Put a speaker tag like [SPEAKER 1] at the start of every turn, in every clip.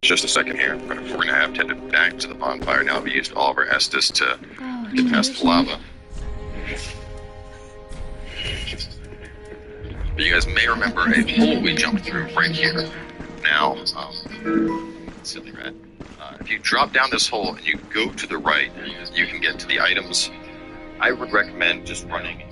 [SPEAKER 1] Just a second here. We're gonna have to head back to the bonfire now. We used all of our Estus to get past the lava. But you guys may remember a hole we jumped through right here. Now, silly rat. If you drop down this hole and you go to the right, you can get to the items. I would recommend just running.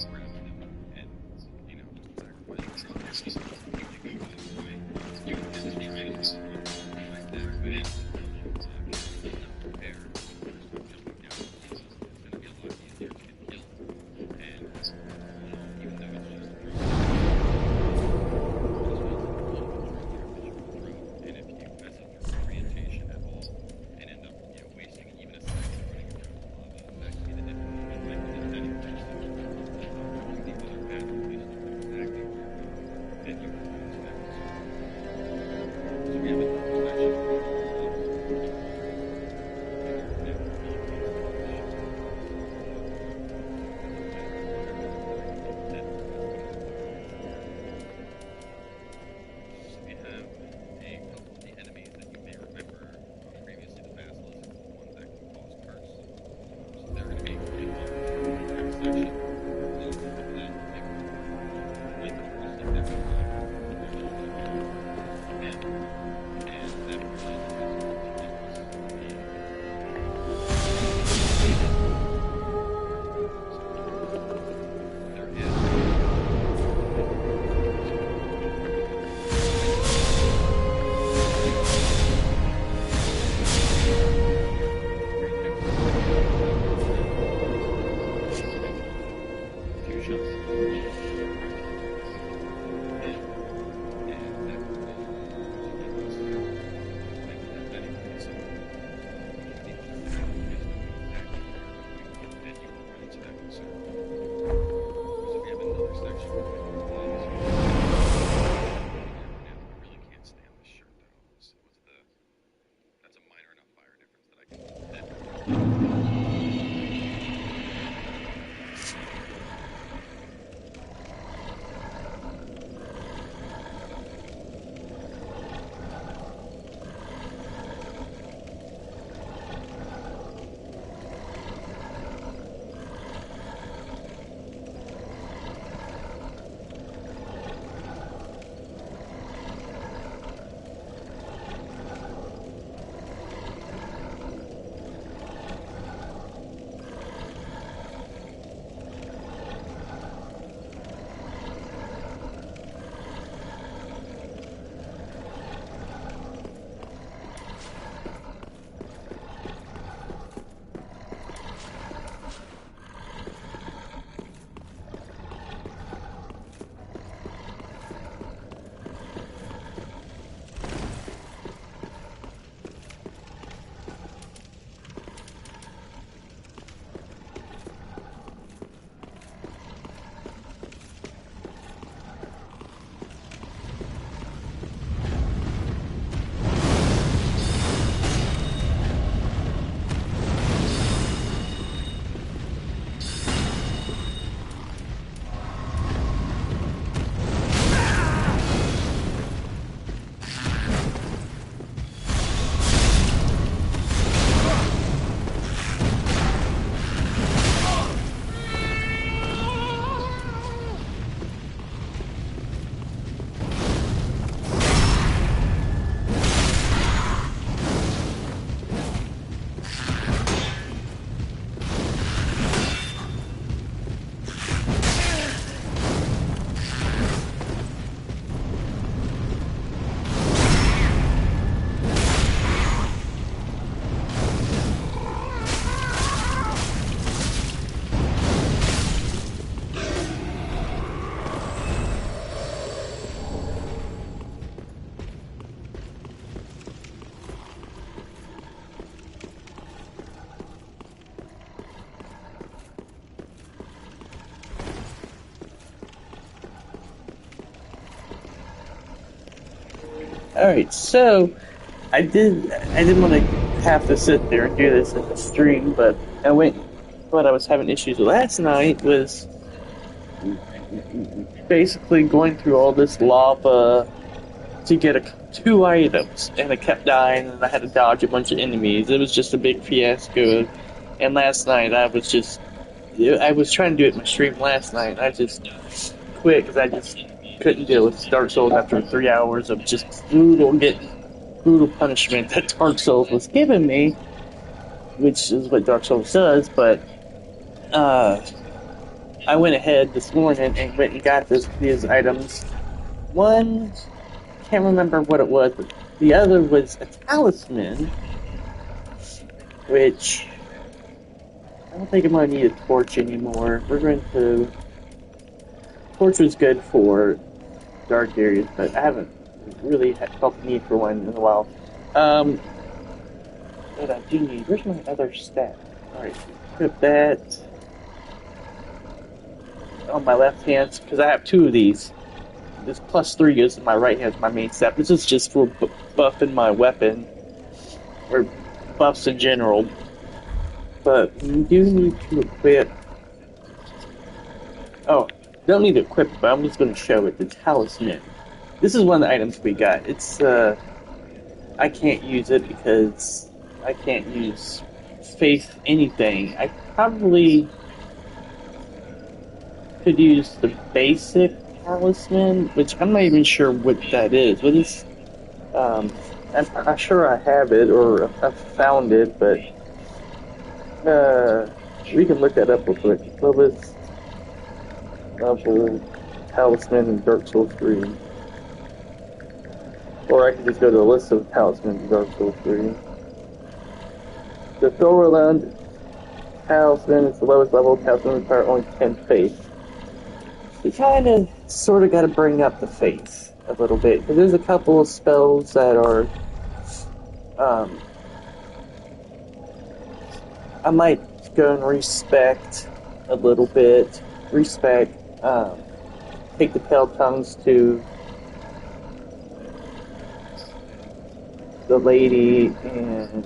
[SPEAKER 2] Alright, so I didn't want to have to sit there and do this in the stream, but what I was having issues with last night was basically going through all this lava to get two items, and I kept dying, and I had to dodge a bunch of enemies. It was just a big fiasco. And last night, I was trying to do it in my stream last night, and I just quit because I just couldn't deal with Dark Souls after 3 hours of just brutal punishment that Dark Souls was giving me, which is what Dark Souls does. But I went ahead this morning and went and got these items. One, can't remember what it was, but the other was a talisman, which I don't think I'm going to need a torch anymore. We're going to... Torch was good for dark areas, but I haven't really felt the need for one in a while. What I do need... Where's my other stat? Alright, equip that on my left hand, because I have two of these. This +3 goes in my right hand, my main stat. This is just for buffing my weapon, or buffs in general. But you do need to equip... Oh, don't need to equip it, but I'm just going to show it. The talisman. This is one of the items we got. It's, I can't use it because I can't use faith anything. I probably could use the basic talisman, which I'm not even sure what that is. What is... I'm sure I have it, or I've found it, but... we can look that up real quick. Lowest level talisman in Dark Souls 3. Or I can just go to the list of talismans in Dark Souls 3. The Thorland talisman is the lowest level talisman, require only 10 faith. You kind of, sort of got to bring up the faith a little bit, because there's a couple of spells that are, I might go and respect a little bit. Take the Pale Tongues to the lady, and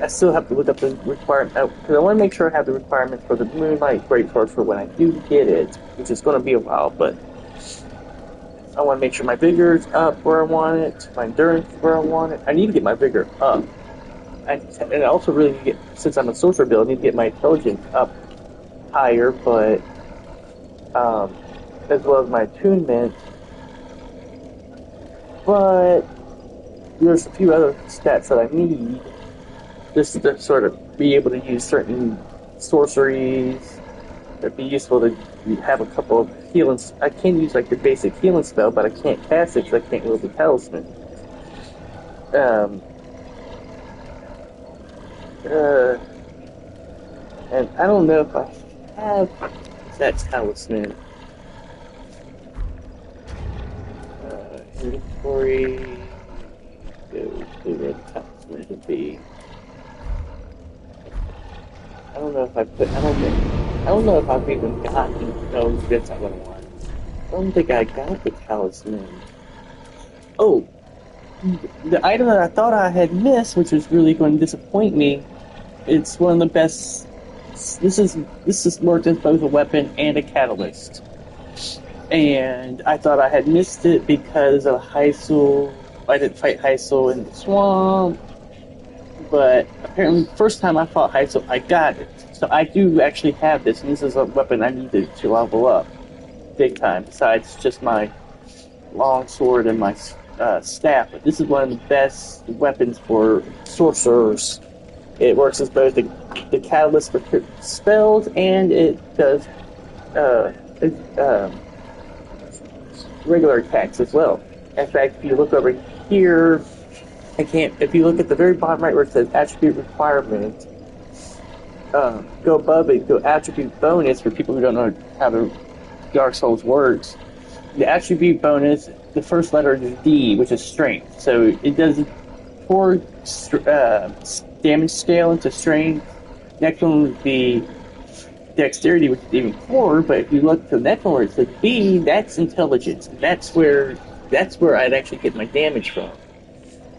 [SPEAKER 2] I still have to look up the requirement, because I want to make sure I have the requirements for the Moonlight Greatsword for when I do get it, which is going to be a while, but I want to make sure my vigor is up where I want it, my endurance where I want it. I need to get my vigor up. And I also really need to get, since I'm a sorcerer build, I need to get my intelligence up higher, but as well as my attunement. But there's a few other stats that I need just to sort of be able to use certain sorceries. It'd be useful to have a couple of healing. I can use like the basic healing spell, but I can't cast it because I can't wield the talisman. And I don't know if I have that talisman. Inventory. Go to where the talisman should be. I don't know if I don't know if I've even gotten. No, that's not what I want. I don't think I got the talisman. Oh, the item that I thought I had missed, which was really going to disappoint me. It's one of the best. This is worked as both a weapon and a catalyst. And I thought I had missed it because of Hyssel. I didn't fight Hyssel in the swamp. But apparently, the first time I fought Hyssel, I got it. So I do actually have this, and this is a weapon I needed to level up big time, besides just my long sword and my staff. But this is one of the best weapons for sorcerers. It works as both the catalyst for spells, and it does regular attacks as well. In fact, if you look over here, if you look at the very bottom right where it says attribute requirement, go above it, go attribute bonus for people who don't know how the Dark Souls works. The attribute bonus, the first letter is D, which is strength. So it does 4 damage scale into strength. Next one would be dexterity, which is even 4. But if you look to the next one where it says B, that's intelligence. That's where I'd actually get my damage from.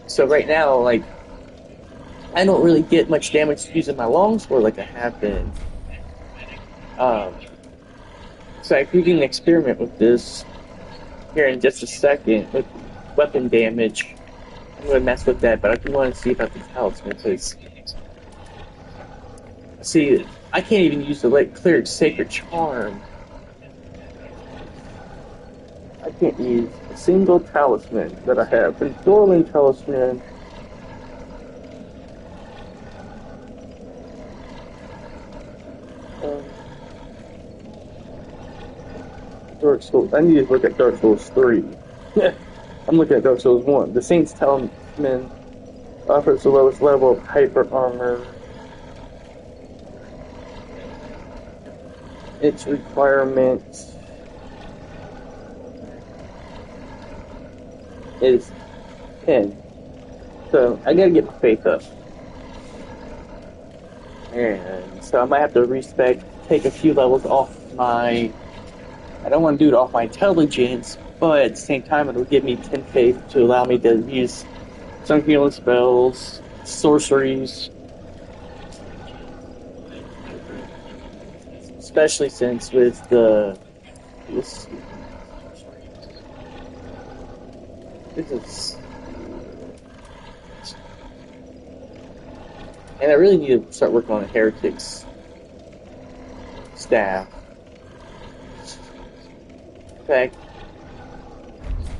[SPEAKER 2] So right now, like, I don't really get much damage using my longsword like I have been. So if you can experiment with this, here in just a second with weapon damage. I'm gonna mess with that, but I do want to see about the talisman because see, I can't even use the cleric sacred charm. I can't use a single talisman that I have. The Dorlin talisman. Dark Souls. I need to look at Dark Souls 3. I'm looking at Dark Souls 1. The Saint's Talisman offers the lowest level of hyper armor. Its requirement is 10. So I gotta get my faith up. And so I might have to take a few levels off my. I don't want to do it off my intelligence, but at the same time, it'll give me 10 faith to allow me to use some healing spells, sorceries. Especially since with this is. And I really need to start working on a heretic's staff. In fact,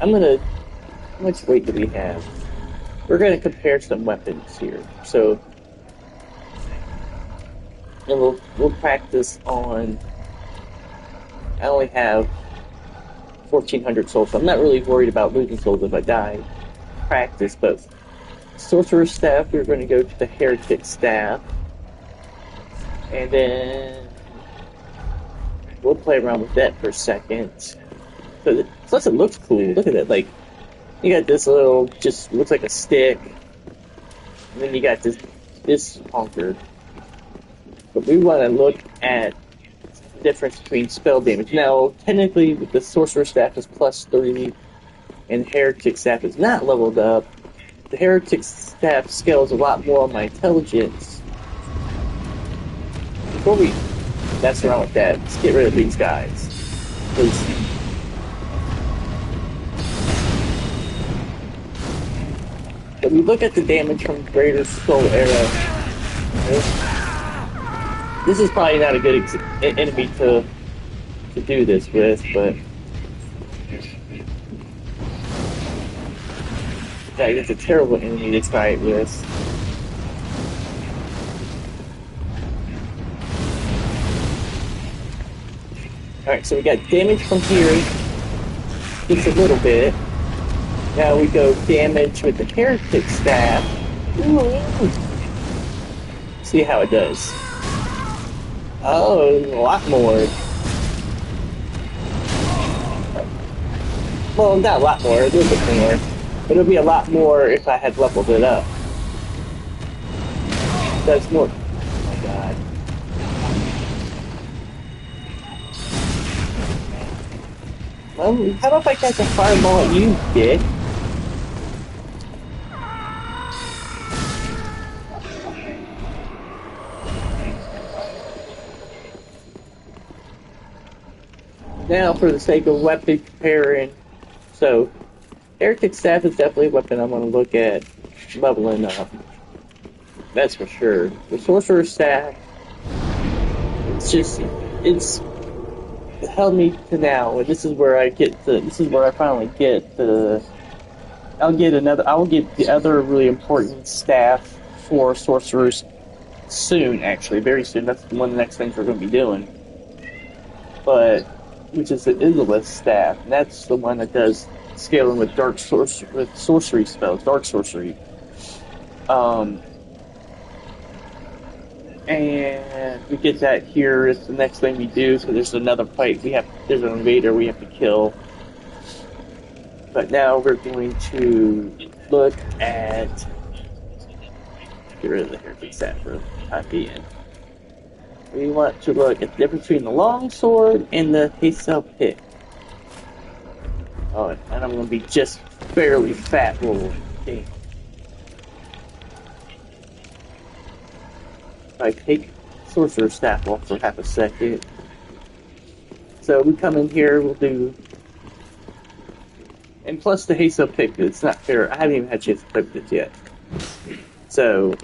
[SPEAKER 2] how much weight do we have? We're going to compare some weapons here. So, and we'll practice on. I only have 1,400 souls, so I'm not really worried about losing souls if I die. Practice, but Sorcerer's Staff, we're going to go to the Heretic Staff, and then we'll play around with that for a second. Plus it looks cool. Look at it. Like, you got this little, just looks like a stick. And then you got this honker. But we want to look at the difference between spell damage. Now, technically, the Sorcerer's Staff is +3, and Heretic Staff is not leveled up. The Heretic Staff scales a lot more on my intelligence. Before we mess around with that, let's get rid of these guys. Please. But we look at the damage from Greater Skull Arrow. This is probably not a good enemy to do this with, but yeah, it's a terrible enemy to try it with. Alright, so we got damage from here. Just a little bit. Now we go damage with the Heretic Staff. Ooh. See how it does. Oh, a lot more. Well, not a lot more, a little bit more. But it'll be a lot more if I had leveled it up. That's more. Oh my god. Well, how about if I catch a fireball at you, dick? Now, for the sake of weapon comparing, so Heretic Staff is definitely a weapon I want to look at leveling up. That's for sure. The Sorcerer's Staff, it's held me to now, and this is where I finally get I will get the other really important staff for sorcerers soon, actually, very soon. That's one of the next things we're going to be doing. But, which is the Izalith staff, and that's the one that does scaling with sorcery spells, dark sorcery. And we get that here. It's the next thing we do. So there's another fight. There's an invader we have to kill. But now we're going to look at. Get rid of the Heretic Staff for the time being. We want to look at the difference between the longsword and the Hazel Pick. Oh, and I'm going to be just barely fat rolled. Okay. I take Sorcerer's Staff off for half a second. So we come in here, we'll do And plus the Hazel pick, it's not fair. I haven't even had a chance to play with it yet. So,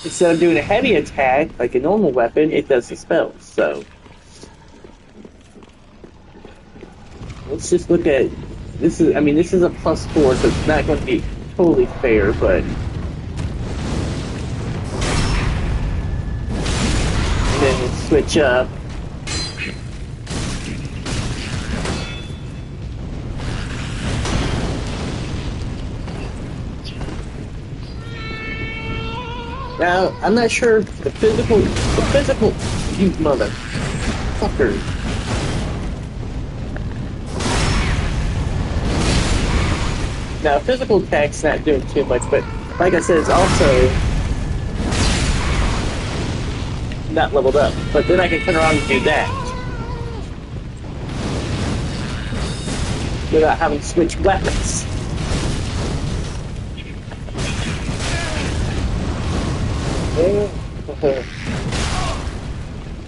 [SPEAKER 2] instead of doing a heavy attack, like a normal weapon, it does the spells. So, let's just look at, this is a +4, so it's not going to be totally fair, but... And then we'll switch up. Now, I'm not sure if the physical, you motherfucker. Now, physical attack's not doing too much, but like I said, it's also not leveled up. But then I can turn around and do that without having to switch weapons.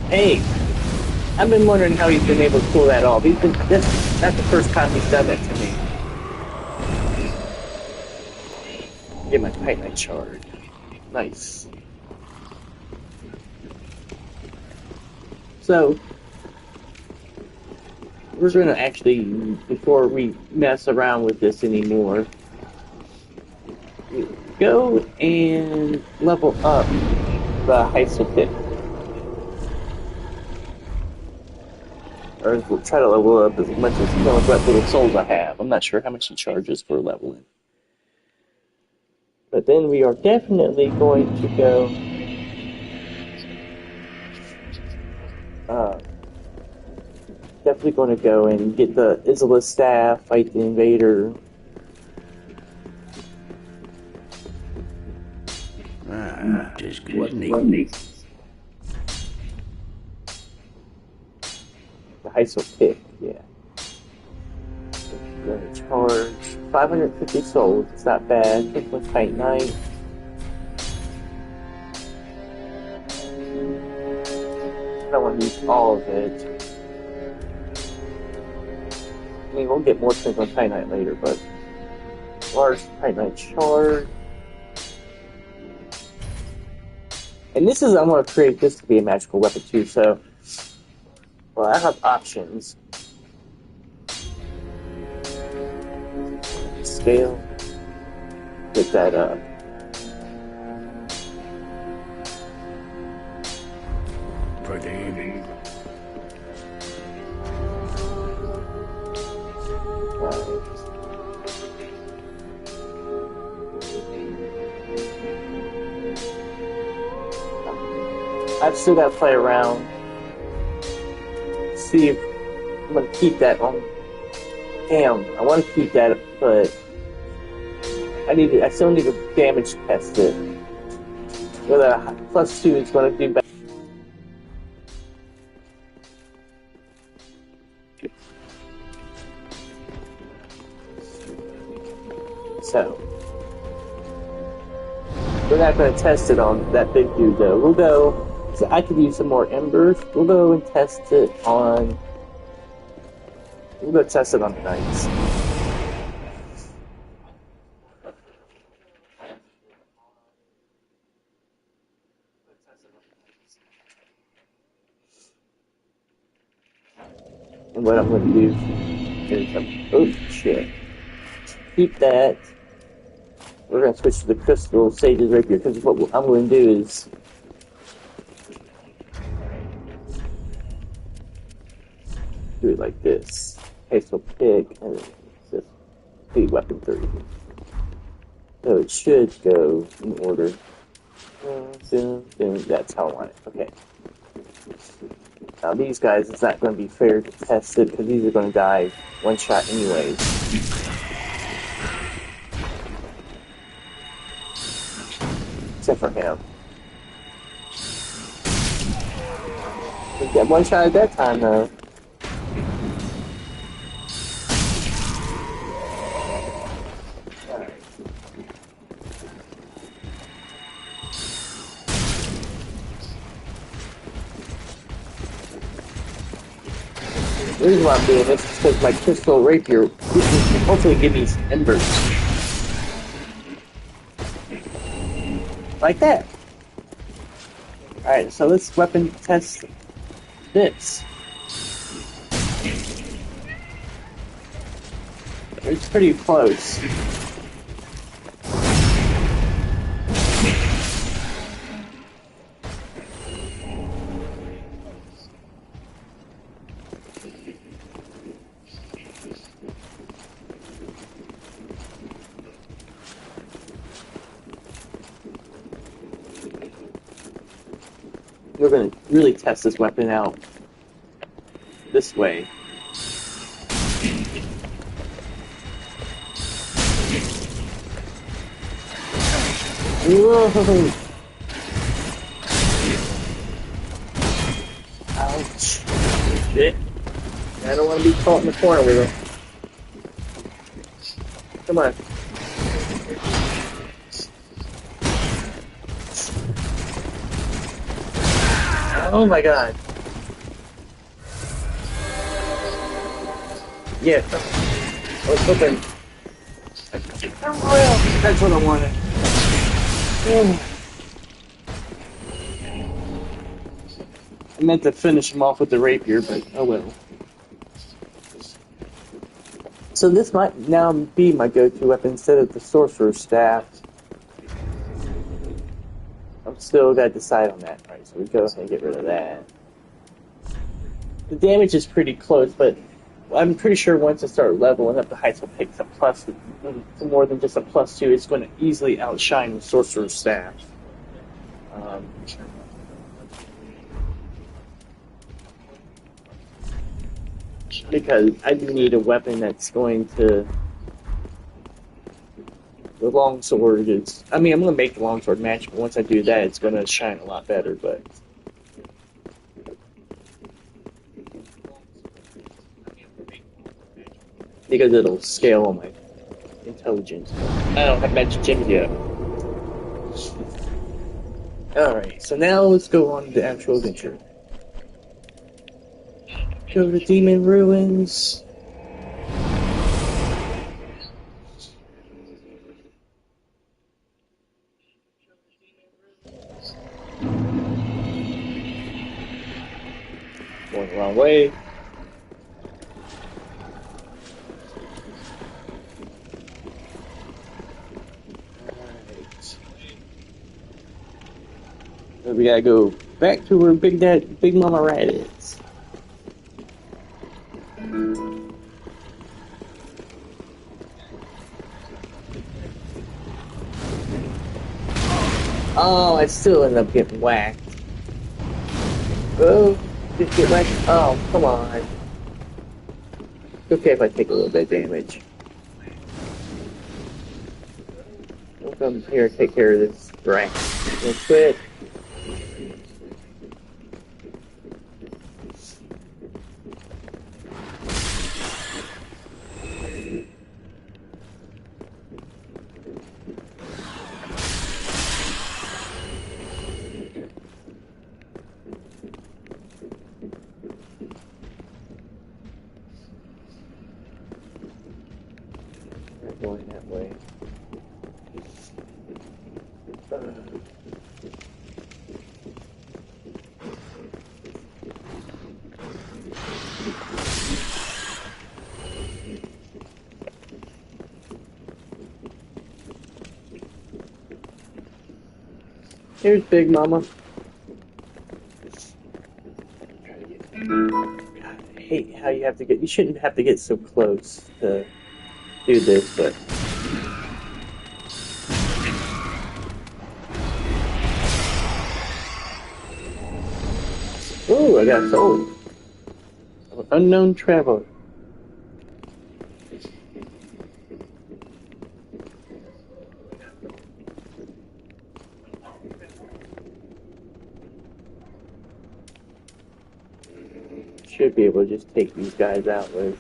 [SPEAKER 2] Hey, I've been wondering how he's been able to pull that off. That's not the first time he's done that to me. Get my Titanite shard. Nice. So, we're gonna actually, before we mess around with this anymore, go and level up the Hazel Pit. Or we'll try to level up as much as what little souls I have. I'm not sure how much he charges for leveling. But then we are definitely going to go... definitely going to go and get the Isla staff, fight the invader.
[SPEAKER 3] Just good.
[SPEAKER 2] The Hazel Pick, yeah. Going to charge 550 souls. It's not bad. Pick one Titanite. I don't want to use all of it. I mean, we'll get more things on Titanite later, but large Titanite charge. And this is, I'm going to create this to be a magical weapon too, so... Well, I have options. Scale. Get that up.
[SPEAKER 3] Pretty.
[SPEAKER 2] I've still got to play around. See if I'm going to keep that on. Damn, I want to keep that, but I still need to damage test it. Whether a +2 is going to do better. So, we're not going to test it on that big dude though. We'll go. So I could use some more embers. We'll go and test it on. We'll go test it on the knights. And what I'm going to do is, oh shit, keep that. We're going to switch to the crystal sage's rapier because what I'm going to do is. Do it like this. Hazel Pick, and then just the weapon 30. So it should go in order. That's how I want it. Okay. Now these guys, it's not going to be fair to test it because these are going to die one shot anyways. Except for him. We got one shot at that time though. The reason why I'm doing this is because my crystal rapier will hopefully give me some embers. Like that. Alright, so let's weapon test this. It's pretty close. We're going to really test this weapon out this way. Whoa! Ouch. Shit. I don't want to be caught in the corner with him. Come on. Oh my god. Yeah. I was hoping. That's what I wanted. I meant to finish him off with the rapier, but oh well. So this might now be my go-to weapon instead of the sorcerer's staff. I'm still gotta decide on that, right? So we go ahead and get rid of that. The damage is pretty close, but I'm pretty sure once I start leveling up, the heights will pick up plus more than just a +2. It's going to easily outshine the sorcerer's staff. Because I need a weapon that's going to. The longsword is. I mean, I'm going to make the longsword match, but once I do that, it's going to shine a lot better. But because it'll scale on my intelligence. I don't have magic gems yet. Alright, so now let's go on to the actual adventure. Go to Demon Ruins. Going the wrong way. So we gotta go back to where Big Mama Rat is. Oh, I still end up getting whacked. Oh, just get whacked. Oh, come on. It's okay if I take a little bit of damage. I'll come here and take care of this rat real quick. Going that way. Here's Big Mama. God, I hate how you have to get. You shouldn't have to get so close to do this, but. Ooh, I got sold. Unknown traveler. Should be able to just take these guys out with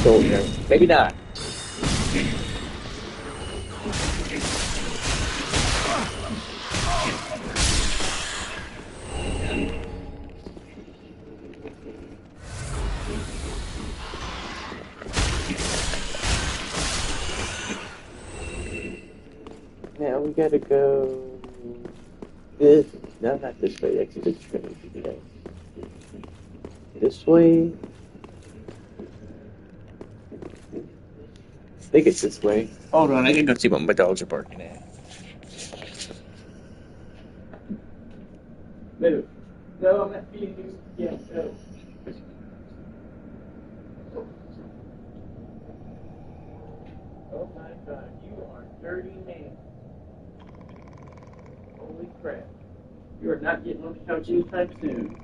[SPEAKER 2] soldier. Maybe not. we gotta go this. No, not this way. That's the Trinity today. This way. I think it's this way. Hold on, I can go see what my dogs are barking at. Move. No, I'm not feeding you. Yeah, no. Oh my God, you are a dirty man. Holy crap. You are not getting on the couch anytime soon.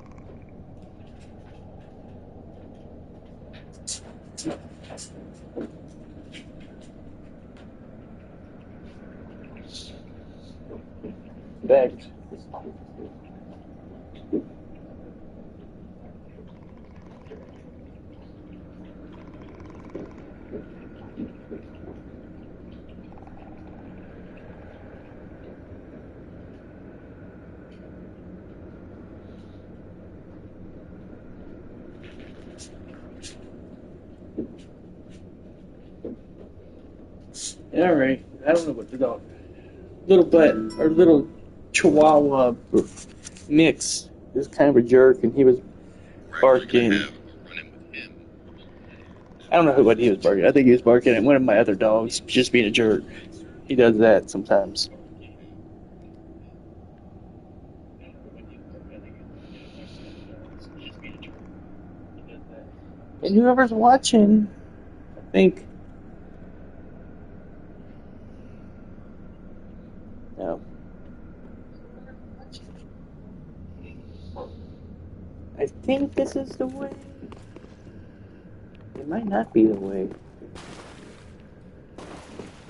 [SPEAKER 2] Back. All right. I don't know what the dog. Little butt or little Chihuahua mix is kind of a jerk, and he was barking. I don't know what he was barking. I think he was barking at one of my other dogs, just being a jerk. He does that sometimes. And whoever's watching, I think. No. I think this is the way. It might not be the way.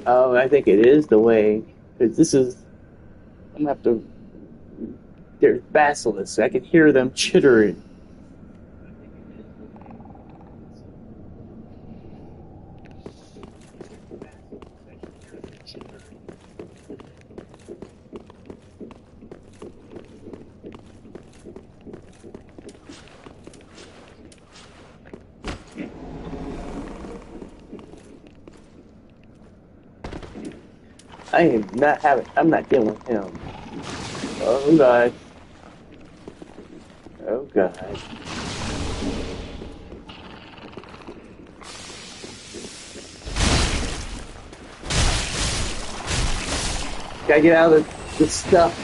[SPEAKER 2] Oh, I think it is the way. Because this is. I'm going to have to. There's basilisks. I can hear them chittering. I'm not dealing with him. Oh God. Oh God. Gotta get out of this stuff.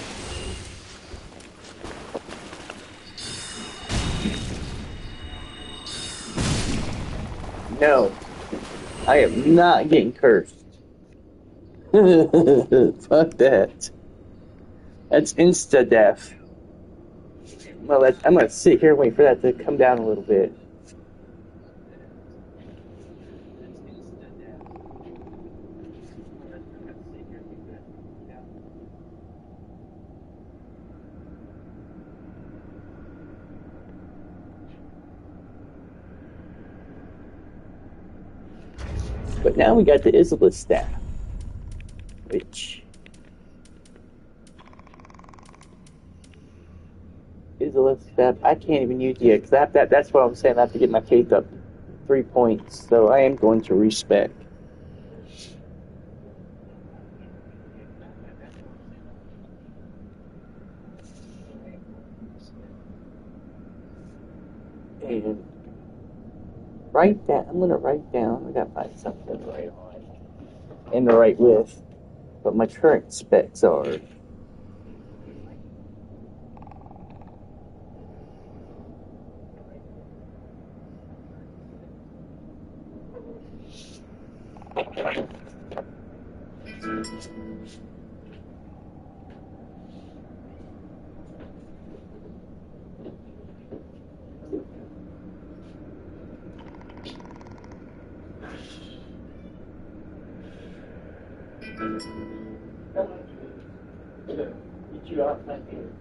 [SPEAKER 2] No. I am not getting cursed. Fuck that. That's insta-death. Well, I'm going to sit here and wait for that to come down a little bit. But now we got the Isla staff, which Isla staff I can't even use yet because that's what I'm saying. I have to get my faith up 3 points, so I am going to respec. And I'm going to write down. I got to find something to write on and to write with. But my current specs are. Get you off my head.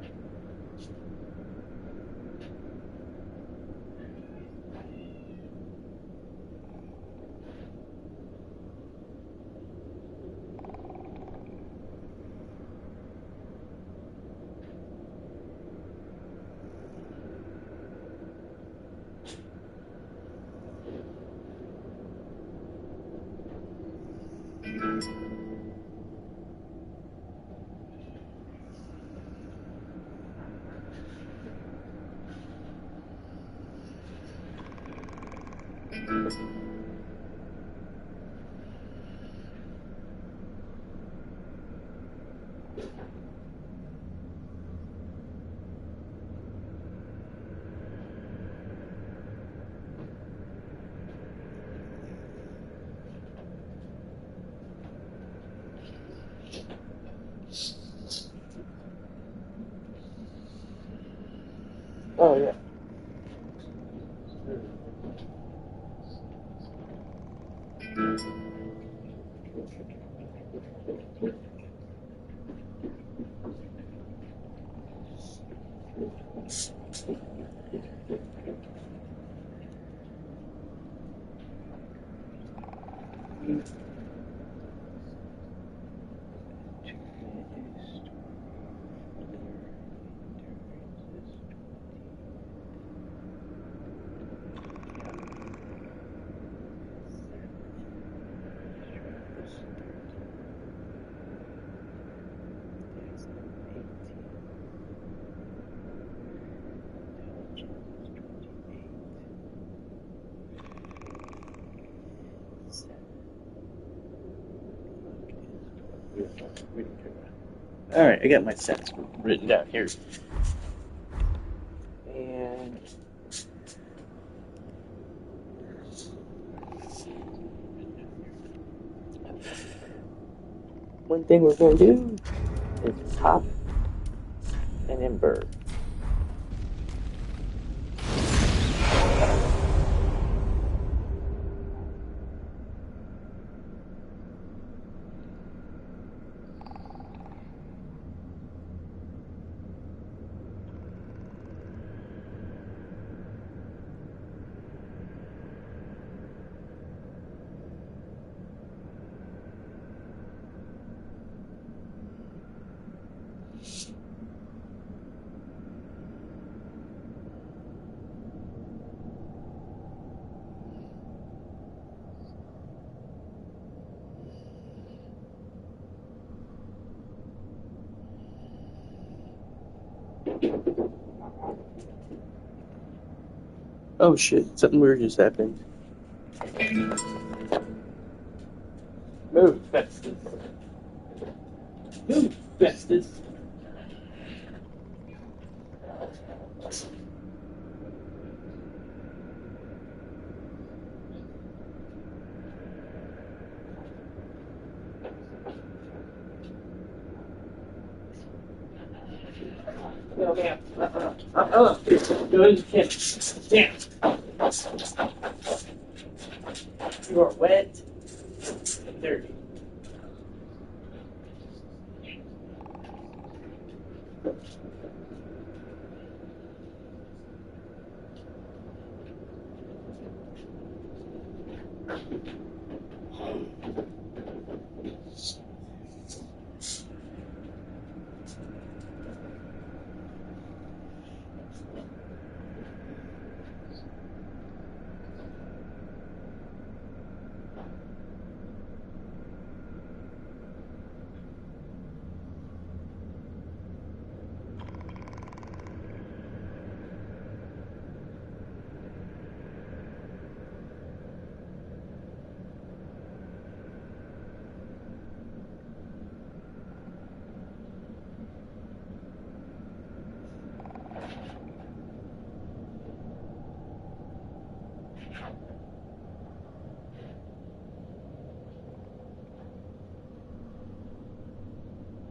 [SPEAKER 2] Oh, yeah. Alright, I got my sets written down here. And one thing we're going to do is pop an ember. Oh shit, something weird just happened. Move, Festus. Move, Festus. No, ma'am. Go in the kitchen. Damn. You are wet and dirty.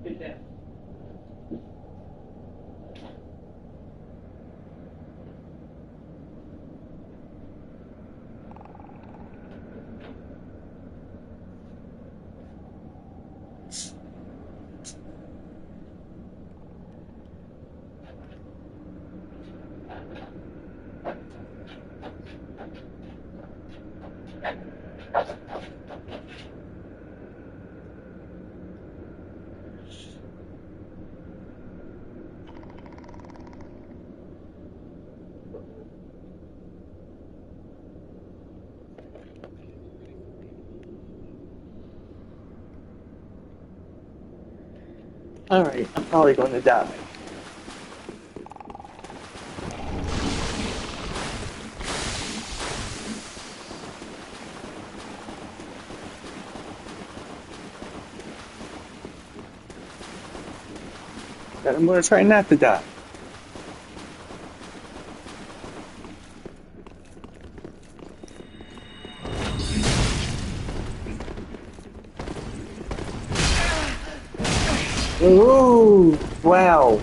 [SPEAKER 2] Get down. Alright, I'm probably going to die. I'm gonna try not to die. Ooh, wow.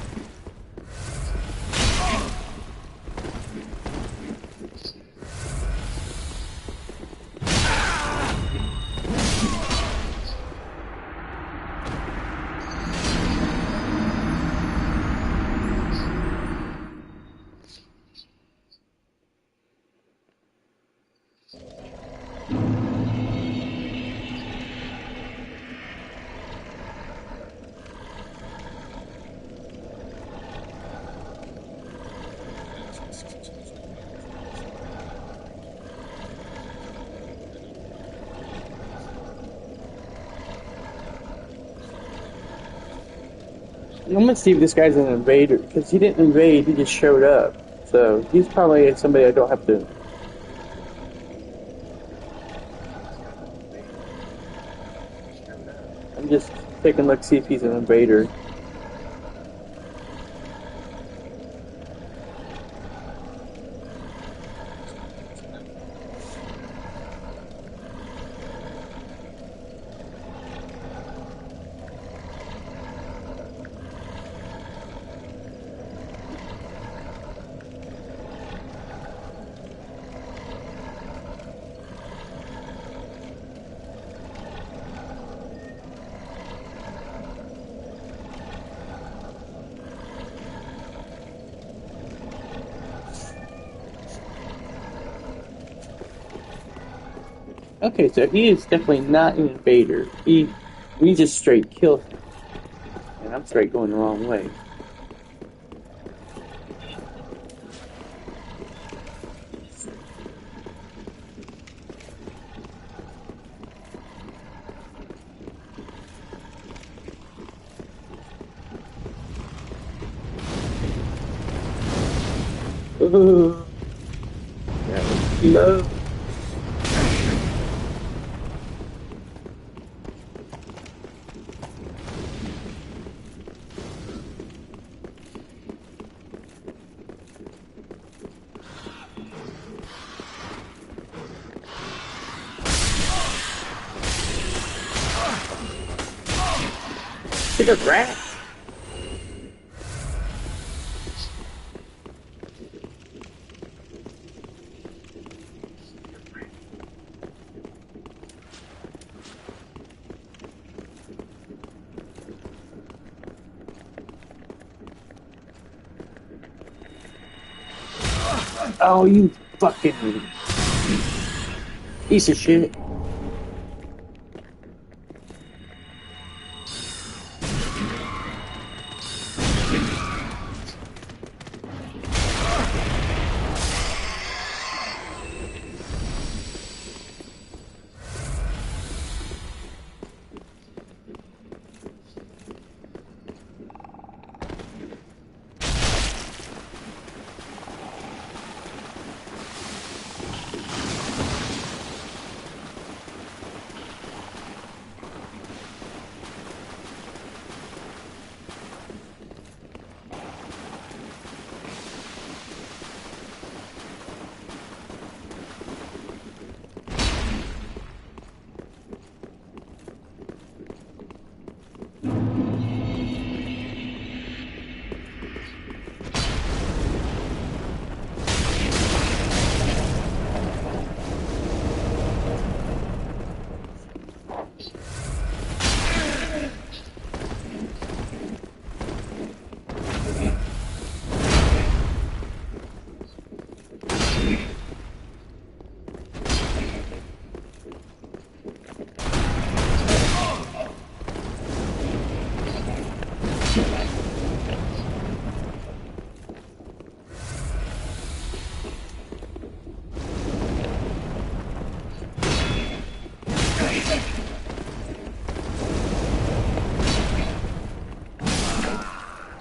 [SPEAKER 2] I'm gonna see if this guy's an invader, because he didn't invade, he just showed up. So he's probably somebody I don't have to. I'm just taking a look, see if he's an invader. Okay, so he is definitely not an invader. We just straight killed him. And I'm straight going the wrong way. Ooh. That was low. It's a rat. Oh, you fucking piece of shit.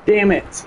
[SPEAKER 2] Damn it.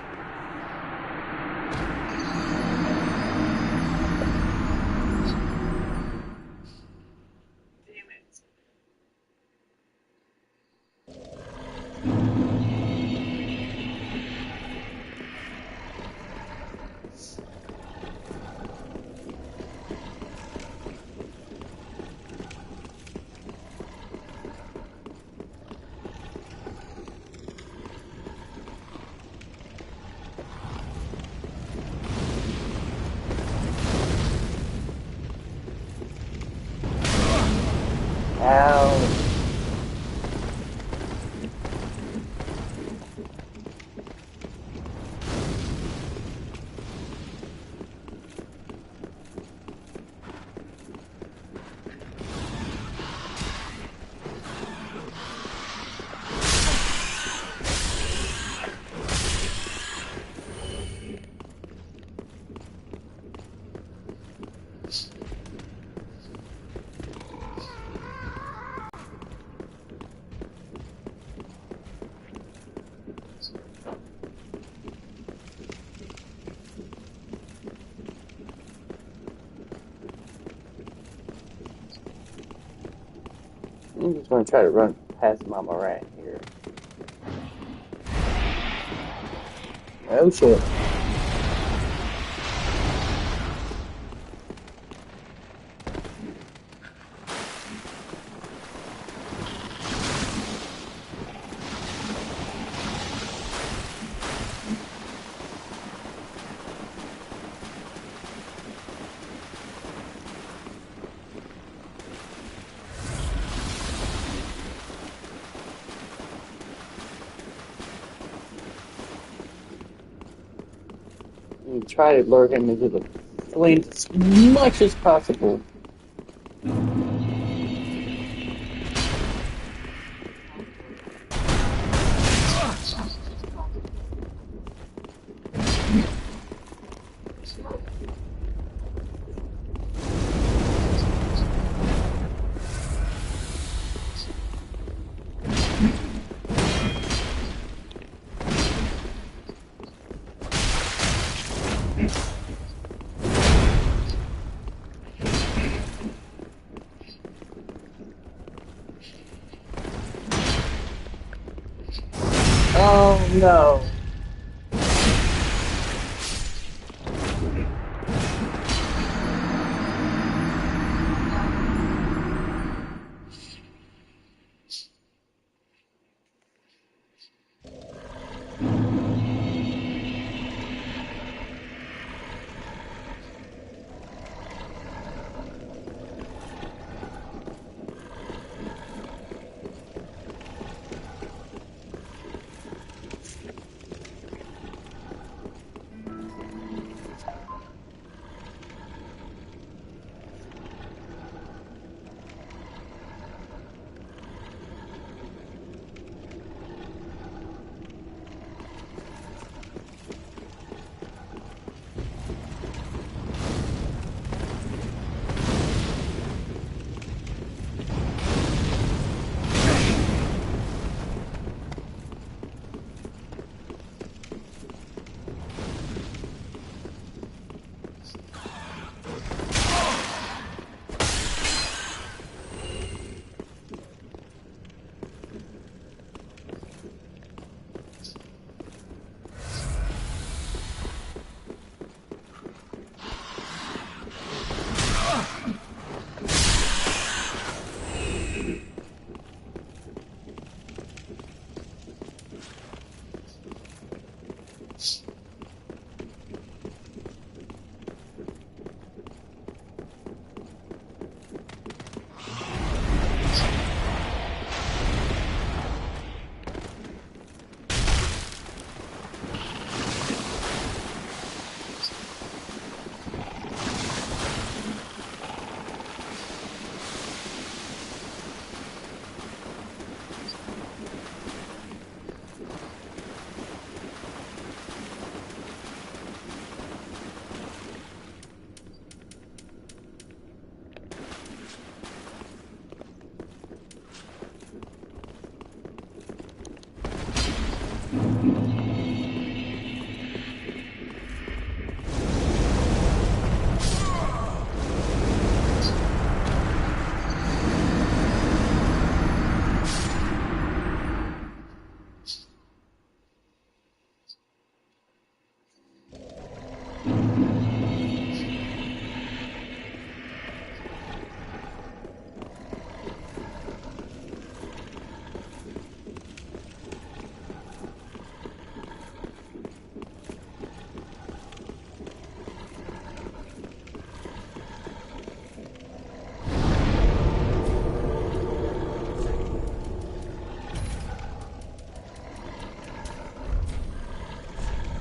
[SPEAKER 2] I'm just gonna try to run past Mama Rat here. Oh shit. And try to lure him into the flames as much as possible. Oh no.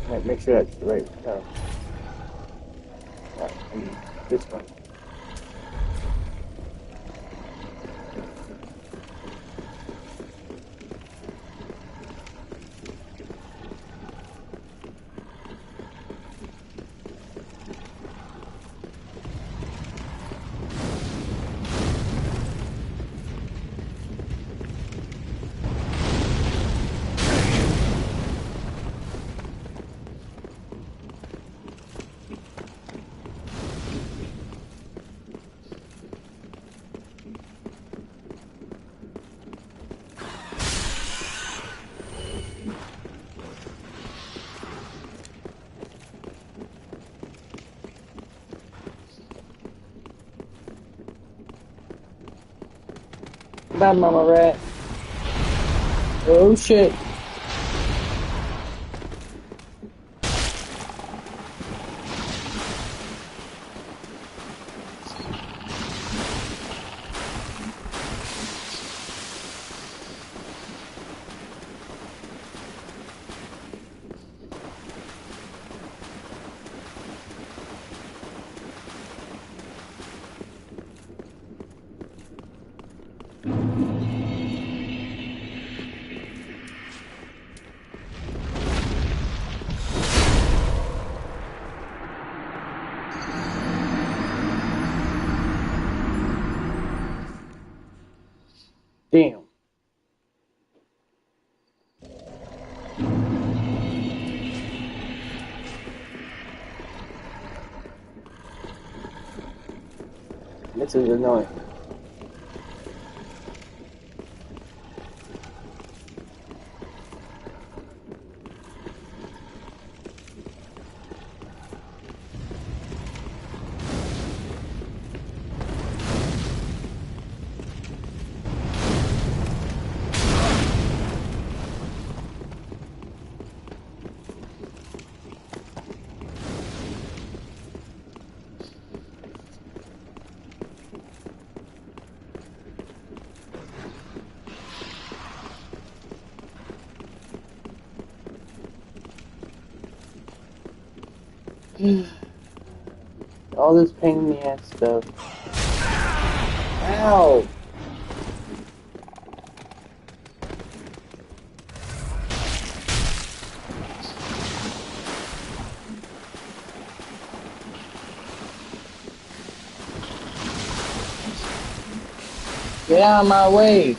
[SPEAKER 2] Right, make sure that's the right. I mean, this one. Bye, Mama Rat. Oh shit. Damn. This is annoying. All this pain in the ass stuff. Ow! Get out of my way!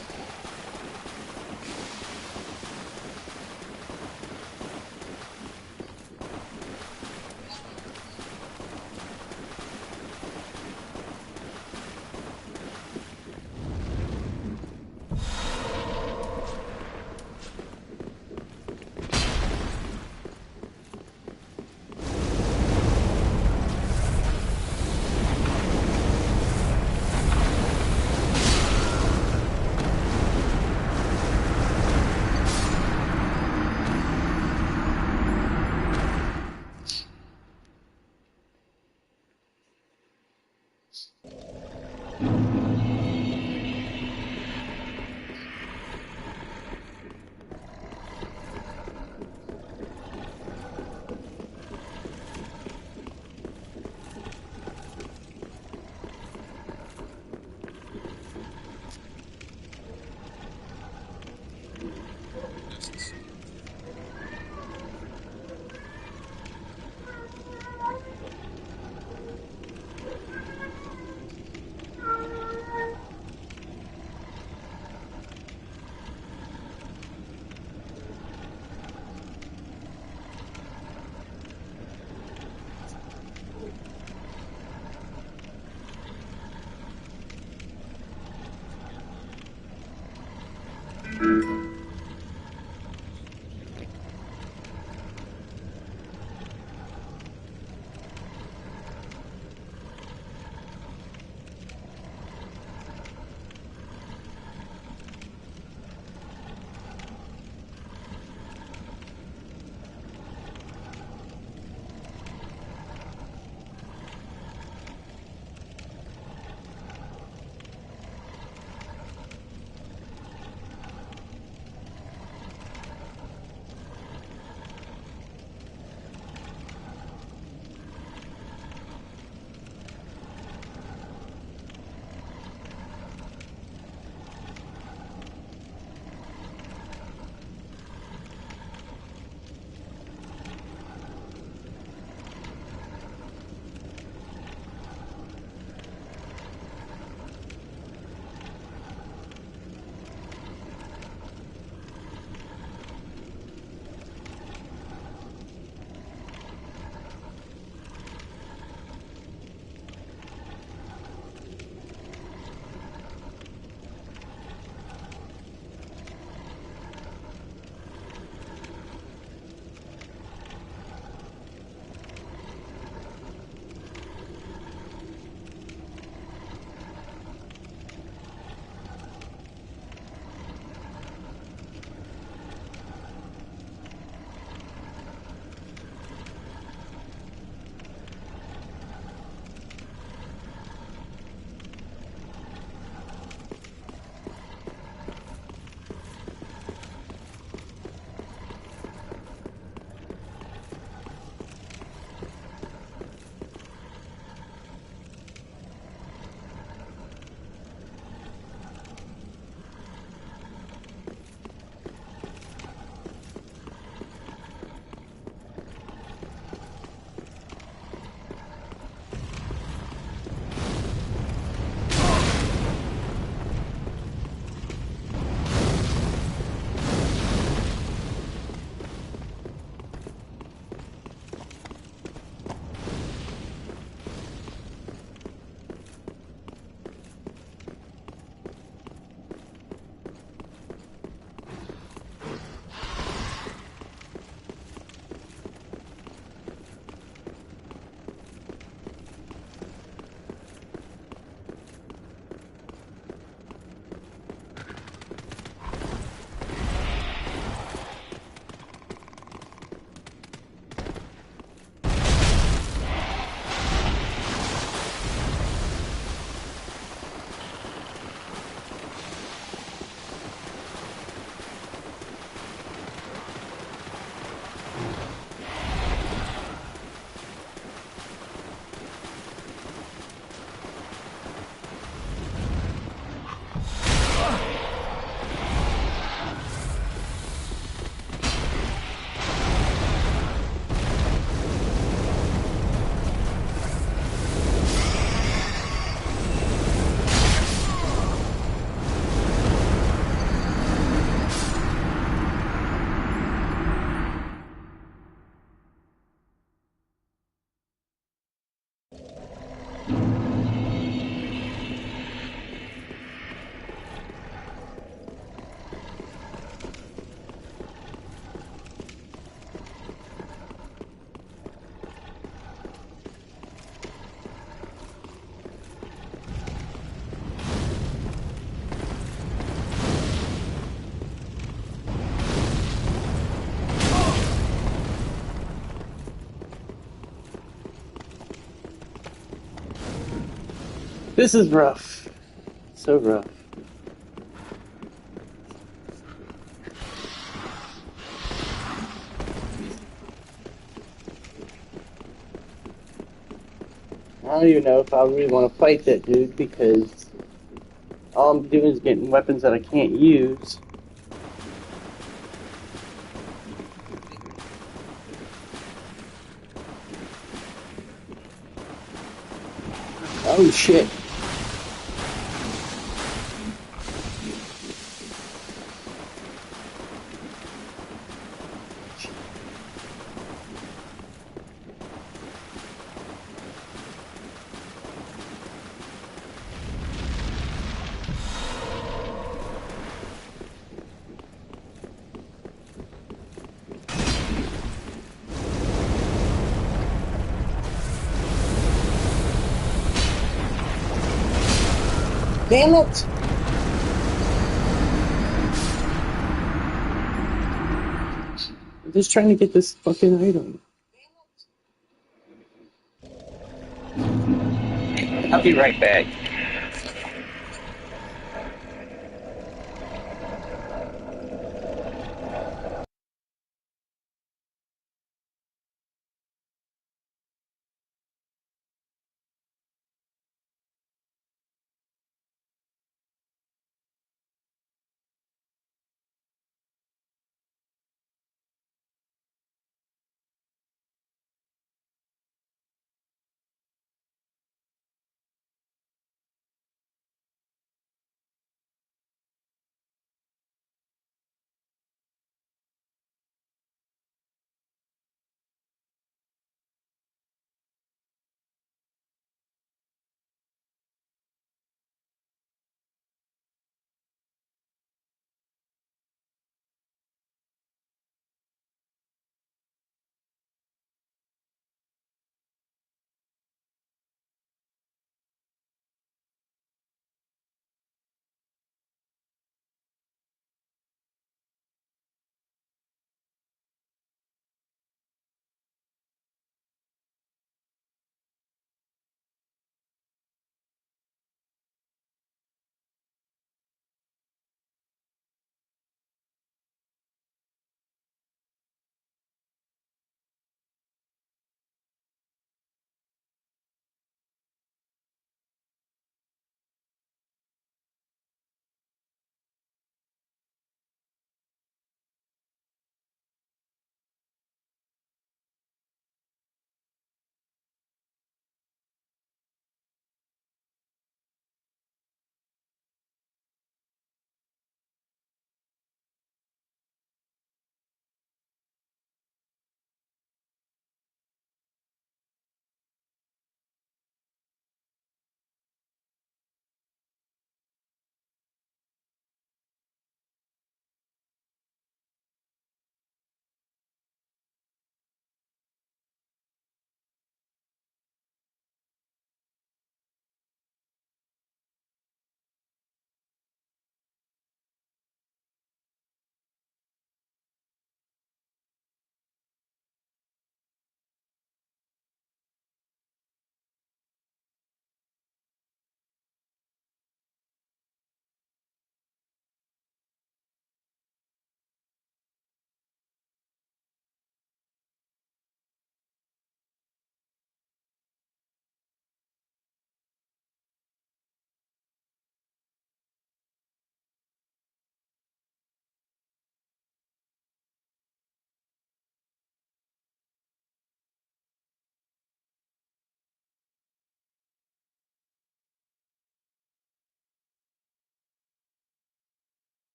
[SPEAKER 2] This is rough. So rough. I don't even know if I really want to fight that dude because all I'm doing is getting weapons that I can't use. Oh shit. Damn it! I'm just trying to get this fucking item. I'll be right back.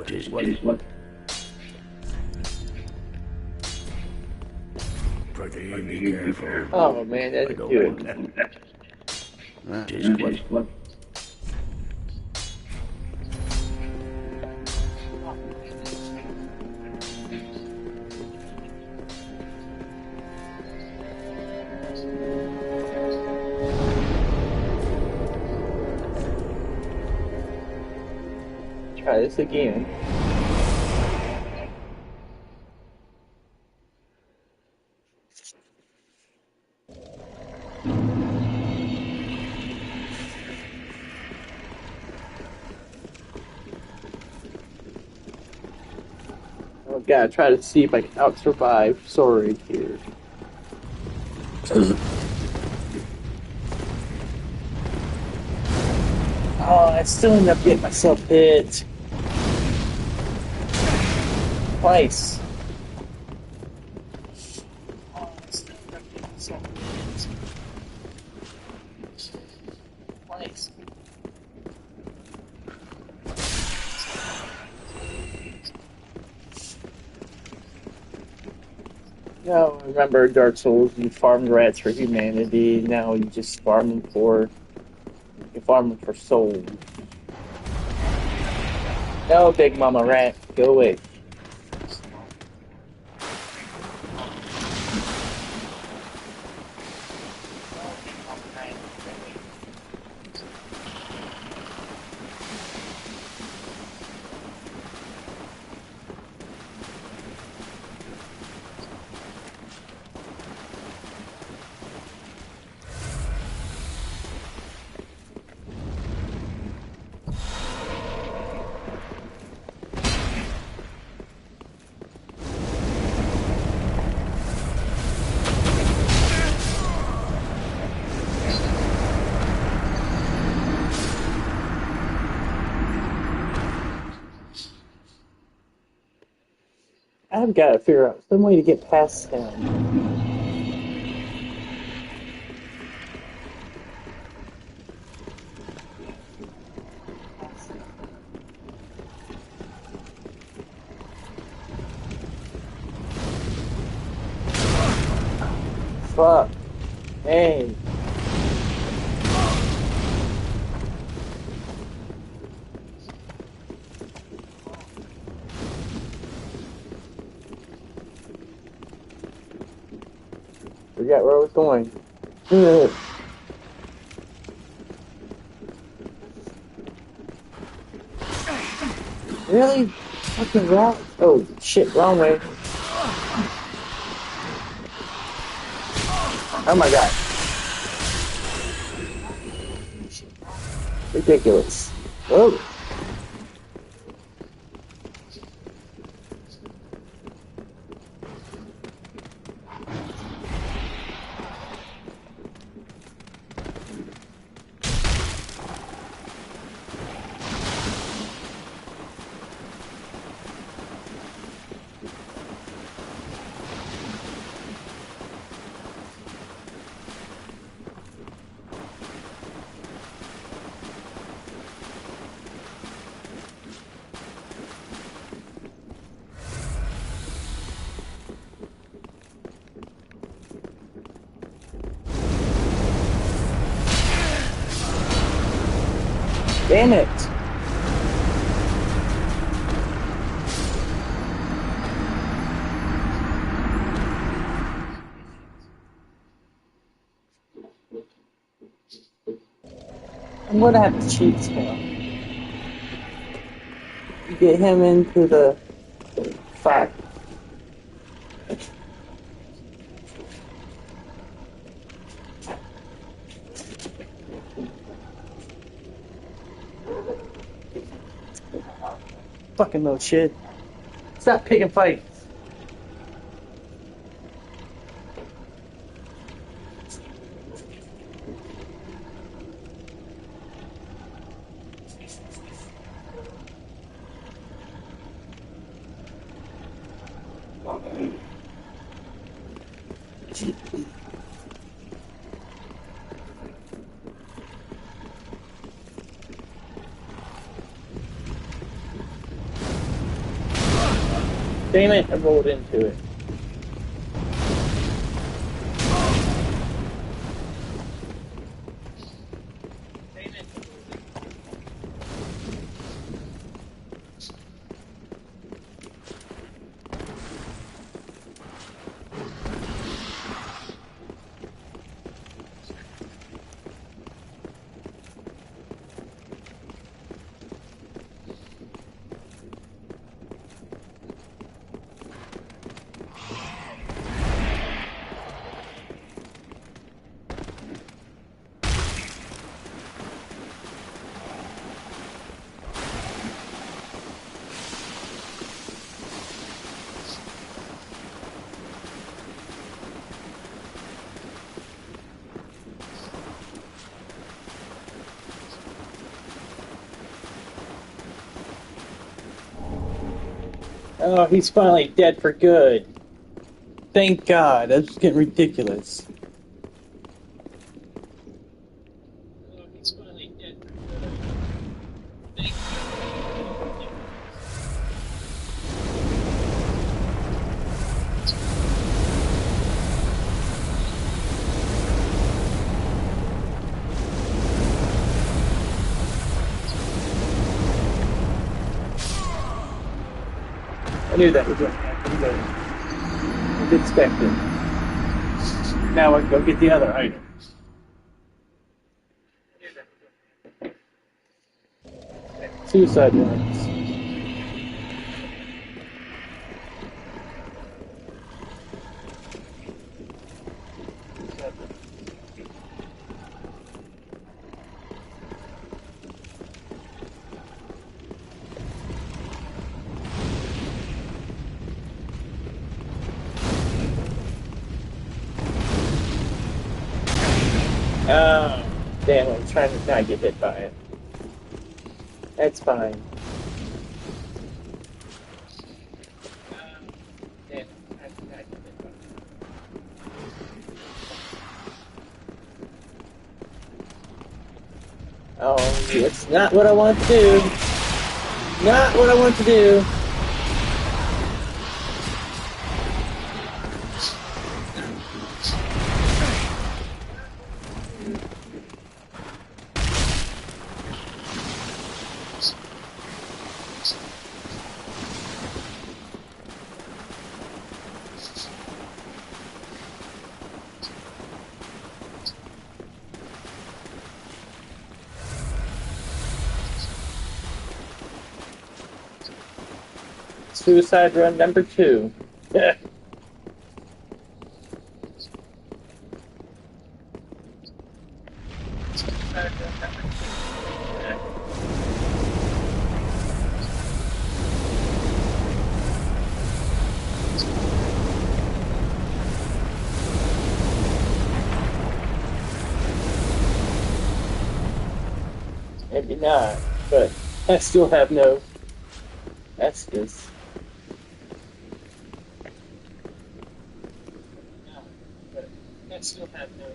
[SPEAKER 3] Just what? Pretty be careful.
[SPEAKER 2] Oh man, that's
[SPEAKER 3] I don't
[SPEAKER 2] good.
[SPEAKER 3] want that. Just what?
[SPEAKER 2] Try this again. Oh, gotta try to see if I can out-survive Sorry here. Oh, I still end up getting myself hit. Twice. Oh, I still end up getting myself hit. Twice. No, remember Dark Souls, you farmed rats for humanity, now you just farm them for souls. No, Big Mama Rat, go away. I've got to figure out some way to get past him. Fuck. Hey. Forget where I was going. Really? Fucking wrong. Oh shit, wrong way. Oh my god. Ridiculous. Oh. Damn it! I'm gonna have to cheat him. Get him into the fight. Fucking little shit. Stop picking fights. Damn it, I rolled into it. Oh, he's finally dead for good. Thank God. That's getting ridiculous. Oh, he's finally dead for good. Thank I knew that was going to happen, but I was expected. Now I can go get the other items. Suicide ones. Oh, damn, I'm trying to not get hit by it. That's fine. Damn, I'm trying to not get hit by it. Oh, it's not what I want to do. Not what I want to do. Suicide run number 2. Maybe not, but I still have no Estus. I still have no.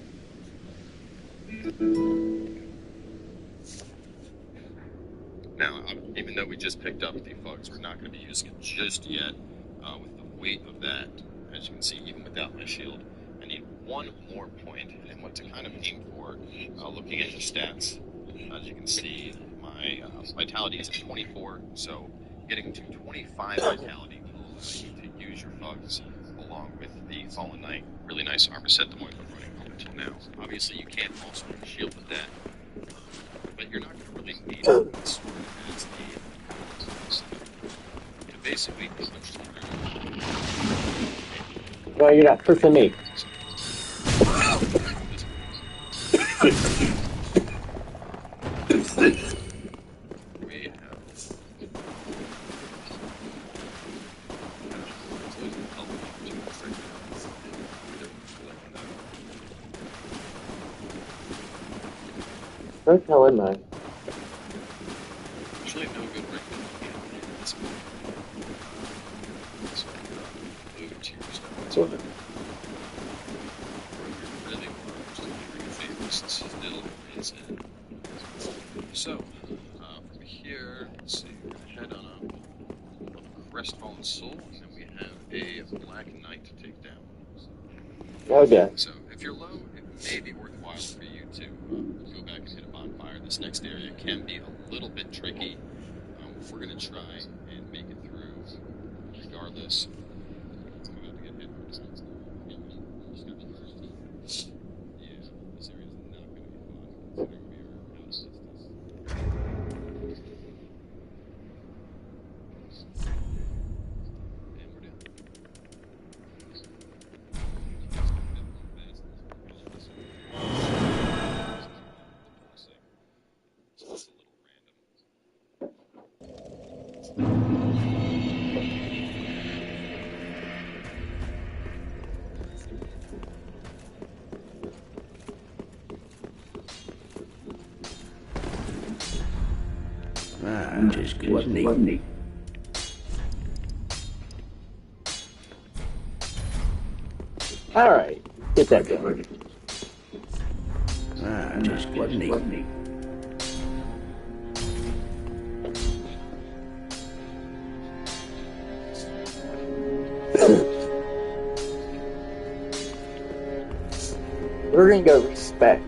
[SPEAKER 1] Now, even though we just picked up the Fugs, we're not going to be using it just yet. With the weight of that, as you can see, even without my shield, I need one more point. And what to kind of aim for, looking at your stats, as you can see, my vitality is at 24, so getting to 25 vitality will allow you to use your Fugs along with the Fallen Knight. Really nice armor set the one I've been running up until now. Obviously, you can't also shield with that, but you're not going to really need it with the sword as the basically punch through.
[SPEAKER 2] Well, you're not pushing me.
[SPEAKER 1] We have
[SPEAKER 2] Don't tell him that.
[SPEAKER 1] usually no good rank at this point. So, blue tier stuff.
[SPEAKER 2] Sort of.
[SPEAKER 1] Really large, your favorites still is in. So, from here, let's see, we're gonna head on a Crestfallen Soul, and then we a Black Knight to take down.
[SPEAKER 2] Okay.
[SPEAKER 1] So if you're low, it may be worthwhile for you to go back and hit a bonfire. This next area can be a little bit tricky. We're going to try and make it through regardless. I'm about to get hit hard. Yeah, this area is not going to be fun considering we are out of distance. And we're down. So it's a little random.
[SPEAKER 3] Ah, just good, wasn't he?
[SPEAKER 2] Alright, get that going.
[SPEAKER 3] Ah, just good, wasn't he?
[SPEAKER 2] We're gonna go respect.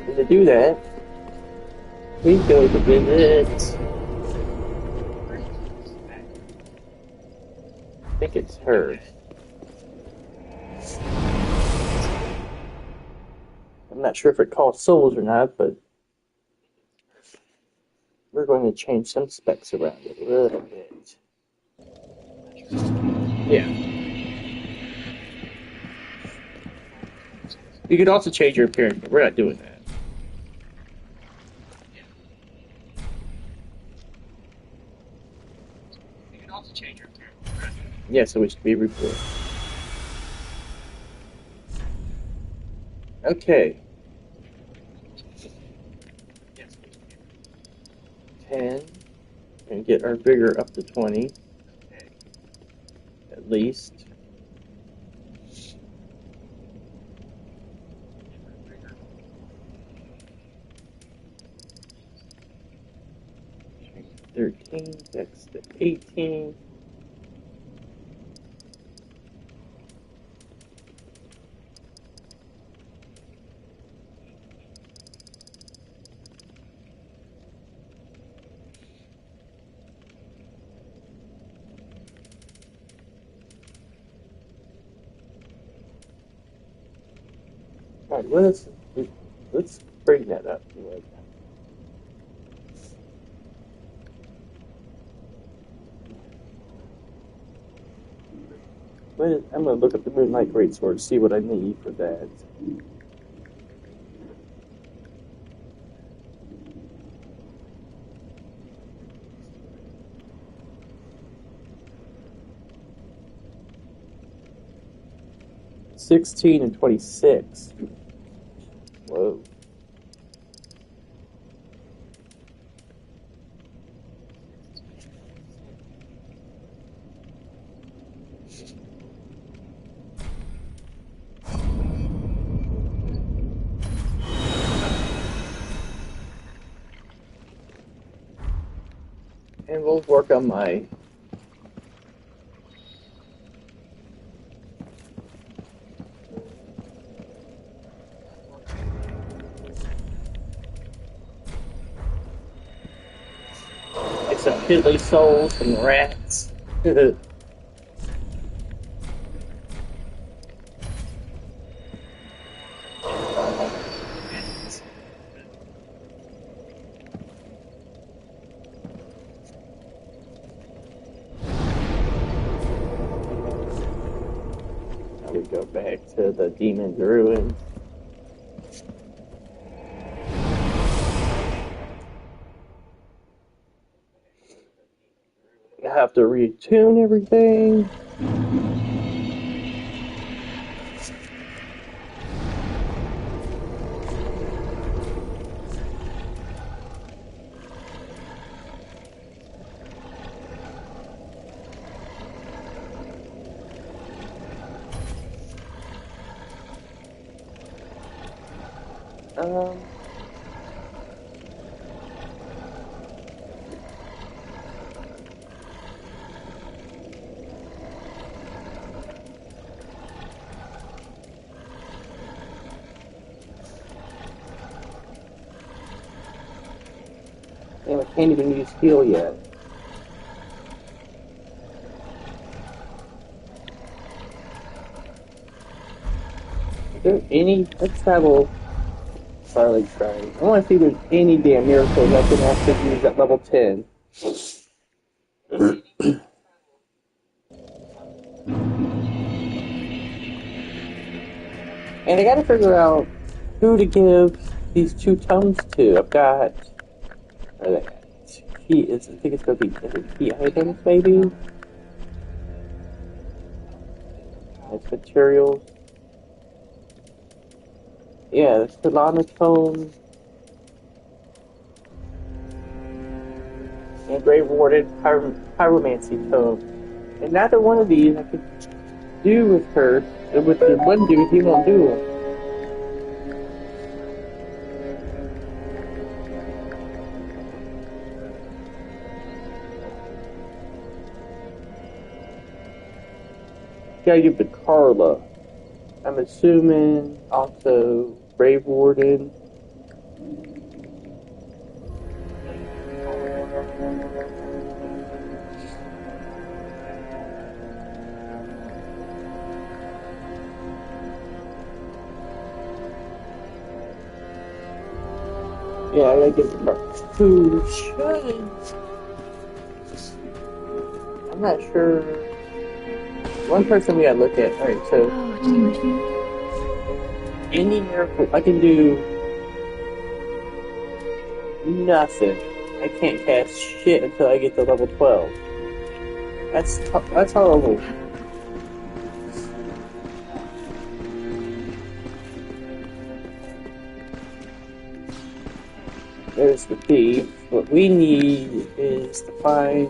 [SPEAKER 2] And to do that, we go to visit. I think it's her. I'm not sure if it calls souls or not, but we're going to change some specs around it a little bit. Yeah. You could also change your appearance, but we're not doing that. You can also change your appearance. Yeah, so we should be reported. Okay. 10. And get our vigor up to 20. At least. $13, dex to 18. All right, let's bring that up. I'm gonna look up the Moonlight Greatsword, see what I need for that. $16 and $26. Whoa. And we'll work on my some piddly souls and rats. Now we go back to the Demon Druid. I have to retune everything. Damn, I can't even use heal yet. Is there any? Let's travel. Starlight Shrine. I want to see if there's any damn miracles I can actually use at level 10. And I gotta figure out who to give these 2 tomes to. I've got. Where are they at? I think it's gonna be key items, maybe? It's materials. Yeah, the Solana tome. And Grave Warded Pyromancy tome. And neither one of these I could do with her. With the one dude, he won't do them. Gotta give to Carla. I'm assuming also Brave Warden. Yeah, I gotta give to Carla. Who should? I'm not sure. One person we gotta look at. Alright, so any miracle I can do nothing. I can't cast shit until I get to level 12. That's horrible. There's the thief. What we need is to find.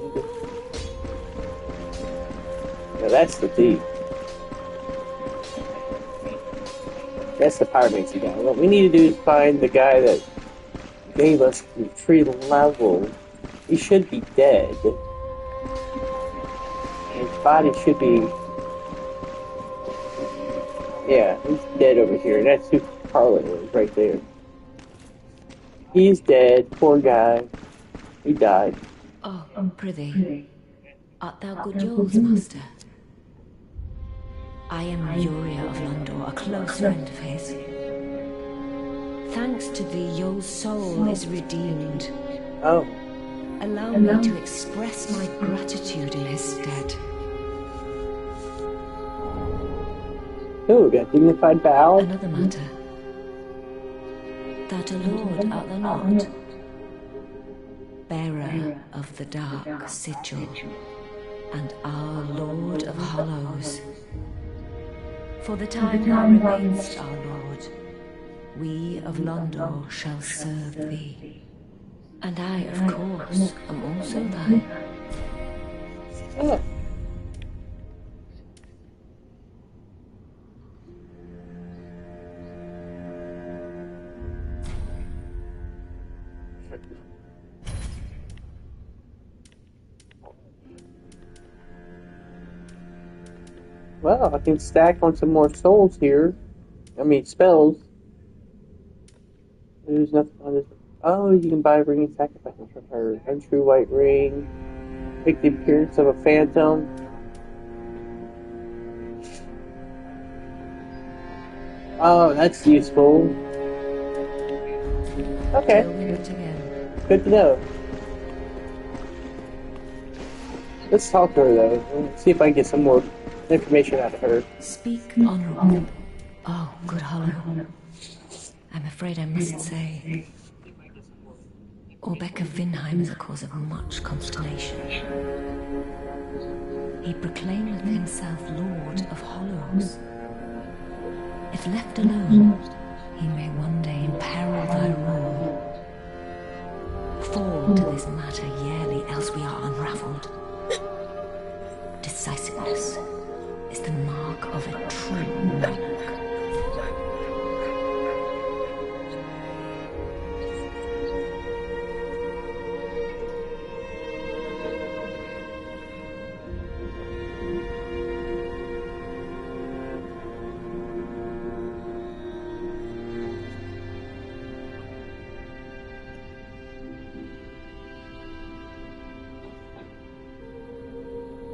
[SPEAKER 2] No, that's the thief. That's the pyromancy guy. What we need to do is find the guy that gave us the 3 level. He should be dead. His body should be. Yeah, he's dead over here. That's who Carla is, right there. He's dead. Poor guy. He died.
[SPEAKER 4] Oh, prithee, art thou good Joel's master? I am Uria of Londor, a close friend of his. Thanks to thee, Yoel's soul is redeemed.
[SPEAKER 2] Oh.
[SPEAKER 4] Allow me to express my gratitude in his stead.
[SPEAKER 2] Oh, got dignified bow.
[SPEAKER 4] Another matter. That a lord art thou not? Bearer of the dark sigil, and our Lord of Hollows. For the time thou remainst our Lord, we of Londor shall serve thee. And I, of course, am also thine.
[SPEAKER 2] Oh. Well, I can stack on some more souls here. I mean, spells. There's nothing on this. Oh, you can buy ring and sacrifices from her. Untrue white ring. Make the appearance of a phantom. Oh, that's useful. Okay. Good to know. Let's talk to her, though. Let's see if I can get some more information out of her.
[SPEAKER 4] Speak honorable. Oh, good Hollow. I'm afraid I must say, Orbeck of Vinheim is a cause of much consternation. He proclaimeth himself Lord of Hollows. If left alone, he may one day imperil thy rule. Fall to this matter yearly, else we are unraveled. Decisiveness is the mark of a true monarch.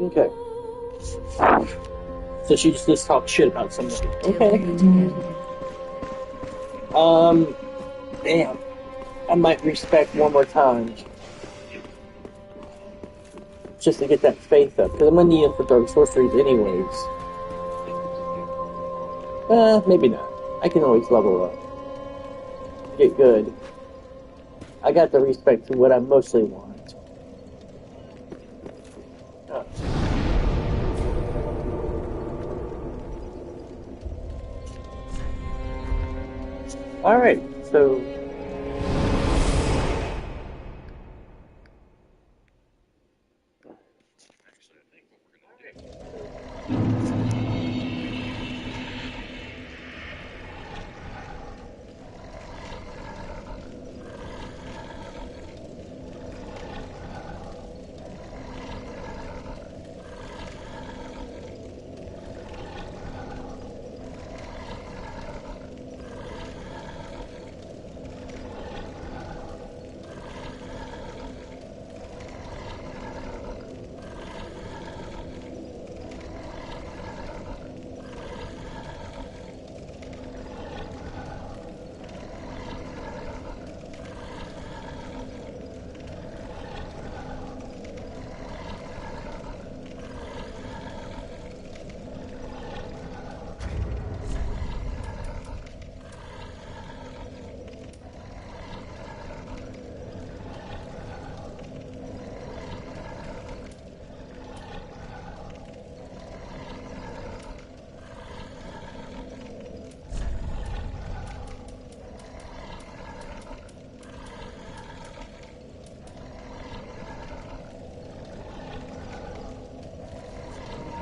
[SPEAKER 2] Okay.
[SPEAKER 5] So she just talks shit about somebody.
[SPEAKER 2] Okay.
[SPEAKER 5] Damn. I might respect one more time. Just to get that faith up. Because I'm gonna need it for dark sorceries anyways. Maybe not. I can always level up. Get good. I got the respect to what I mostly want. Alright, so...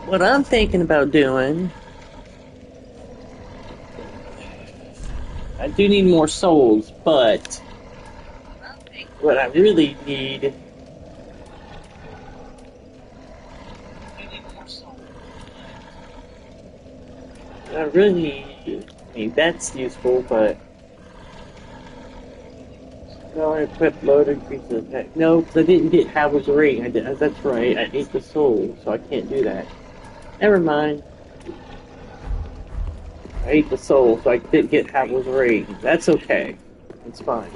[SPEAKER 5] What I'm thinking about doing... I do need more souls, but... what I really need... I mean, that's useful, but... No, I equipped load increase the attack. No, because I didn't get Howard's Ring. That's right, I ate the soul, so I can't do that. Never mind. I ate the soul, so I didn't get Howard's Ring. That's okay. It's fine.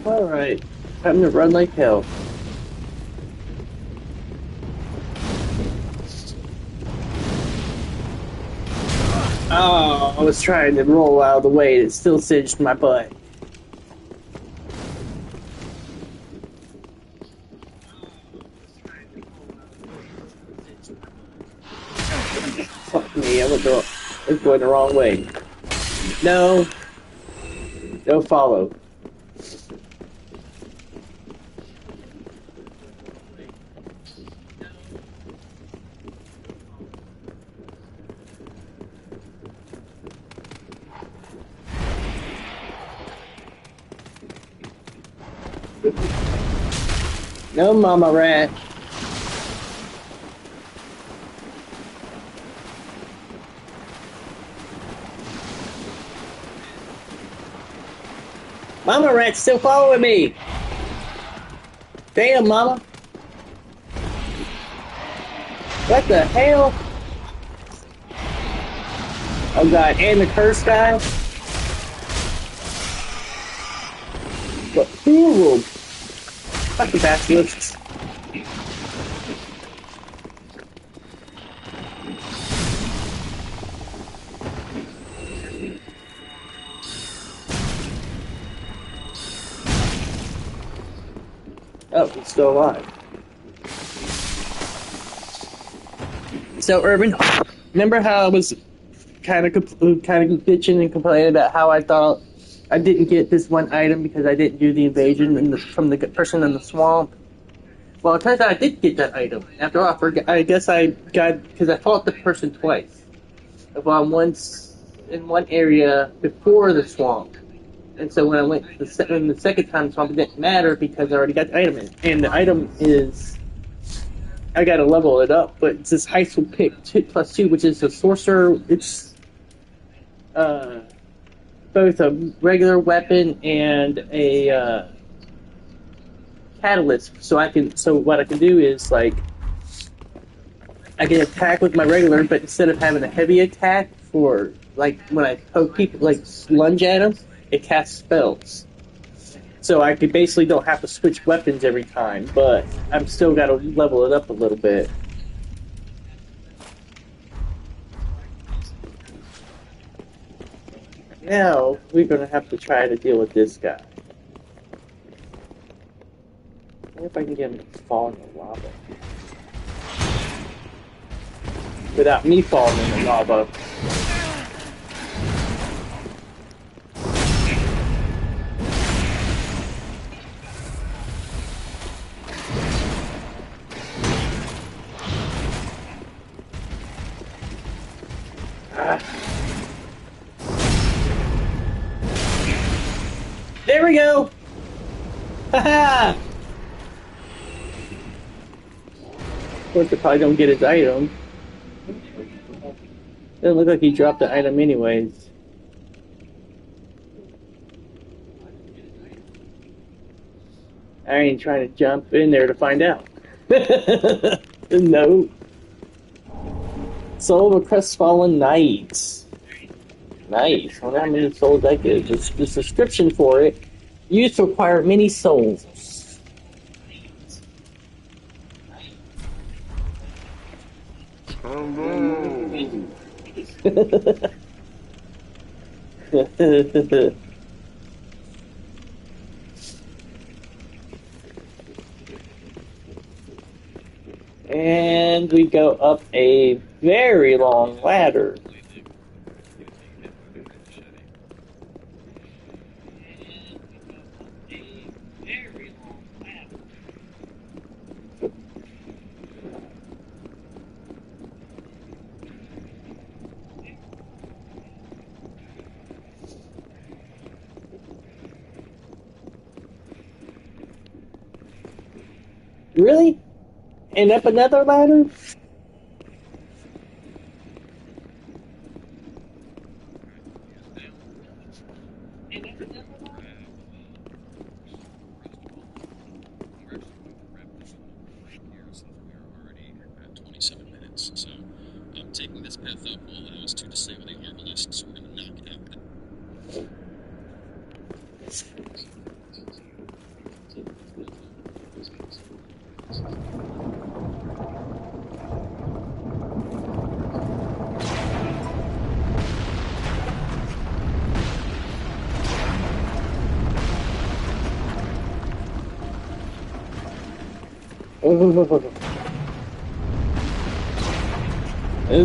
[SPEAKER 5] Alright, time to run like hell. Oh, I was trying to roll out of the way and it still singed my butt. Fuck me, I was going the wrong way. No. No follow. No, Mama Rat. Mama Rat's still following me. Damn, Mama. What the hell? Oh god, and the curse guy? But who? Fucking bastards. Oh, he's still alive. So, Urban, remember how I was kind of bitching and complaining about how I thought I didn't get this one item because I didn't do the invasion from the person in the swamp? Well, it turns out I did get that item. After all, I guess I got, because I fought the person twice. Well, once in one area before the swamp. And so when I went the second time, the swamp, it didn't matter because I already got the item in. And the item is, I gotta level it up, but it's this high school pick 2+2, which is a sorcerer. It's both a regular weapon and a catalyst. So what I can do is, like, I can attack with my regular, but instead of having a heavy attack for, like, when I poke people, like, lunge at them, it casts spells. So I could basically don't have to switch weapons every time, but I'm still got to level it up a little bit. Now, we're going to have to try to deal with this guy. I wonder if I can get him to fall in the lava. Without me falling in the lava. There we go! Haha! Of course, I probably don't get his item. Doesn't look like he dropped the item anyways. I ain't trying to jump in there to find out. No. Soul of a Crestfallen Knight. Nice. I wonder how many souls that gives. The description for it. Used to acquire many souls. And we go up a very long ladder. Really? And up another ladder?
[SPEAKER 1] So taking this path up will allow us to disable the arbalist, so we're going to knock it out.
[SPEAKER 5] This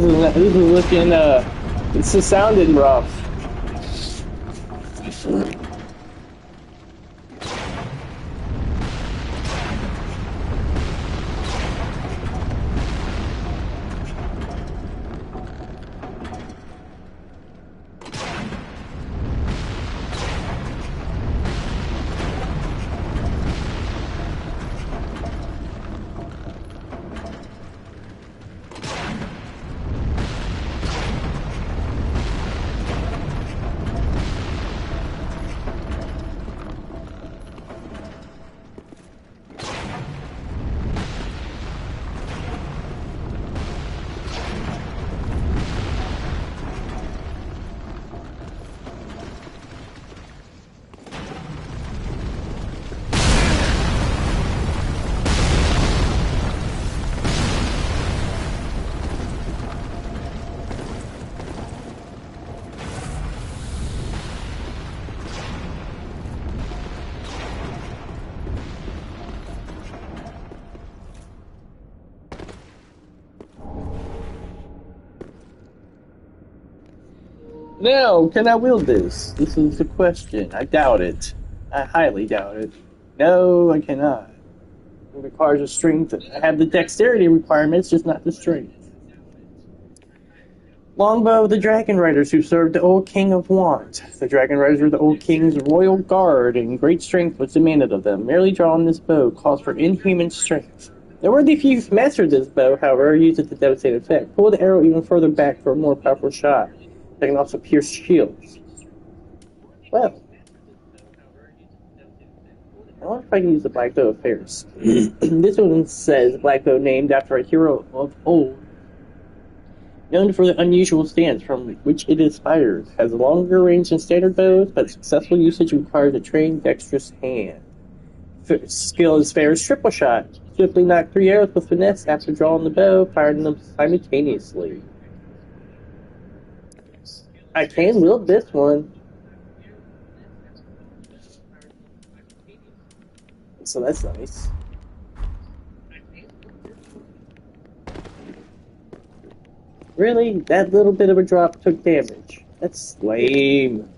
[SPEAKER 5] is looking, it's just sounding rough. Now, can I wield this? This is the question. I doubt it. I highly doubt it. No, I cannot. It requires a strength. I have the dexterity requirements, just not the strength. Longbow of the Dragon Riders who served the old king of Want. The Dragon Riders were the old king's royal guard, and great strength was demanded of them. Merely drawing this bow calls for inhuman strength. The worthy few who mastered this bow, however, used it to devastating effect. Pull the arrow even further back for a more powerful shot. They can also pierce shields. Well, I wonder if I can use the Black Bow of Ferris. This one says Black Bow named after a hero of old, known for the unusual stance from which it inspires. Has a longer range than standard bows, but successful usage requires a trained, dexterous hand. Skill is Ferris triple shot. Swiftly knock 3 arrows with finesse after drawing the bow, firing them simultaneously. I can wield this one. So that's nice. Really? That little bit of a drop took damage. That's lame.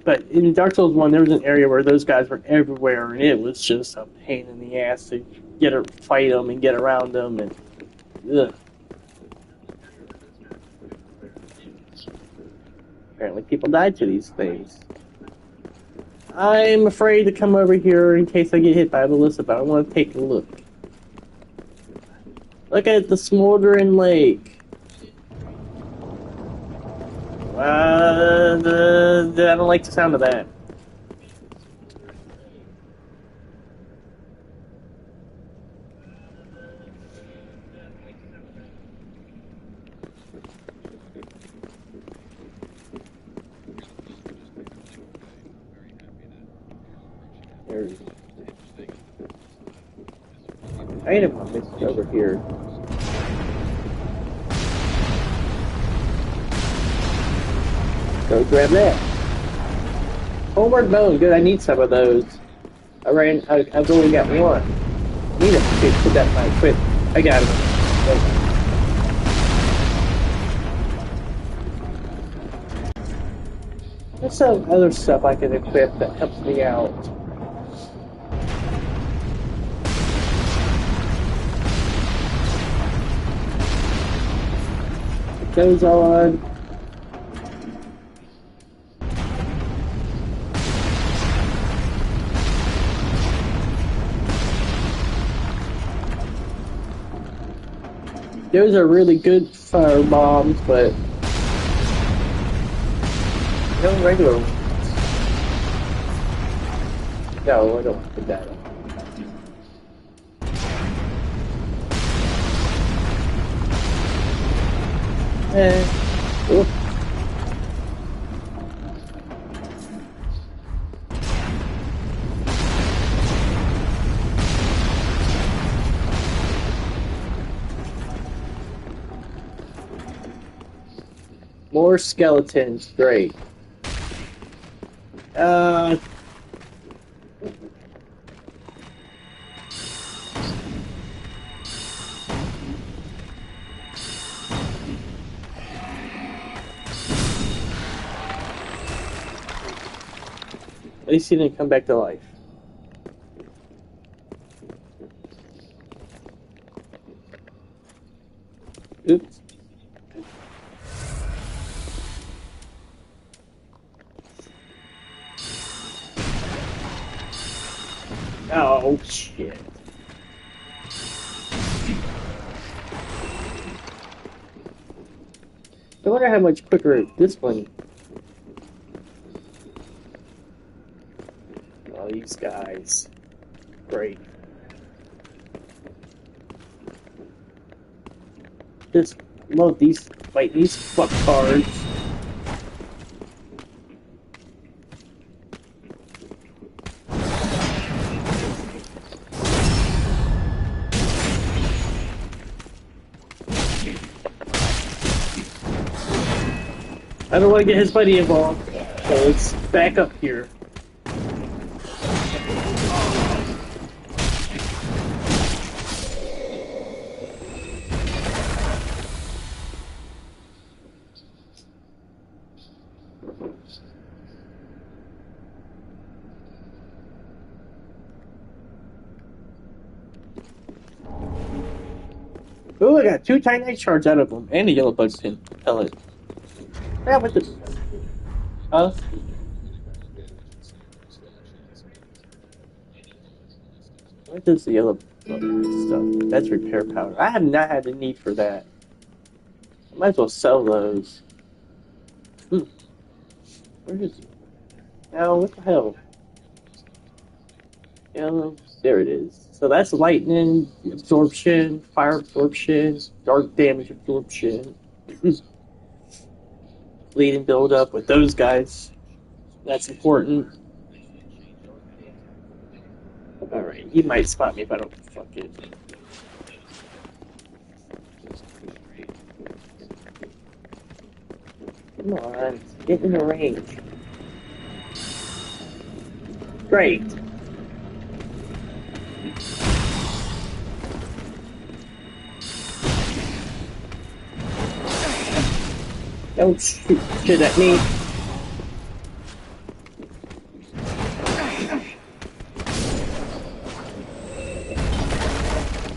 [SPEAKER 5] But in Dark Souls 1, there was an area where those guys were everywhere, and it was just a pain in the ass to fight them and get around them, and ugh. Apparently people died to these things. I'm afraid to come over here in case I get hit by Melissa, but I want to take a look. Look at the smoldering lake. I don't like the sound of that. There's item I missed over here. Go grab that. Homeward bone, good. I need some of those. I've only got one. Need to put that in my equipment. I got him. There's some other stuff I can equip that helps me out. It goes on. Those are really good fire bombs, but no regular ones. No, I don't want to put that on. Oof. More skeletons, great. At least he didn't come back to life. Oops. Oh, shit. I wonder how much quicker this one. Oh, these guys. Great. Just love these, like, these fucktards. I don't want to get his buddy involved, so let's back up here. Oh, I got 2 Titanite shards out of them, and a yellow bug pin pellet. Yeah, with the... Huh? What does the yellow bug stuff? That's repair powder. I have not had the need for that. I might as well sell those. Where is it? Now, what the hell? Yellow. There it is. So that's lightning absorption, fire absorption, dark damage absorption. Bleeding build up with those guys. That's important. Alright, you might spot me if I don't fucking. Come on, get in the range. Great. Don't shoot shit at me.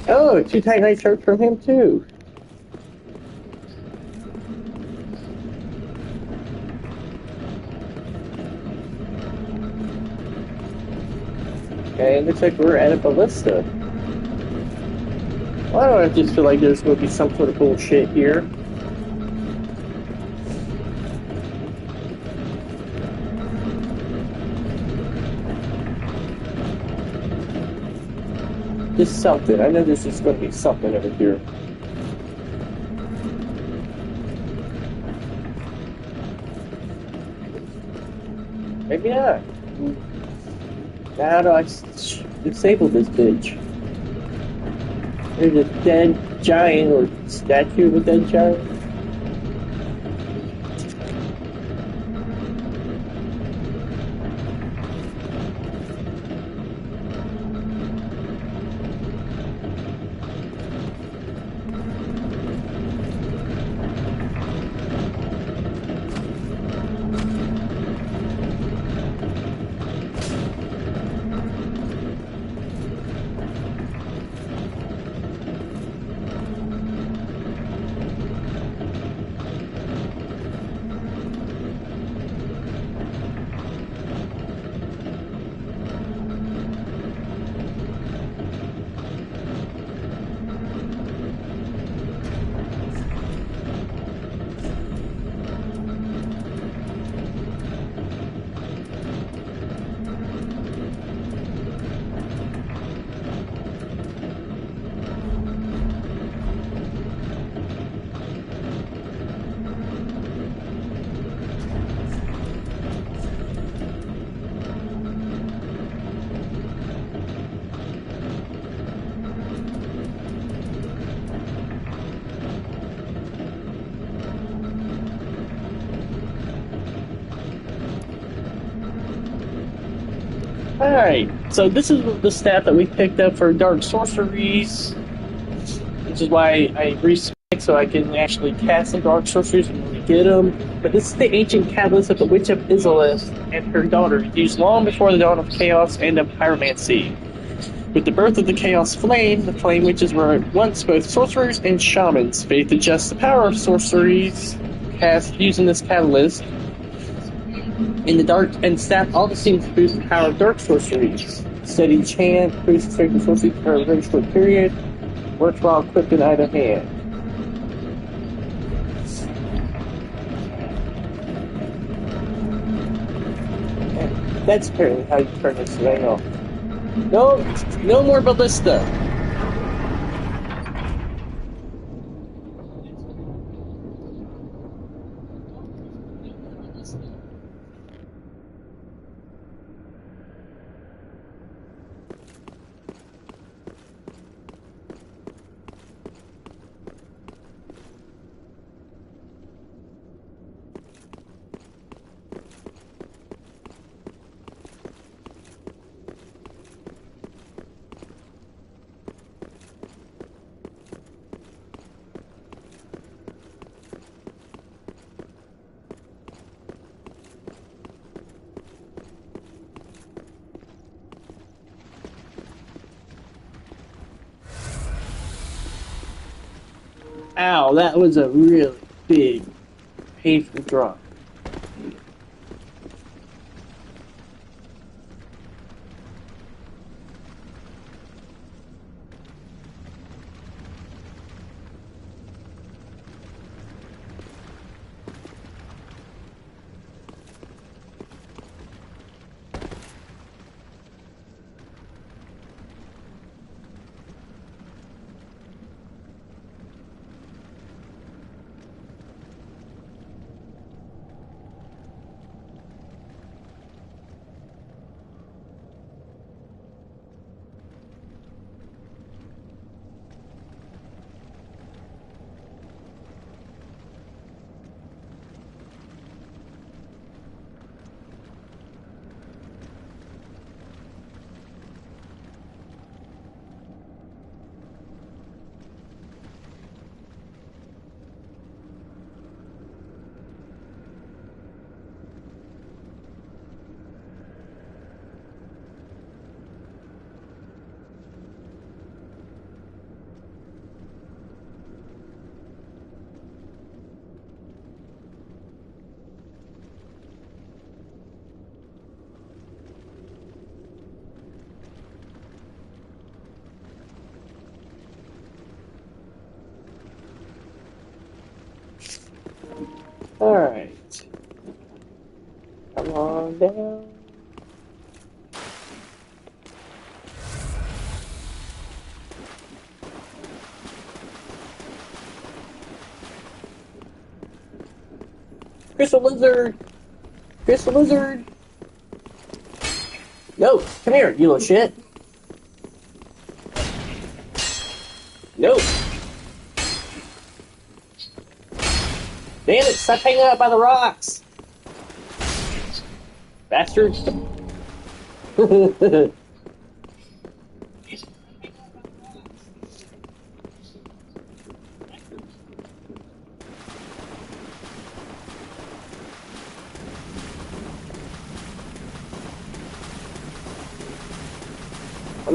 [SPEAKER 5] Oh, 2 Titanite shards from him too. Okay, looks like we're at a ballista. Well, I don't just feel like there's going to be some sort of bullshit here. Just something. I know there's just going to be something over here. Maybe not. Now how do I disable this bitch? There's a dead giant or statue of a dead giant. Alright, so this is the stat that we picked up for Dark Sorceries, which is why I respec so I can actually cast some Dark Sorceries when we get them. But this is the ancient catalyst of the Witch of Izalith and her daughter, used long before the dawn of chaos and of pyromancy. With the birth of the Chaos Flame, the Flame Witches were once both sorcerers and shamans. Faith adjusts the power of sorceries cast using this catalyst. In the dark and staff also seems to boost the power of dark sorceries. Steady chant boosts strength of sorcery for a very short period. Works while equipped in either hand. And that's apparently how you turn this thing off. No more ballista. Ow, that was a really big, painful drop. Alright. Come on down. Crystal Lizard! Crystal Lizard! No! Come here, you little shit! No! Damn it, stop hanging out by the rocks! Bastards! Come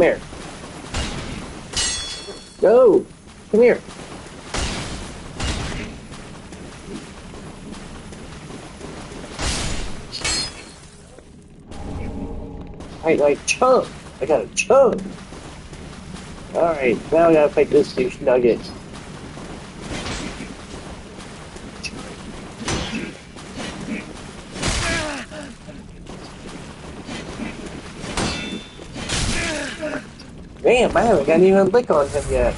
[SPEAKER 5] here. No! Come here. Like chunk. I got a chunk. Alright, now I gotta fight this douche nugget. Damn, I haven't gotten even a lick on him yet.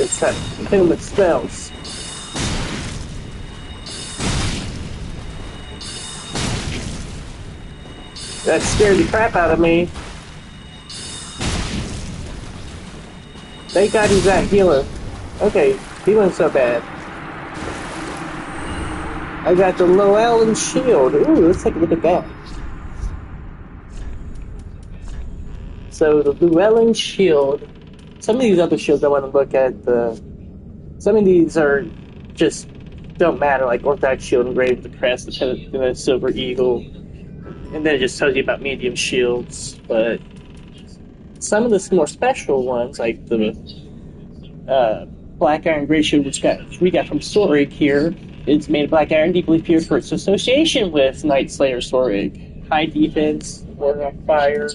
[SPEAKER 5] It's that thing that spells. That scared the crap out of me. Thank God he's that healer. Okay, he wasn't so bad. I got the Llewellyn shield. Ooh, let's take a look at that. So the Llewellyn shield. Some of these other shields I want to look at. Some of these are just don't matter, like Orthodox shield engraved with the crest, the silver eagle, and then it just tells you about medium shields. But some of the more special ones, like the Black Iron Great Shield, which we got from Sorig here, it's made of black iron, deeply feared for its association with Night Slayer Sorig. High defense, ward on fire.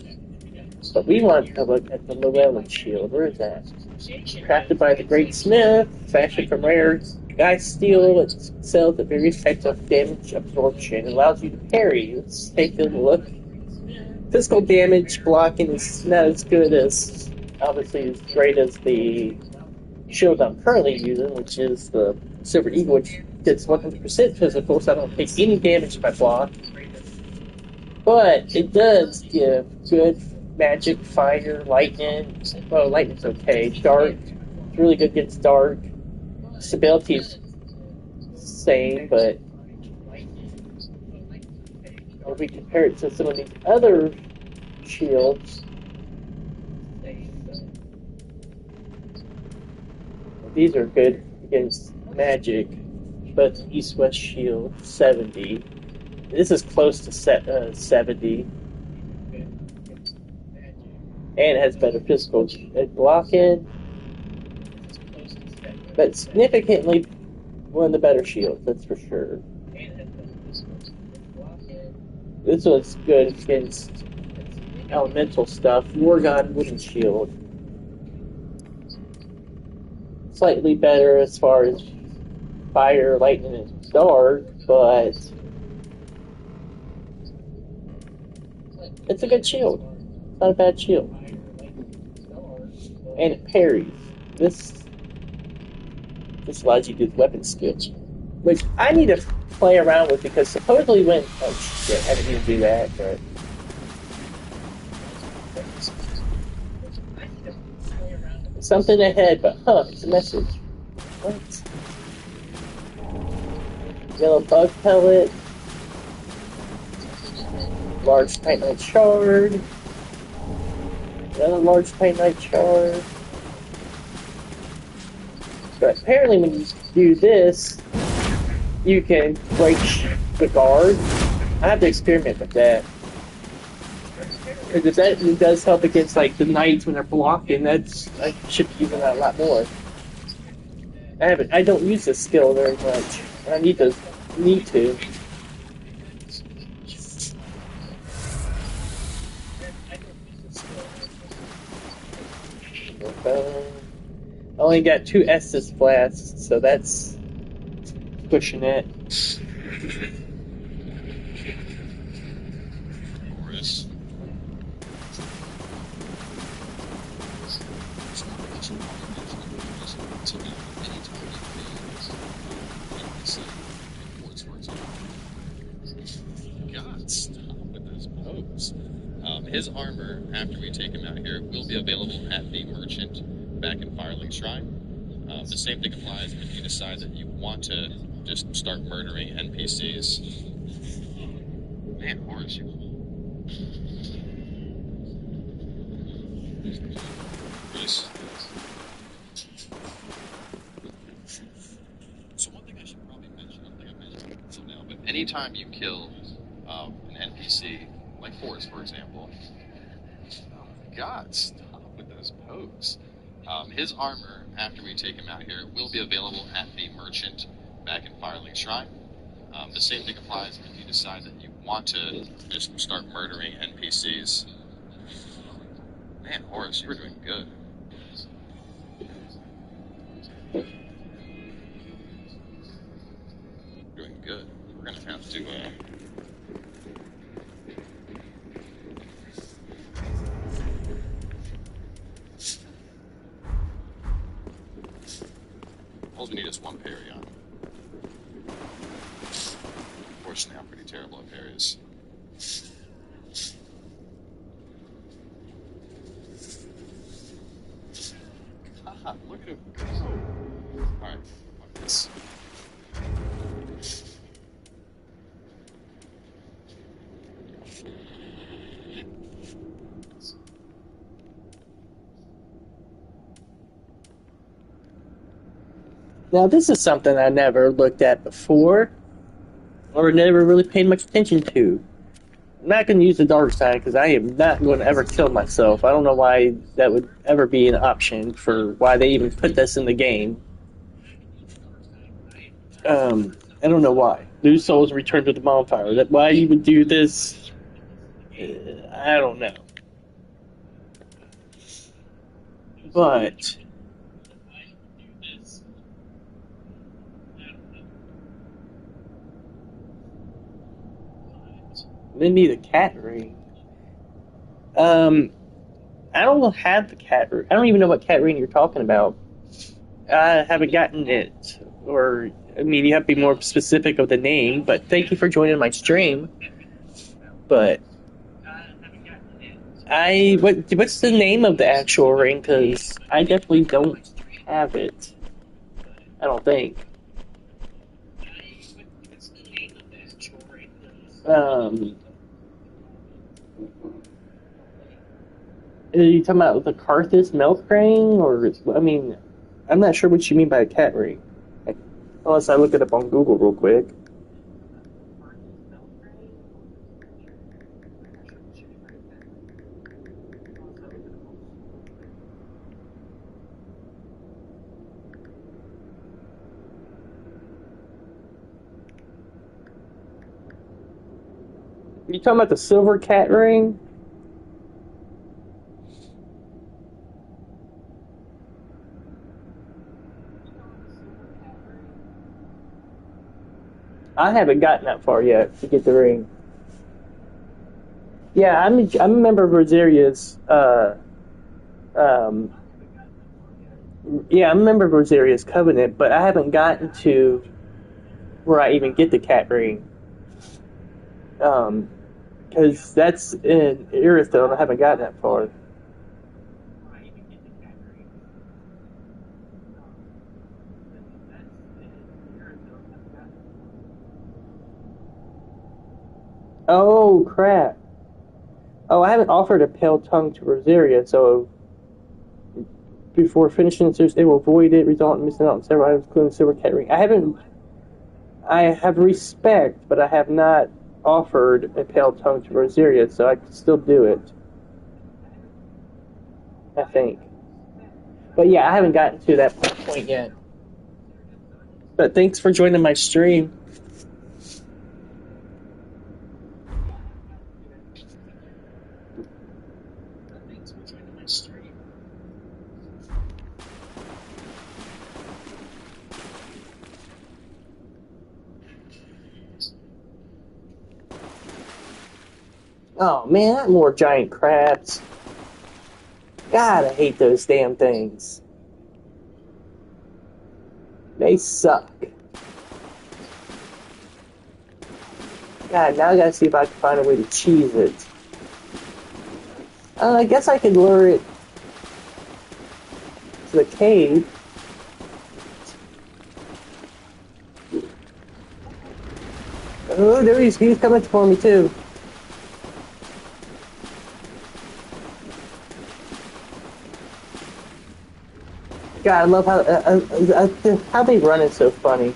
[SPEAKER 5] But we want to look at the Llewellyn shield. Where is that? Crafted by the Great Smith, fashioned from rare Geist steel, it excels at various types of damage absorption. It allows you to parry. Let's take a look. Physical damage blocking is not as good as, obviously, as great as the shield I'm currently using, which is the Silver Eagle, which gets 100% physical, so I don't take any damage if I block. But it does give good magic, fire, lightning. Well, lightning's okay. Dark, it's really good against dark. Stability's same, but if we compare it to some of these other shields, these are good against magic. But East-West Shield, 70. This is close to 70. And it has better physical block-in. But significantly one of the better shields, that's for sure. This one's good against elemental stuff. Morgon Wooden Shield. Slightly better as far as fire, lightning, and dark, but it's a good shield. It's not a bad shield. And it parries. This allows you to do weapon skills, which I need to play around with because supposedly when I didn't even do that, but something ahead, but it's a message. What? Yellow bug pellet, large titanite shard, another large titanite shard. But apparently when you do this, you can break the guard. I have to experiment with that. Because it does help against like the knights when they're blocking. I should be using that a lot more. I don't use this skill very much. I need to. I only got 2 Estus flasks, so that's pushing it.
[SPEAKER 1] God, stop with those pokes. His armor, after we take him out here, will be available at the merchant back in Firelink Shrine. The same thing applies if you decide that you want to just start murdering NPCs. Man, Horace, you. Chris. So one thing I should probably mention, I don't think I mentioned it until now, but anytime you kill an NPC, like Forrest, for example, God, stop with those pokes. His armor, after we take him out here, will be available at the merchant back in Firelink Shrine. The same thing applies if you decide that you want to just start murdering NPCs. Man, Horace, you were doing good. Doing good. We're gonna have to, all we need is one parry on. Unfortunately, I'm pretty terrible at parries. Haha, look at him go.
[SPEAKER 5] Now, this is something I never looked at before, or never really paid much attention to. I'm not going to use the dark side because I am not going to ever kill myself. I don't know why that would ever be an option for why they even put this in the game. I don't know why. Lose souls and return to the bonfire. Why you would do this, I don't know. But they need a cat ring. I don't have the cat ring. I don't even know what cat ring you're talking about. I haven't gotten it. Or, I mean, you have to be more specific of the name, but thank you for joining my stream. But, what's the name of the actual ring? Because I definitely don't have it. I don't think. Are you talking about the Karthus milk ring? Or, I mean, I'm not sure what you mean by a cat ring. Unless I look it up on Google real quick. You talking about the silver cat ring? I haven't gotten that far yet to get the ring. Yeah, I'm a member of Rosaria's. Yeah, I'm a member of Rosaria's Covenant, but I haven't gotten to where I even get the cat ring. Because that's in Irithyll, and I haven't gotten that far. Oh, crap. Oh, I haven't offered a pale tongue to Rosaria, so before finishing the series, they will avoid it, result in missing out on several items, including the silver cat ring. I have respect, but I have not offered a pale tongue to Rosaria, so I can still do it. I think. But yeah, I haven't gotten to that point yet. But thanks for joining my stream. Oh man, more giant crabs. God, I hate those damn things. They suck. God, now I gotta see if I can find a way to cheese it. I guess I could lure it to the cave. Oh, there he's coming for me too. God, I love how they run is so funny.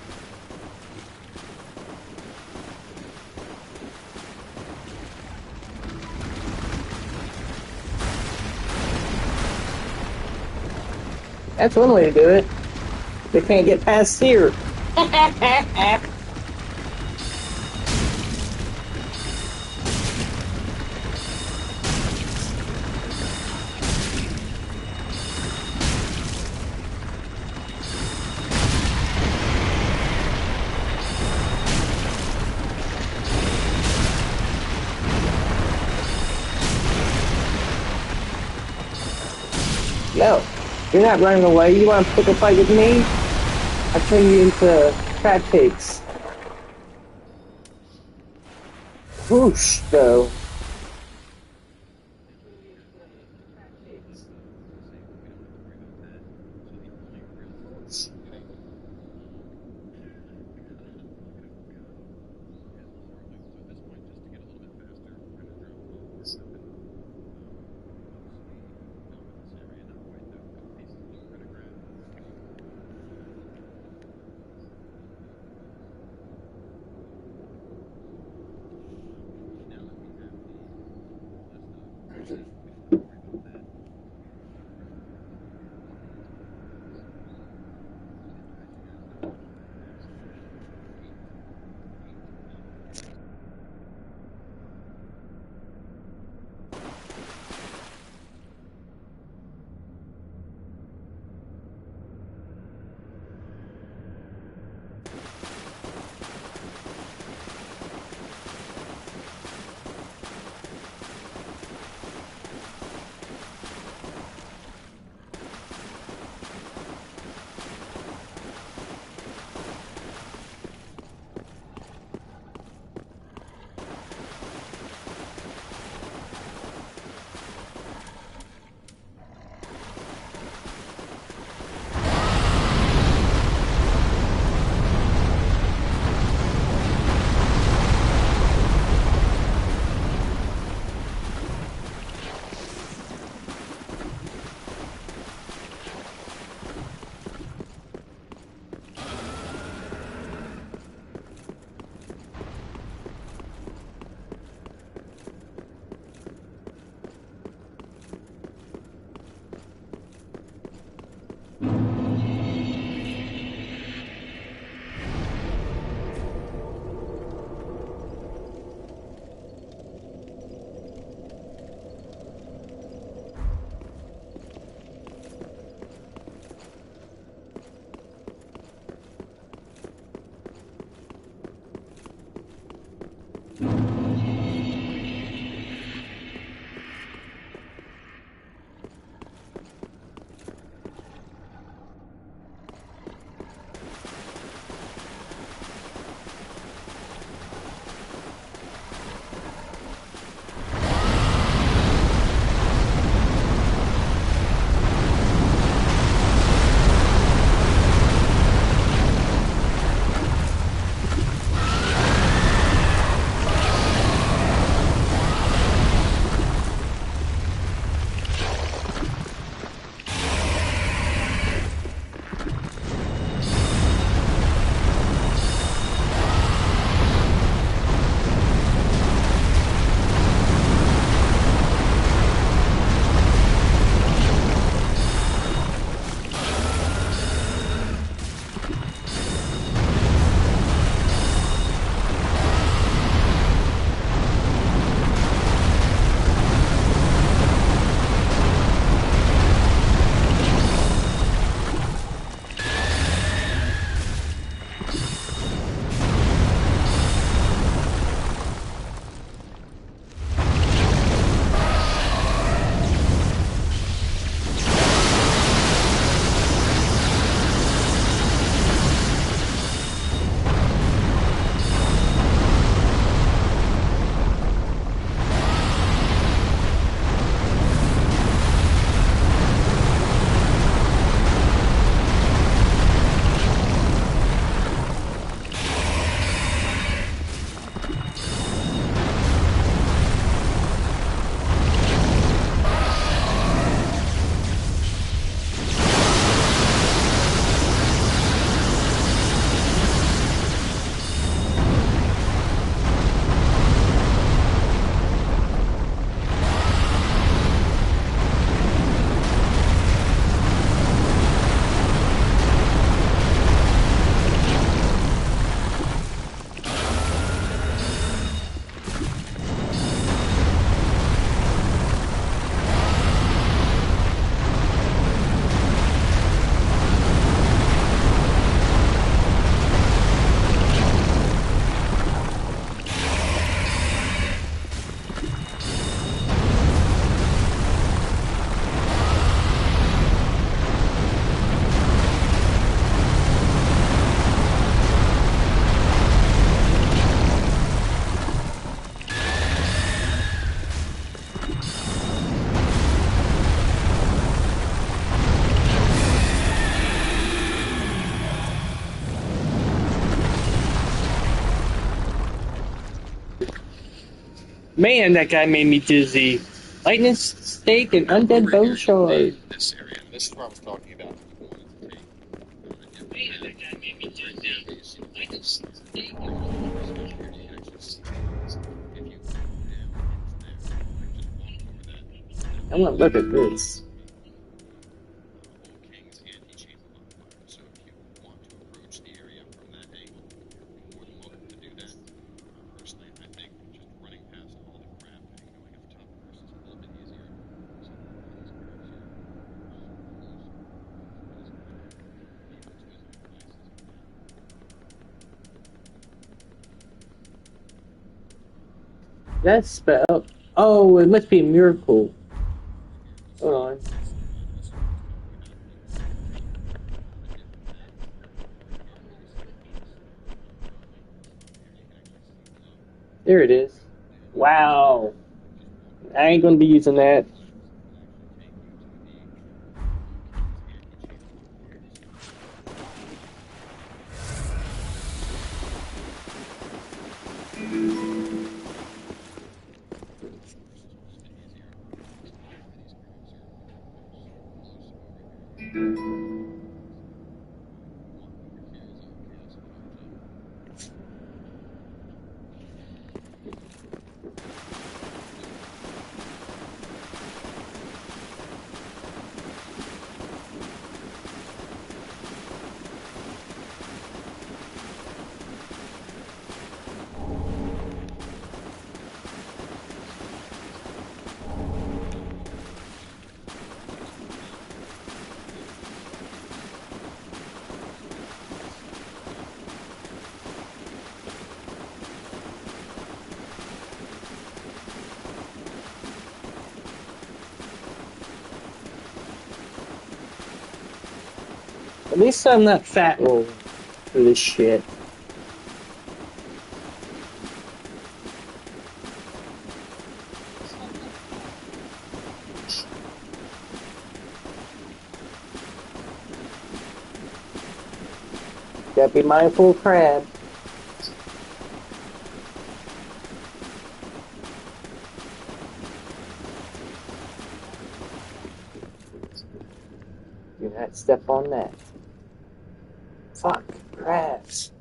[SPEAKER 5] That's one way to do it. They can't get past here. Yo, you're not running away. You want to pick a fight with me? I'll turn you into crab cakes. Whoosh, though. Man, that guy made me dizzy. Lightning stake and undead bone shard.
[SPEAKER 1] This area. And this is what I was talking about.
[SPEAKER 2] I want to look at this.
[SPEAKER 1] King's anti-chamber modifier. So if you want to approach the area from that angle, you're more than welcome to do that. Personally, I think just running past all the crap and going up top first is a little bit easier.
[SPEAKER 5] That's spelled. Oh, it must be a miracle. Hold on. There it is. Wow. I ain't gonna be using that. At least I'm not fat rolling for this shit. Gotta be mindful of crab. Do not step on that. Fuck, crabs.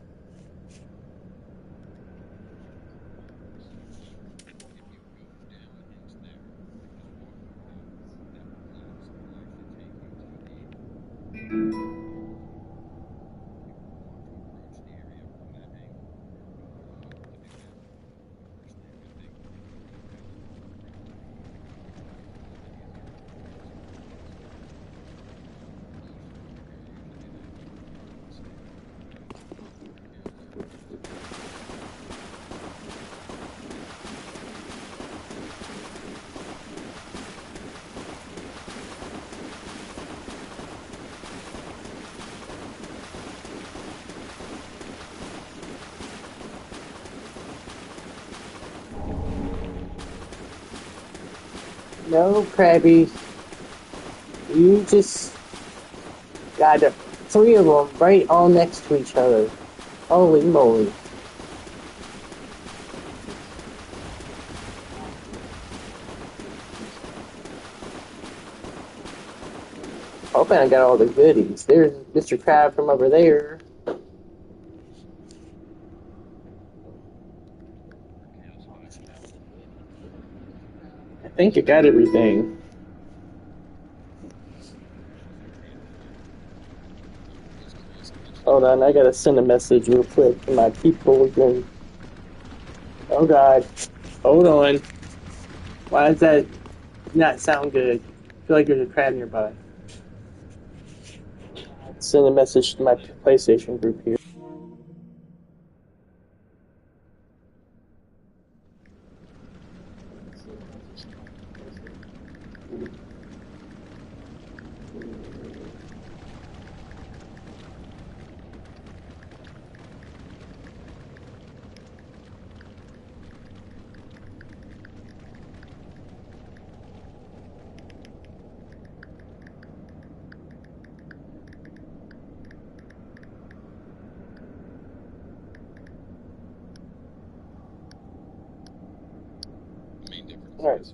[SPEAKER 5] No, crabbies. You just got three of them right all next to each other. Holy moly. Hoping I got all the goodies. There's Mr. Crab from over there. I think I got everything. Hold on, I gotta send a message real quick to my people again. Oh god. Hold on. Why does that not sound good? I feel like there's a crab nearby. Send a message to my PlayStation group here.
[SPEAKER 2] Alright.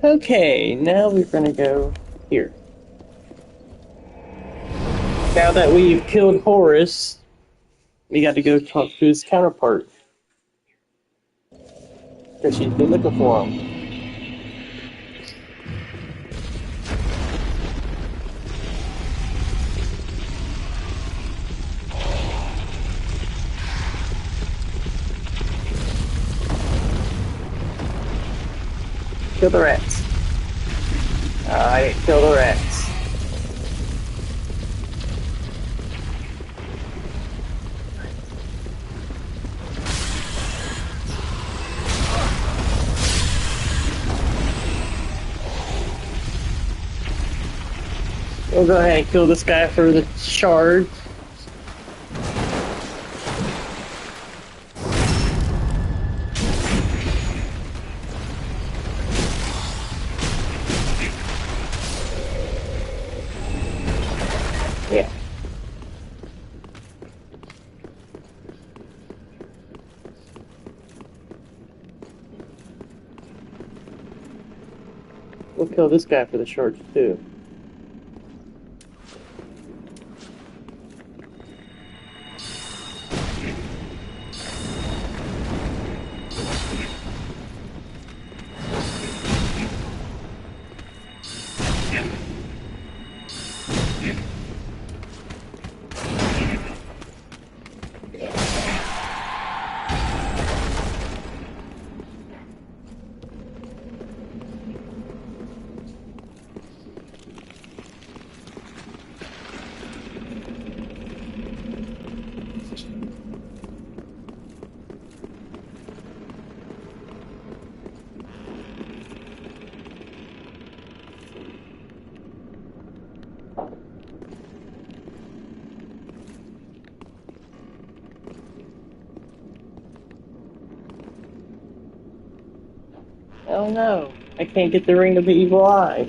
[SPEAKER 5] Okay, now we're gonna go here. Now that we've killed Horus, we got to go talk to his counterpart. Because she's been looking for him. Kill the rats. Alright, kill the rats. We'll go ahead and kill this guy for the shard. Yeah. We'll kill this guy for the shards too. Oh no, I can't get the Ring of the Evil Eye.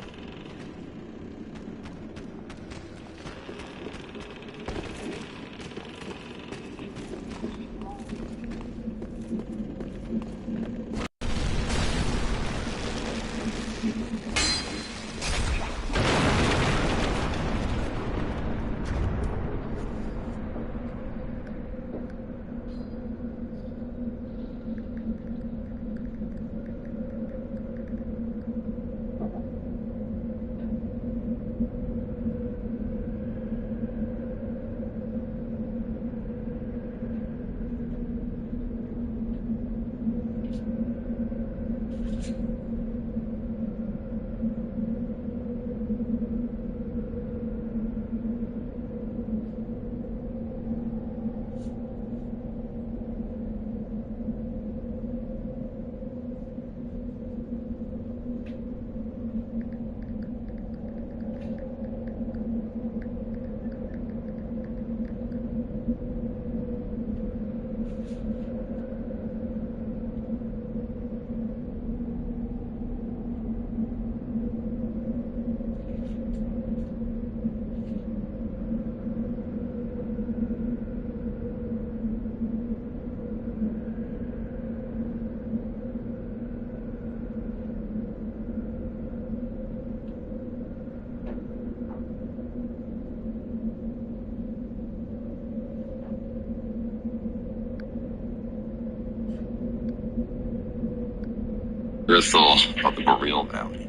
[SPEAKER 1] Crystal of the Boreal Valley.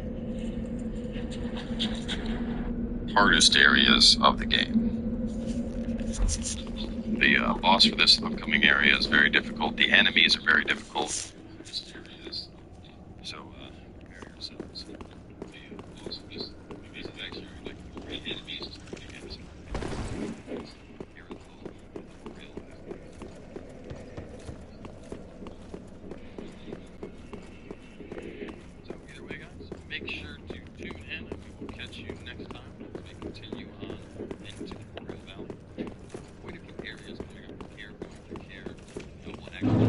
[SPEAKER 1] Hardest areas of the game. The boss for this upcoming area is very difficult. The enemies are very difficult. So, prepare yourselves. The boss for this upcoming is actually like the enemies is pretty good. Here at the Boreal Valley. So either way, guys, make sure to tune in, and we will catch you next time as we continue on into the Boreal Valley. Quite a few areas coming up from here, going through here. Noble actually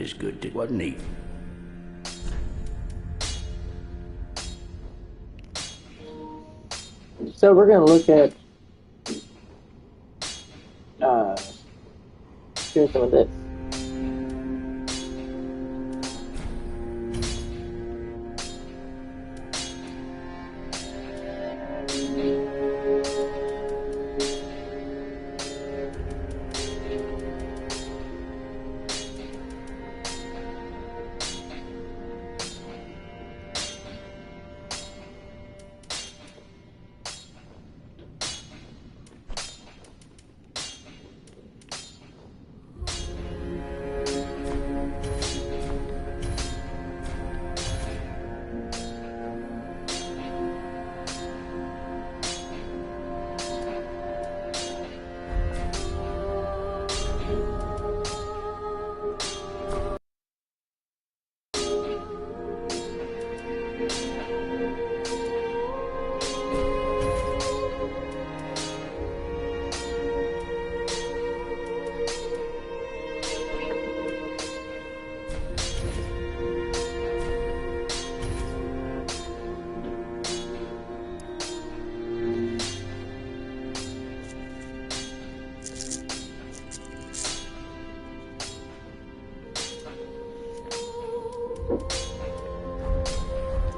[SPEAKER 3] just good to, wasn't he?
[SPEAKER 5] So we're gonna look at doing some of this.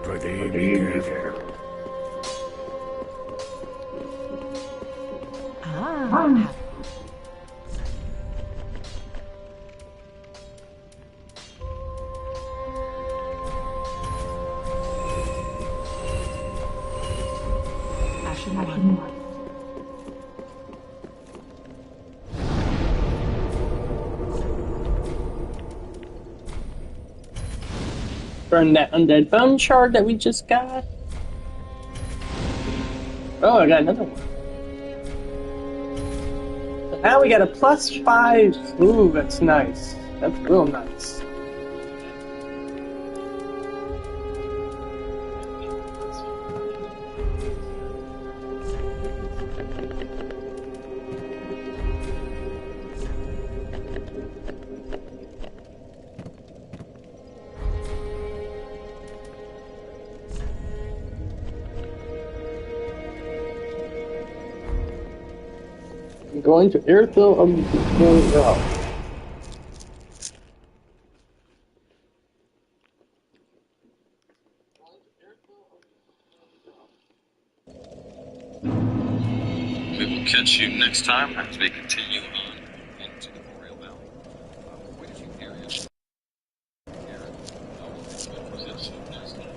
[SPEAKER 3] Pretty be careful.
[SPEAKER 4] Ah. Ashen one.
[SPEAKER 5] Burn that undead bone shard that we just got. Oh, I got another one. So now we got a +5. Ooh, that's nice. That's real nice. I'm going to Airfield well.
[SPEAKER 1] We will catch you next time as we continue on into the Boreal Valley. Waging area. Catch you next time.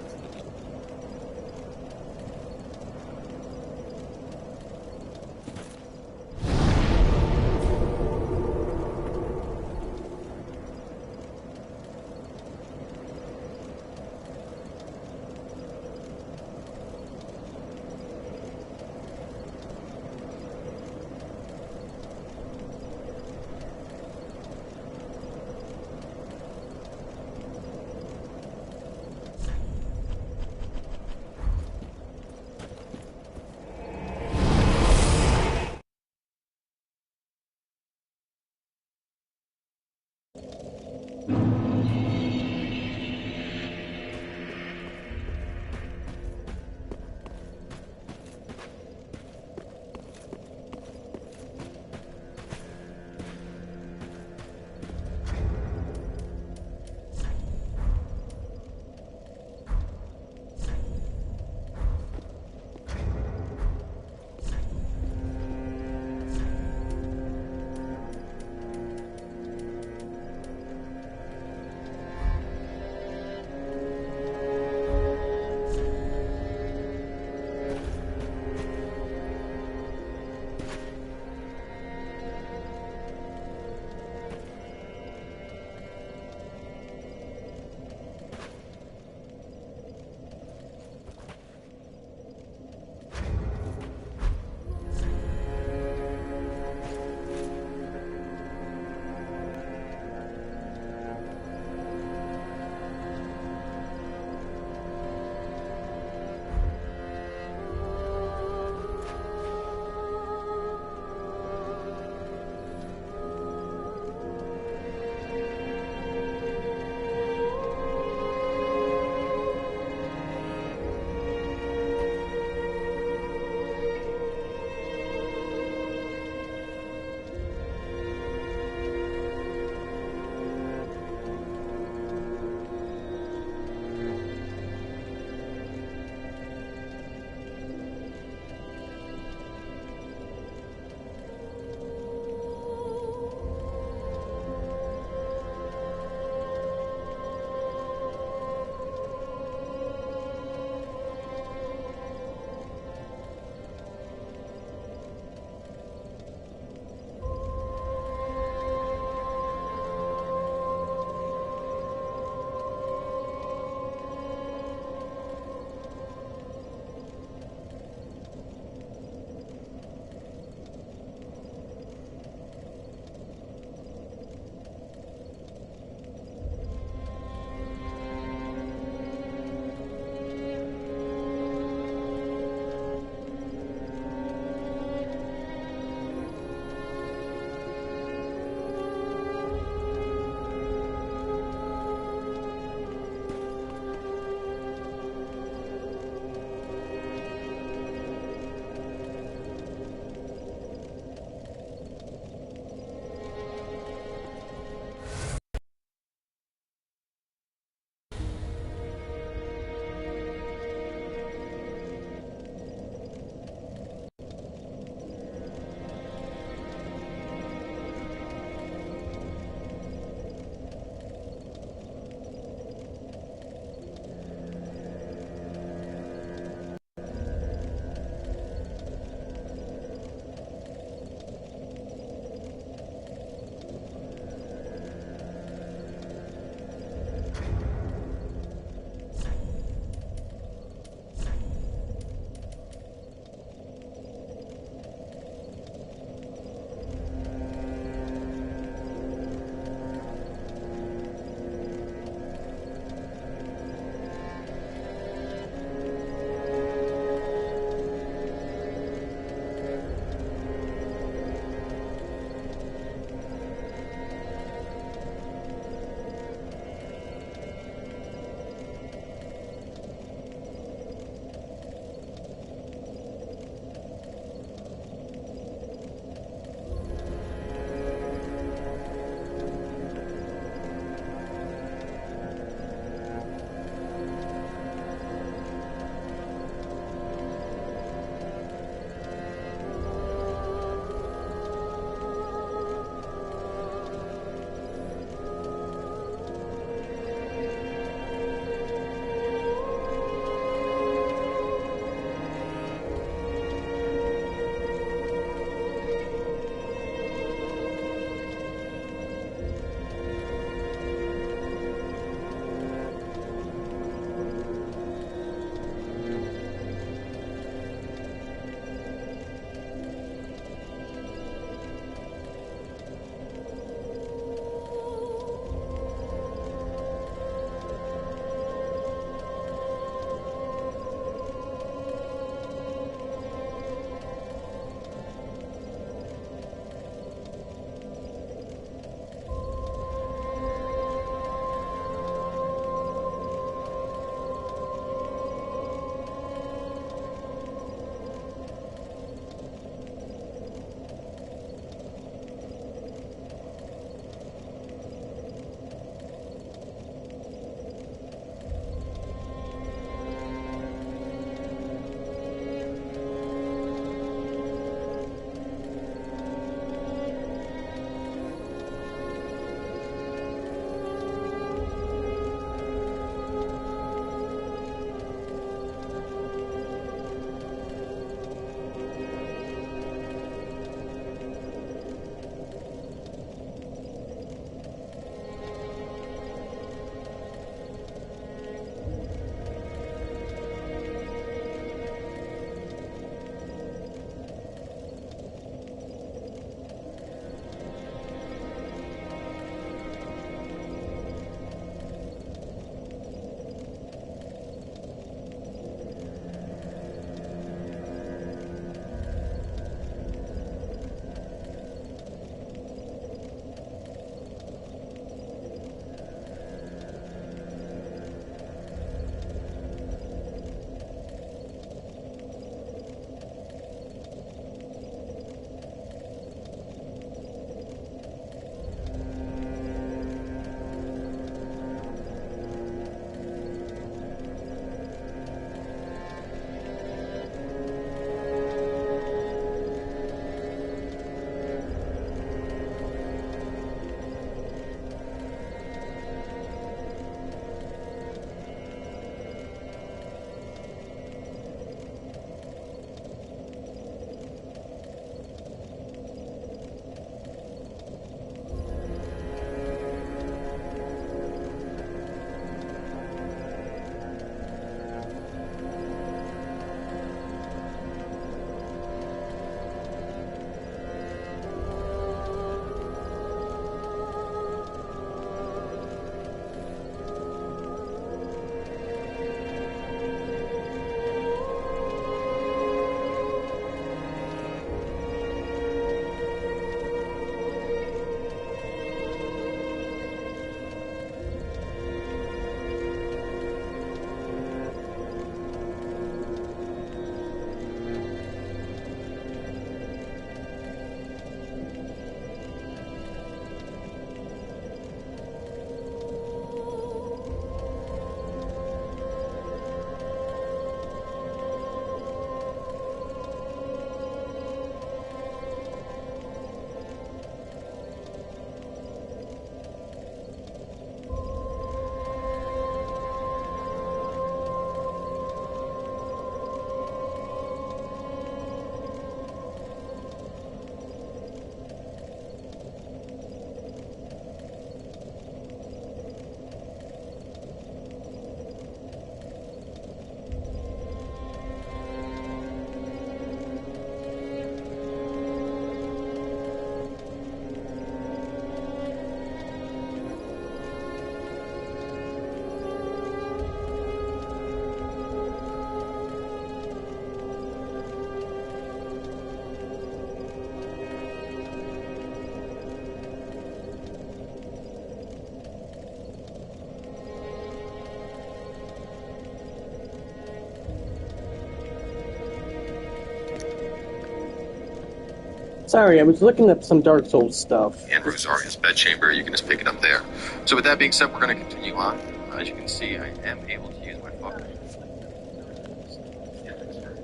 [SPEAKER 5] sorry, I was looking up some Dark Souls stuff.
[SPEAKER 1] And Rosaria's bedchamber, you can just pick it up there. So with that being said, we're going to continue on. As you can see, I am able to use my fucking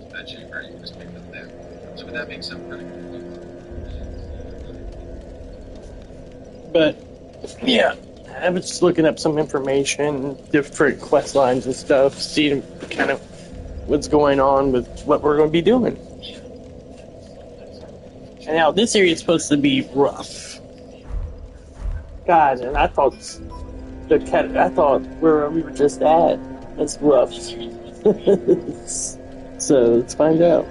[SPEAKER 1] bedchamber, you can just pick it up there. So with that being said, we're going to continue on.
[SPEAKER 5] But, yeah, I was just looking up some information, different quest lines and stuff, seeing kind of what's going on with what we're going to be doing. And now, this area is supposed to be rough. God, and I thought where we were just at, that's rough. So, let's find out.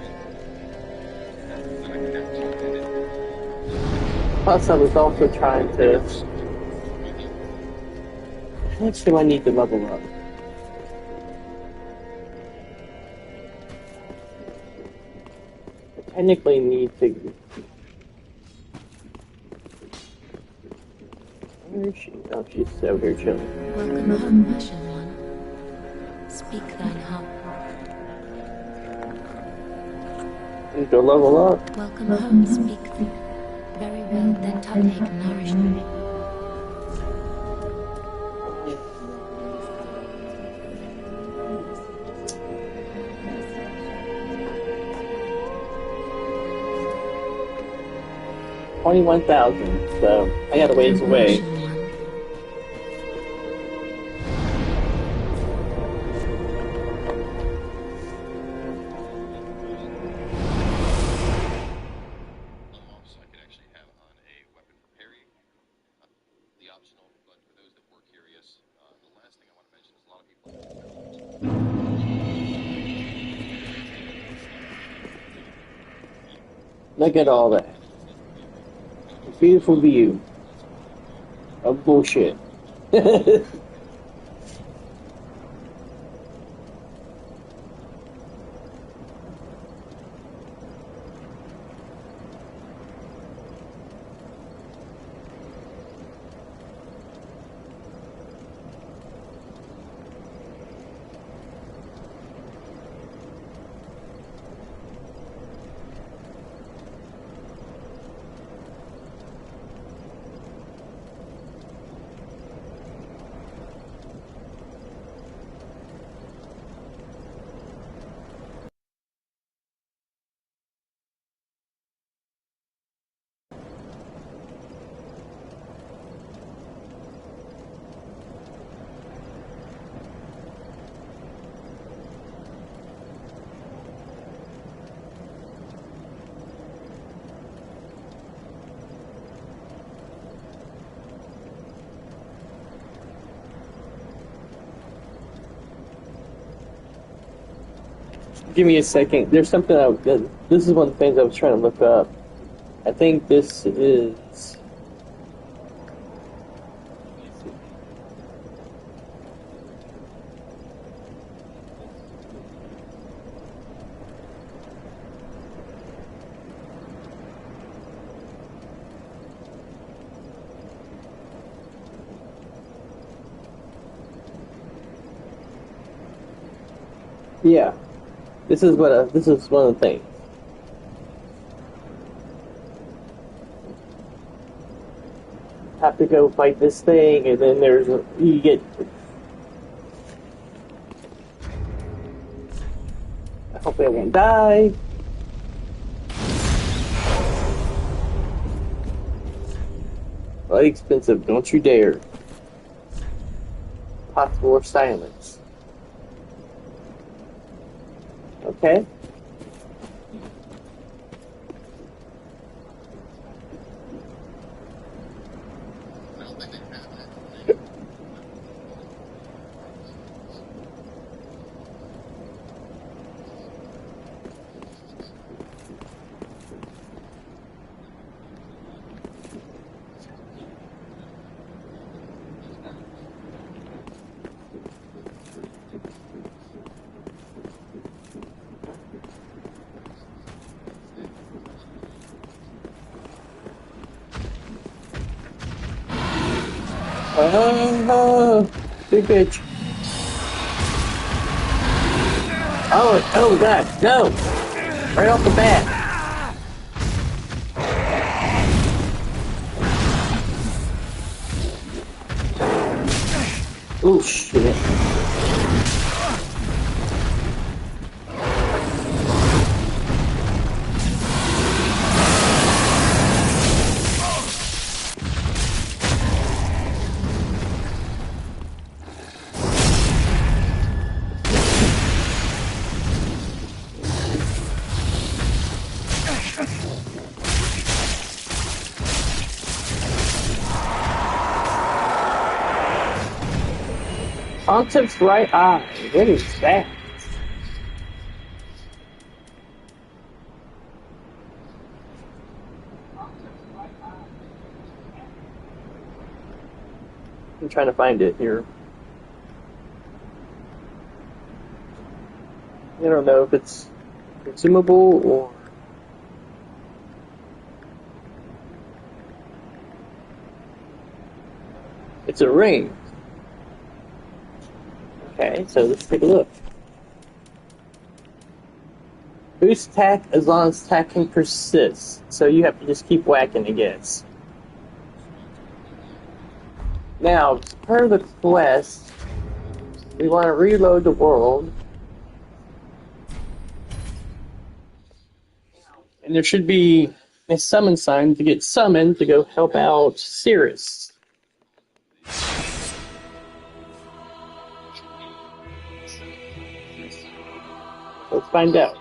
[SPEAKER 5] Plus, I was also trying to... How much do I need to level up? I technically need to... Where is she? Oh, she's over here chilling.
[SPEAKER 4] Welcome home, Ashen One. Speak thine heart.
[SPEAKER 5] Need to level up.
[SPEAKER 4] Welcome home, speak thine. Very well, then take nourishment. $21,000, so I got a ways away. Ashen One.
[SPEAKER 1] So I could actually have on a weapon for parry. The optional, but for those that were curious, the last thing I want to mention is a lot of people.
[SPEAKER 5] Look at all that. Beautiful view of bullshit. Give me a second. There's something this is one of the things I was trying to look up. I think this is... Yeah. This is one of the things. Have to go fight this thing, and then you get. Hopefully, I won't die. Very expensive. Don't you dare. Possible of silence. Okay. Big bitch. Oh God, no! Right off the bat. Oh shit. Pontiff's right eye. What is that? I'm trying to find it here. I don't know if it's consumable or... It's a ring. Okay, so let's take a look. Boost attack as long as attacking persists. So you have to just keep whacking, I guess. Now, per the quest, we want to reload the world. And there should be a summon sign to get summoned to go help out Cirrus. Let's find out.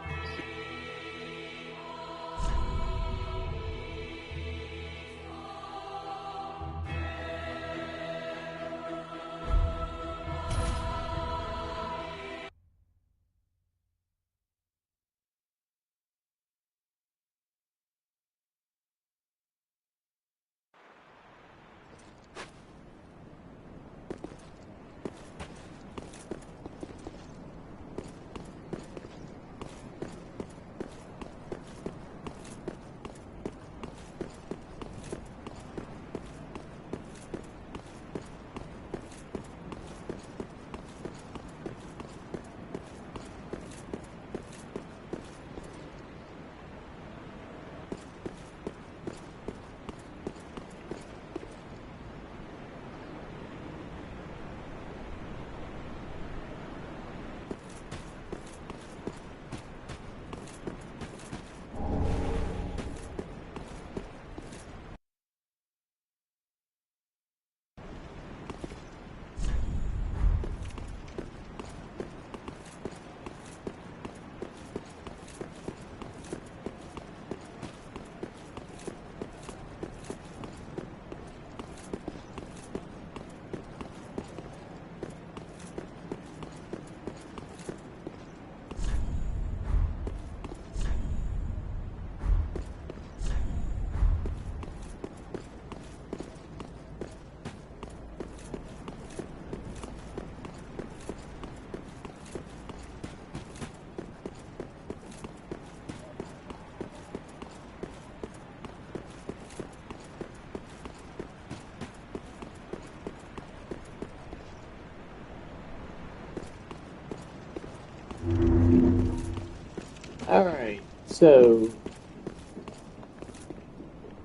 [SPEAKER 5] Alright, so...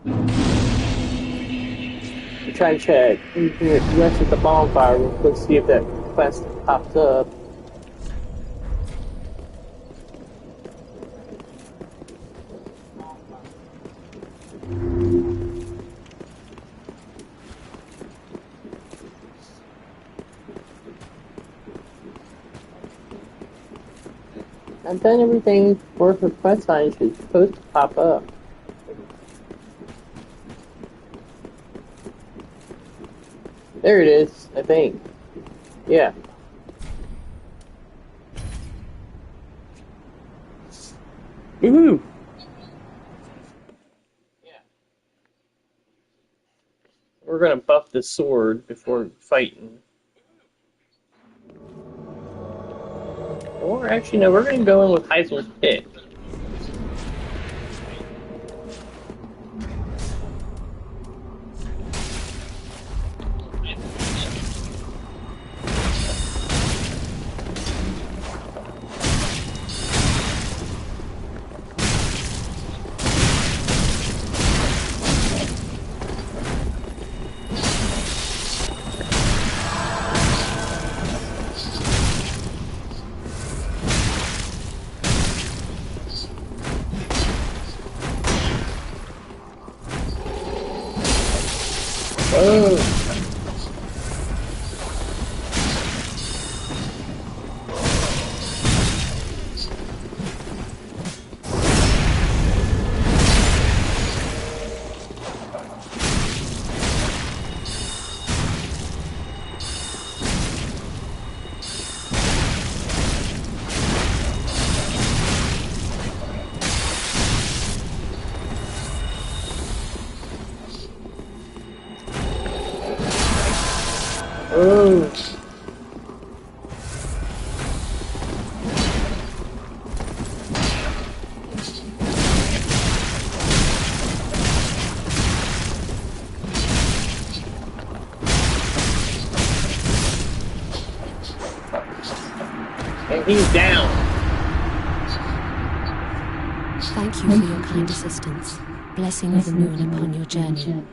[SPEAKER 5] we try and check. You can rest at the bonfire real quick, see if that quest pops up. I've done everything for the quest line is supposed to pop up. There it is, I think. Yeah. Woohoo! Yeah. We're gonna buff the sword before fighting. Or actually, no, we're gonna go in with Heisman's Pit.
[SPEAKER 2] Oh. Oh. And he's down.
[SPEAKER 4] Thank you for your kind assistance. Blessing of the moon upon your journey.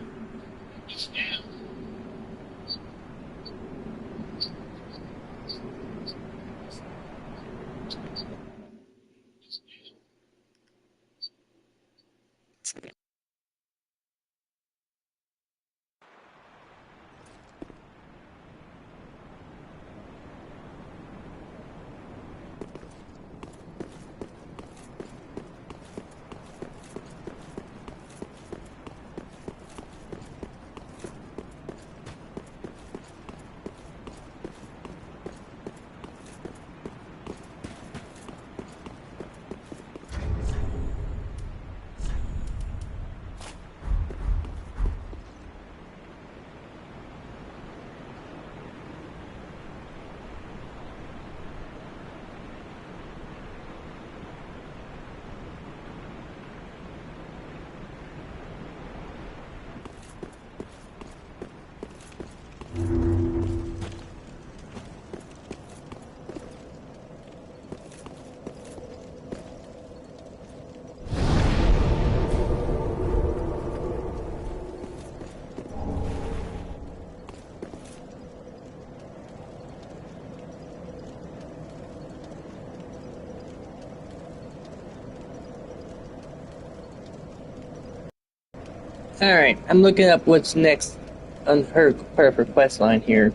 [SPEAKER 5] Alright, I'm looking up what's next on her quest line here.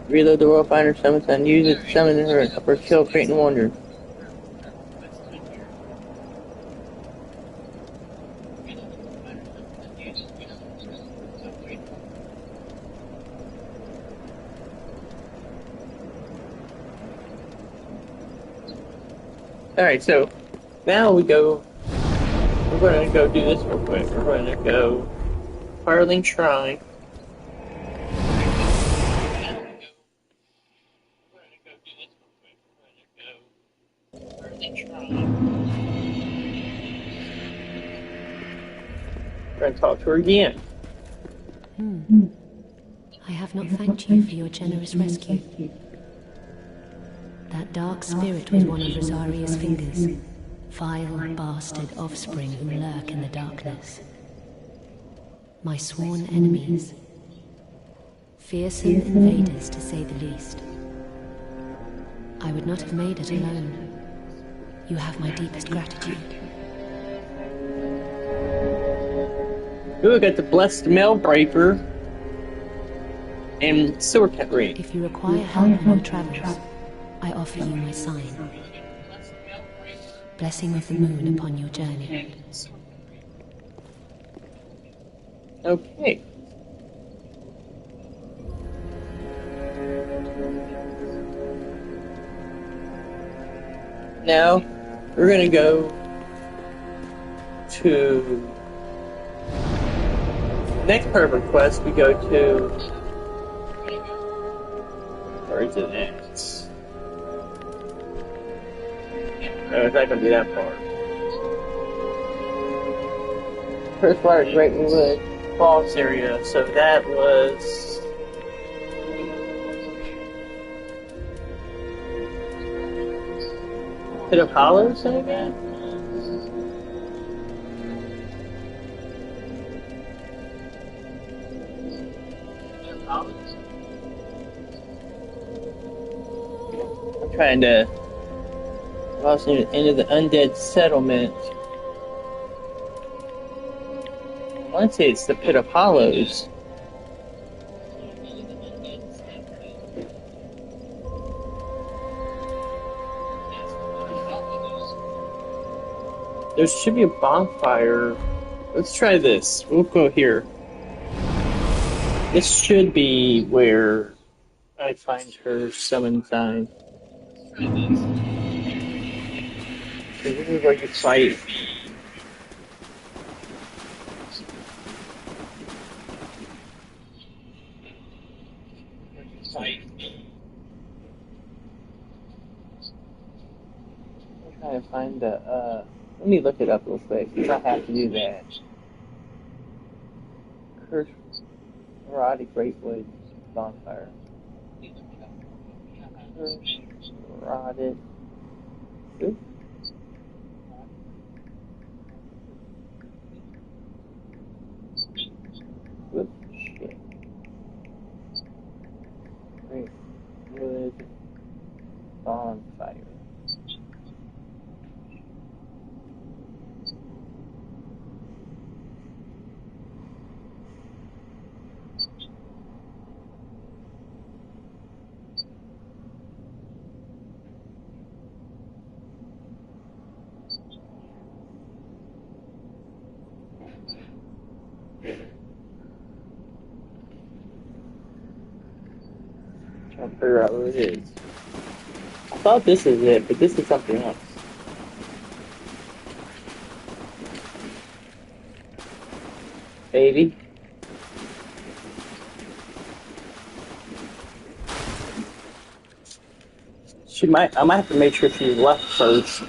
[SPEAKER 5] Reload the World Finder summons and use it to summon her upper skill, creating wonder. Alright, so now we're going to go do this real quick. We're going to go Firling Shrine. We're going to talk to her again.
[SPEAKER 4] I have not thanked you for your generous rescue. That dark spirit was one of Rosaria's fingers. Vile bastard offspring who lurk in the darkness. My sworn enemies. Fearsome invaders, to say the least. I would not have made it alone. You have my deepest gratitude.
[SPEAKER 5] Ooh, I got the Blessed Mailbreaker and Sword Cat Ring.
[SPEAKER 4] If you require help in your travels, I offer you my sign. Blessing of the moon upon your journey.
[SPEAKER 5] Okay. Now, we're gonna go to next part of our quest. We go to where is it at? No, it's not gonna be that far. First part of Great Wood Falls area, so that was Pit of Hollows, I guess? I'm trying to cross into the undead settlement. want to say it's the Pit of Hollows. There should be a bonfire. Let's try this. We'll go here. This should be where I find her summon sign. This is where you fight. I'm trying to find the, let me look it up real quick, because I have to do that. Curse Erotic Greatwood Bonfire. Curse Erotic. Oops. Whoops, shit. Greatwood Bonfire. Trying to figure out what it is. I thought this is it, but this is something else. Baby. I might have to make sure she's left first.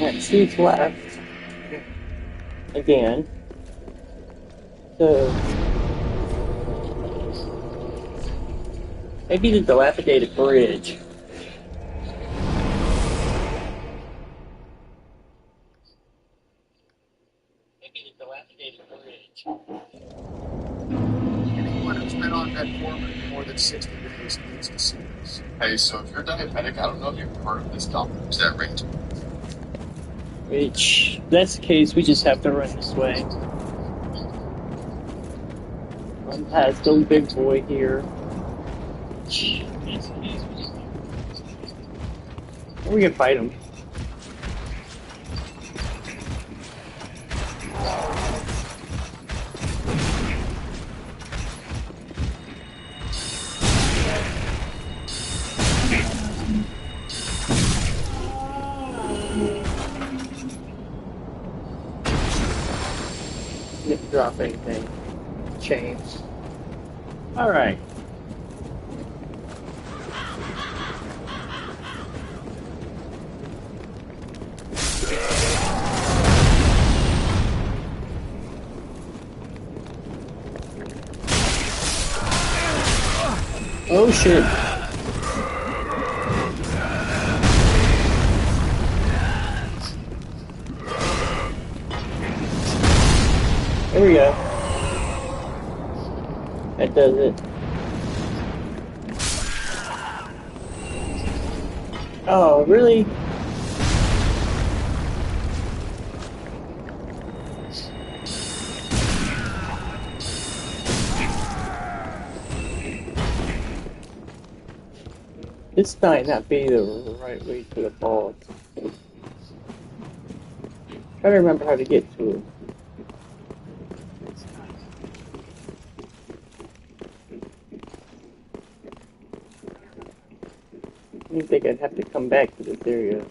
[SPEAKER 5] And she's left. Again. So maybe the dilapidated bridge.
[SPEAKER 6] Anyone who's been on metformin for more than 60 days needs to see this. Hey, so if you're diabetic, I don't know if you've heard of this doctor. Is that ring?
[SPEAKER 5] Which, if that's the case, we just have to run this way. Run past the big boy here. We can fight him. Didn't drop anything. Chains. Alright. Oh shit. There we go. That does it. Oh, really? This might not be the right way to the boss. Try to remember how to get to it. I didn't think I'd have to come back to this area.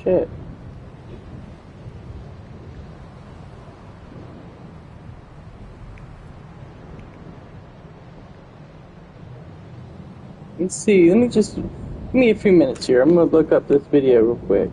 [SPEAKER 5] Shit. Let's see. Let me just give me a few minutes here. I'm gonna look up this video real quick.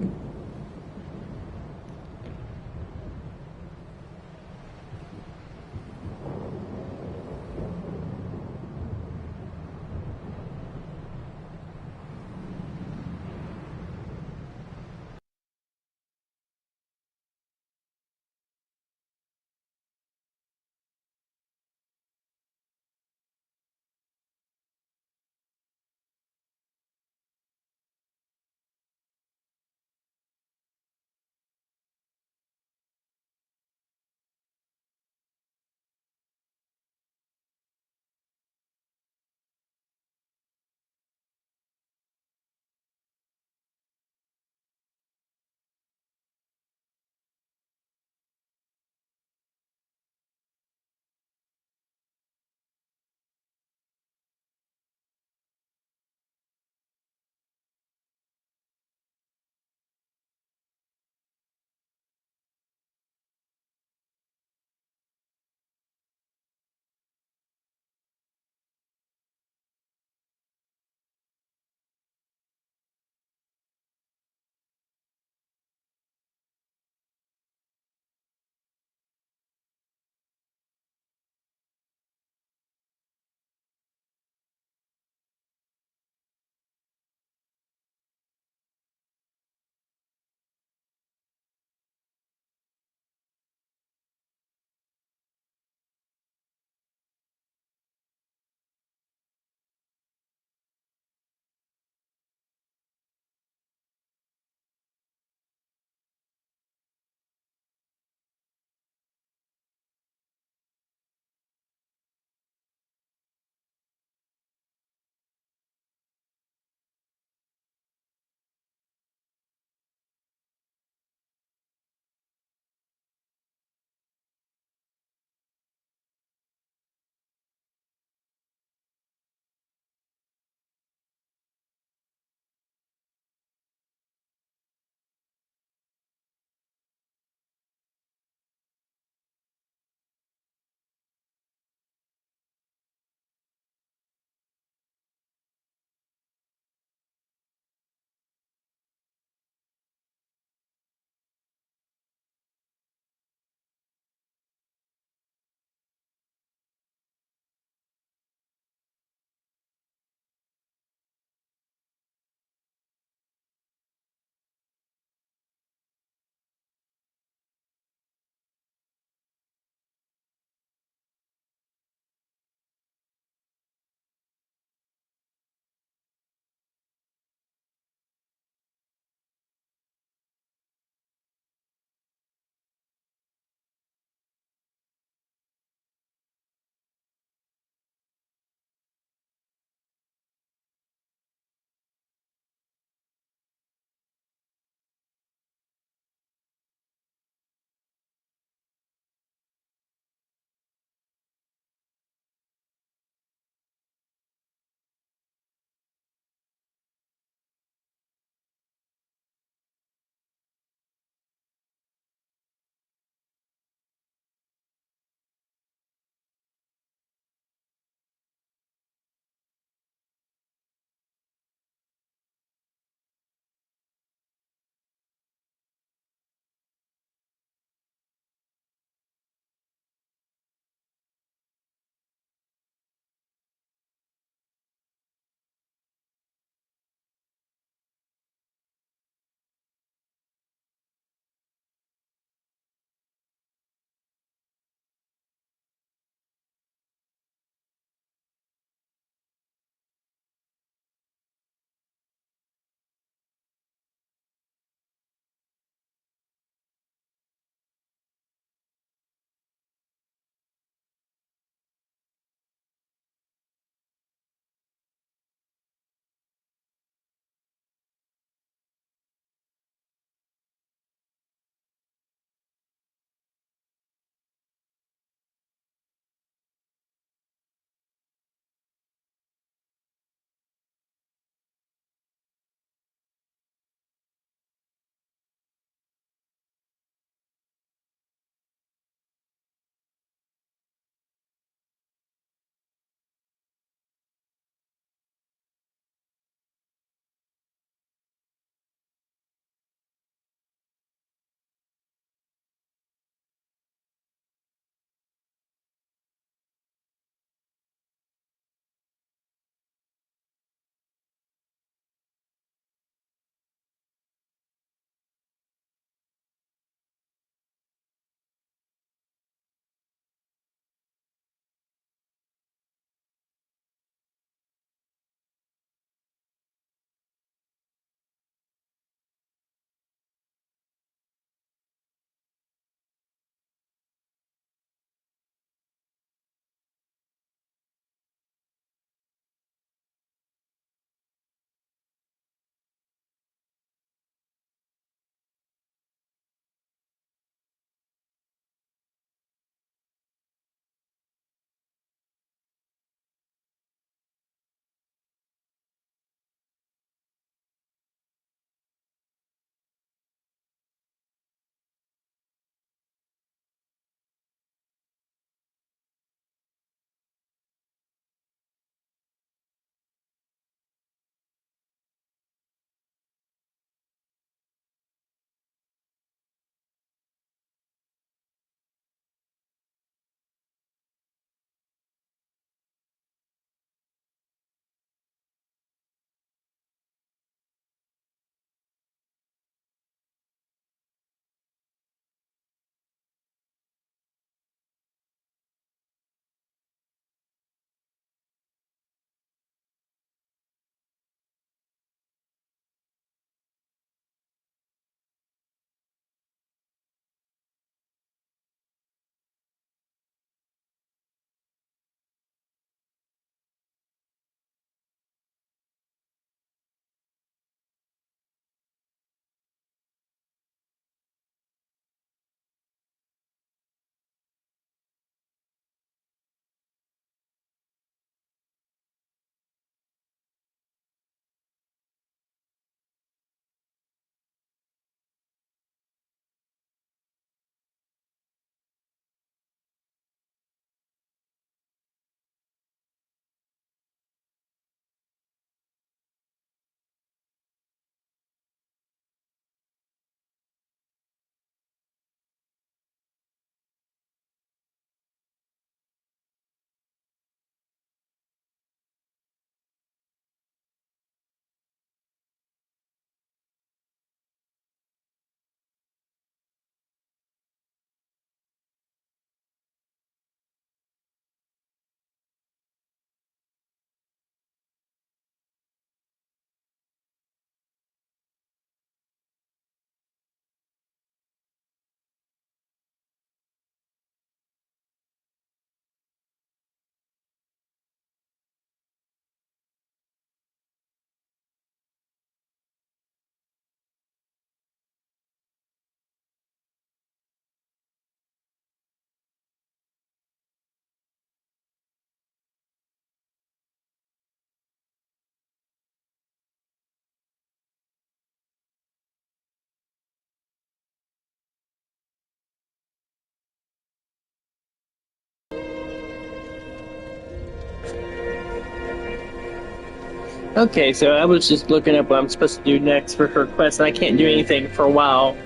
[SPEAKER 5] Okay, so I was just looking up what I'm supposed to do next for her quest, and I can't do anything for a while.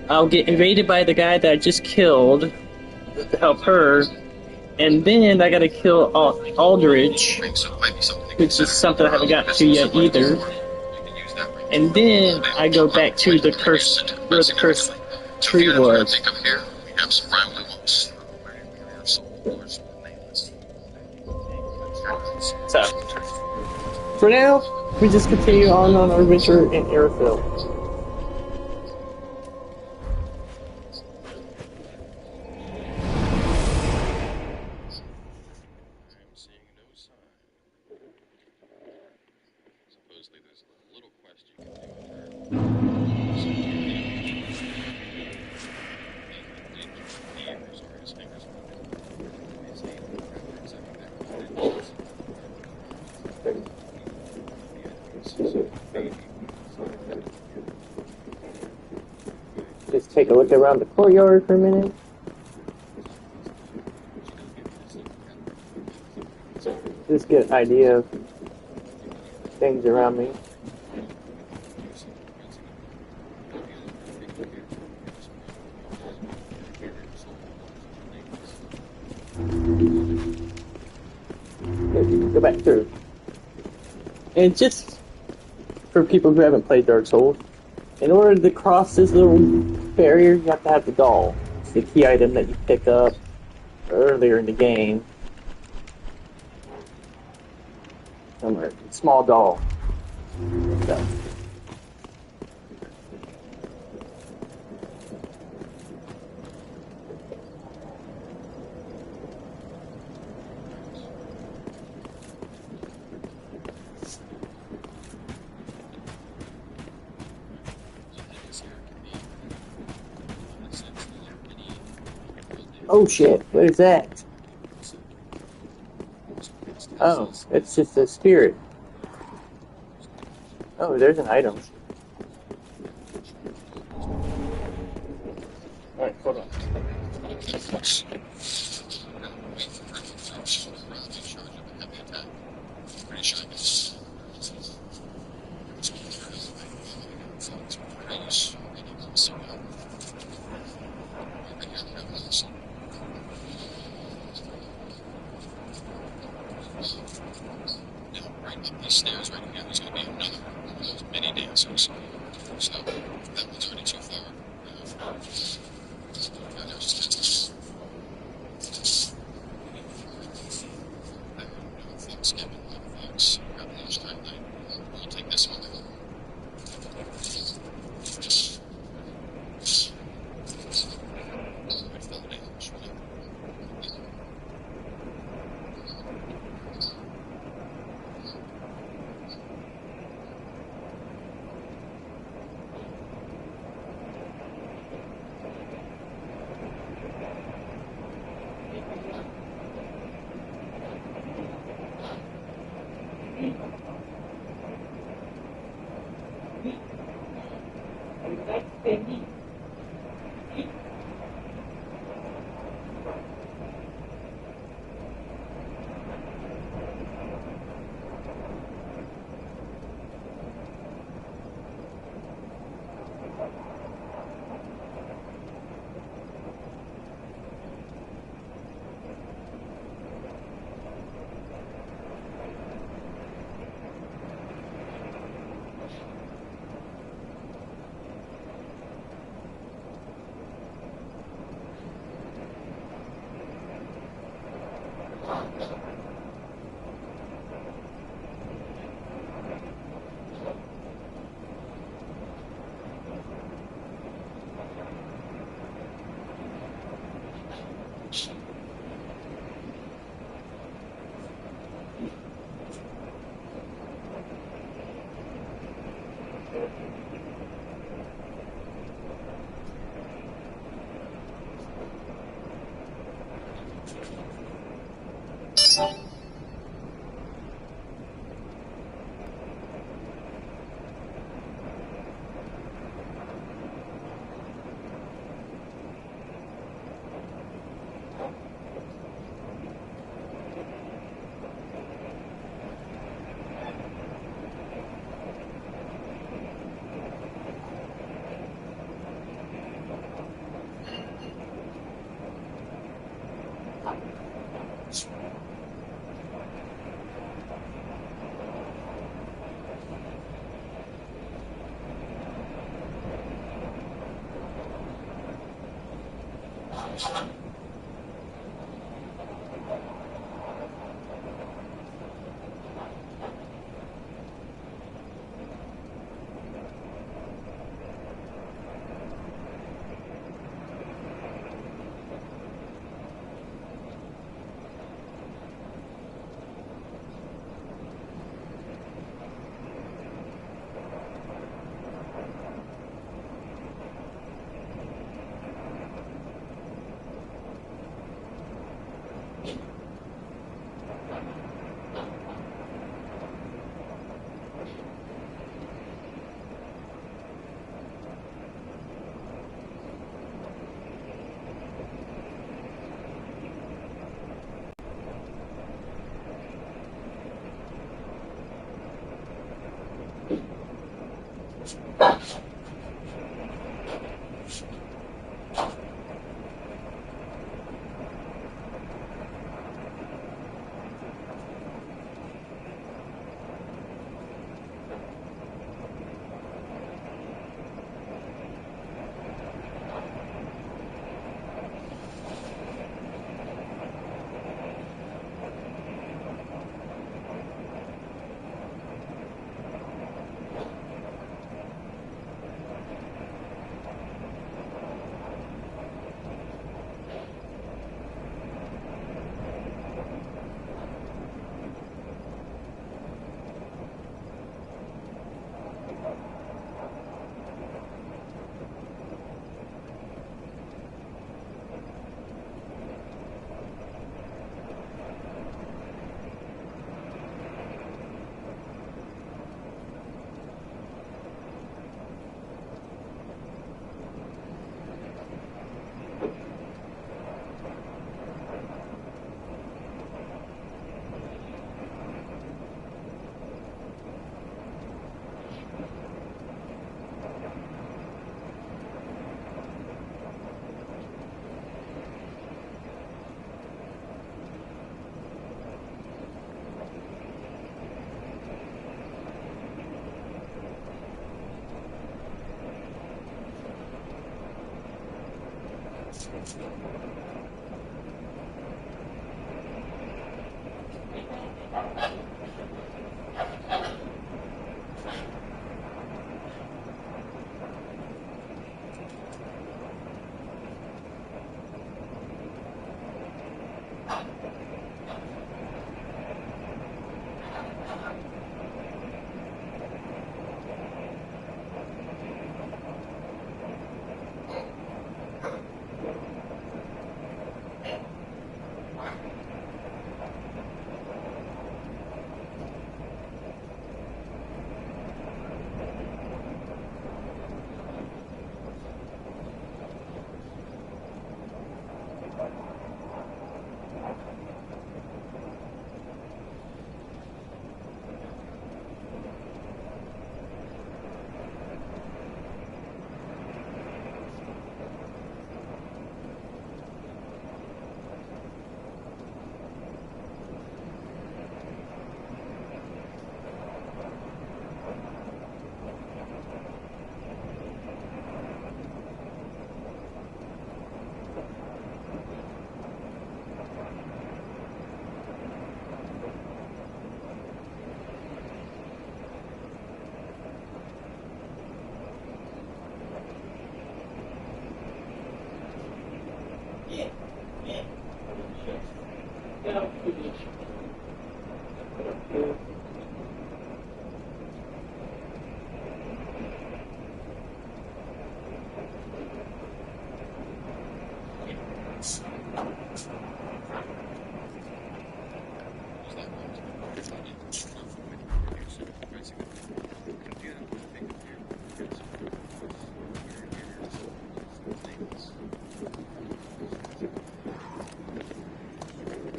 [SPEAKER 5] I'll get invaded by the guy that I just killed to help her, and then I gotta kill Aldrich,
[SPEAKER 1] So it might be something to
[SPEAKER 5] which is
[SPEAKER 1] consider.
[SPEAKER 5] something I haven't gotten to yet either.
[SPEAKER 1] You can use that ring.
[SPEAKER 5] And then I go back to the cursed, where the cursed
[SPEAKER 1] So
[SPEAKER 5] tree
[SPEAKER 1] here, what I
[SPEAKER 5] was.
[SPEAKER 1] think of here, we have some brown blue ones.
[SPEAKER 5] So, for now, we just continue on our adventure in Airfield.
[SPEAKER 1] I'm seeing no sign. Supposedly there's a little quest you can do. Sorry, his fingers.
[SPEAKER 5] Just take a look around the courtyard for a minute. Just get an idea of things around me. Go back through. And just for people who haven't played Dark Souls, in order to cross this little barrier, you have to have the doll. It's the key item that you pick up earlier in the game. Somewhere, small doll. So. Oh shit, what is that? Oh, it's just a spirit. Oh, there's an item. Alright, hold on.
[SPEAKER 1] These stairs right here, there's going to be another one of those mini dancers. So that one's already too far. We'll take this one.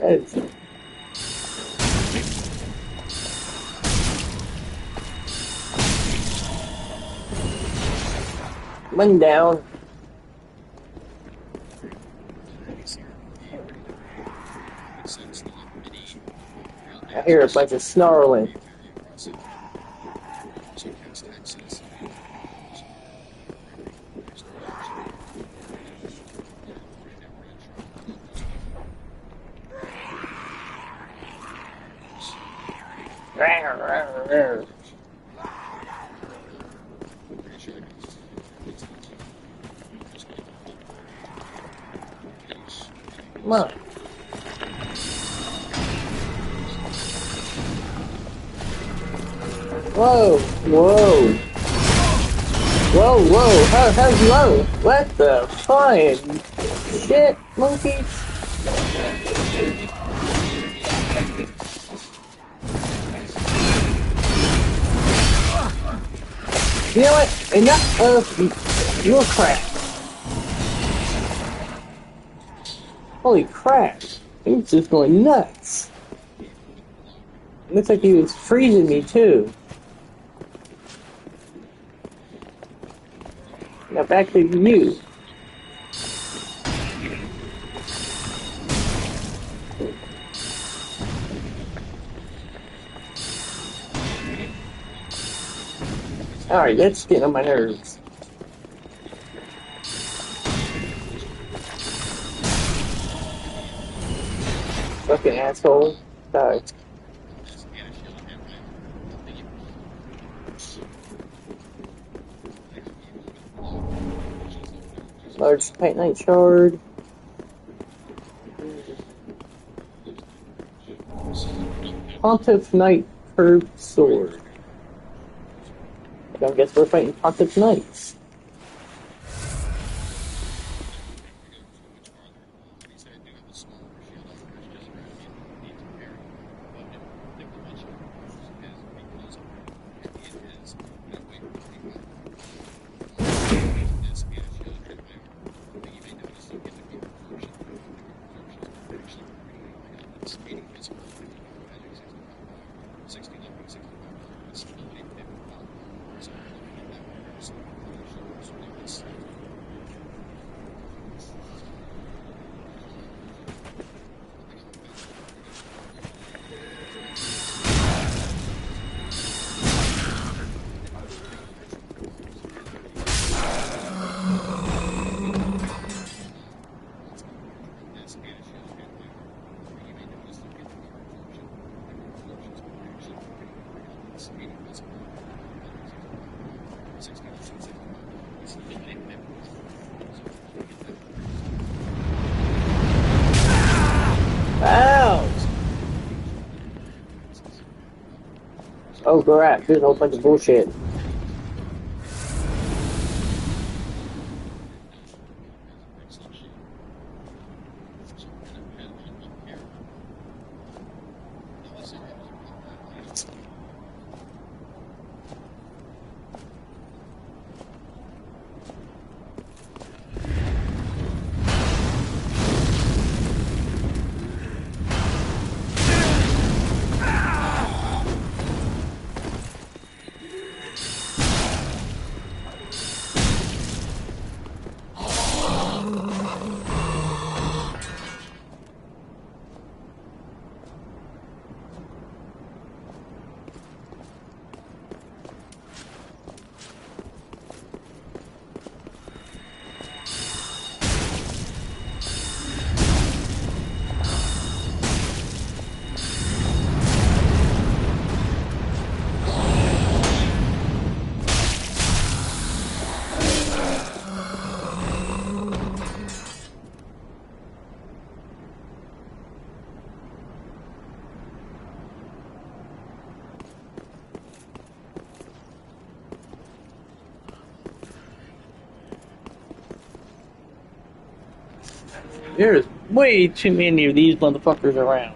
[SPEAKER 5] It's, one down. I hear a bunch of snarling. Come on. Whoa, whoa. Whoa, whoa, how's low? What the flying shit, monkeys? You know what? Enough of your crap. Holy crap. He was just going nuts. Looks like he was freezing me too. Now back to you. Alright, that's getting on my nerves. Fucking asshole. Die. Large Titanite shard. Pontiff Knight curved sword. I guess we're fighting Pontiff Knights. Oh crap, there's a whole bunch of bullshit. There's way too many of these motherfuckers around.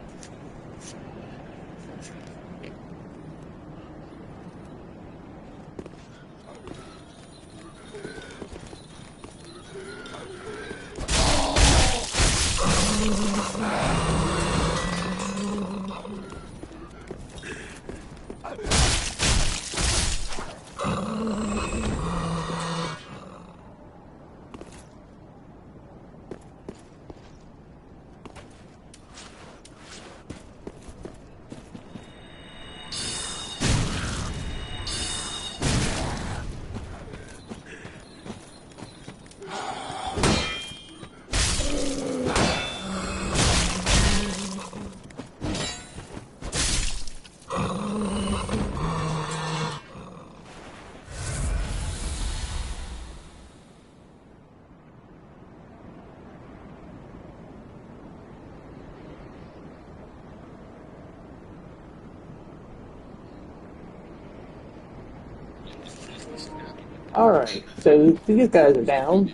[SPEAKER 5] Alright, so these guys are down.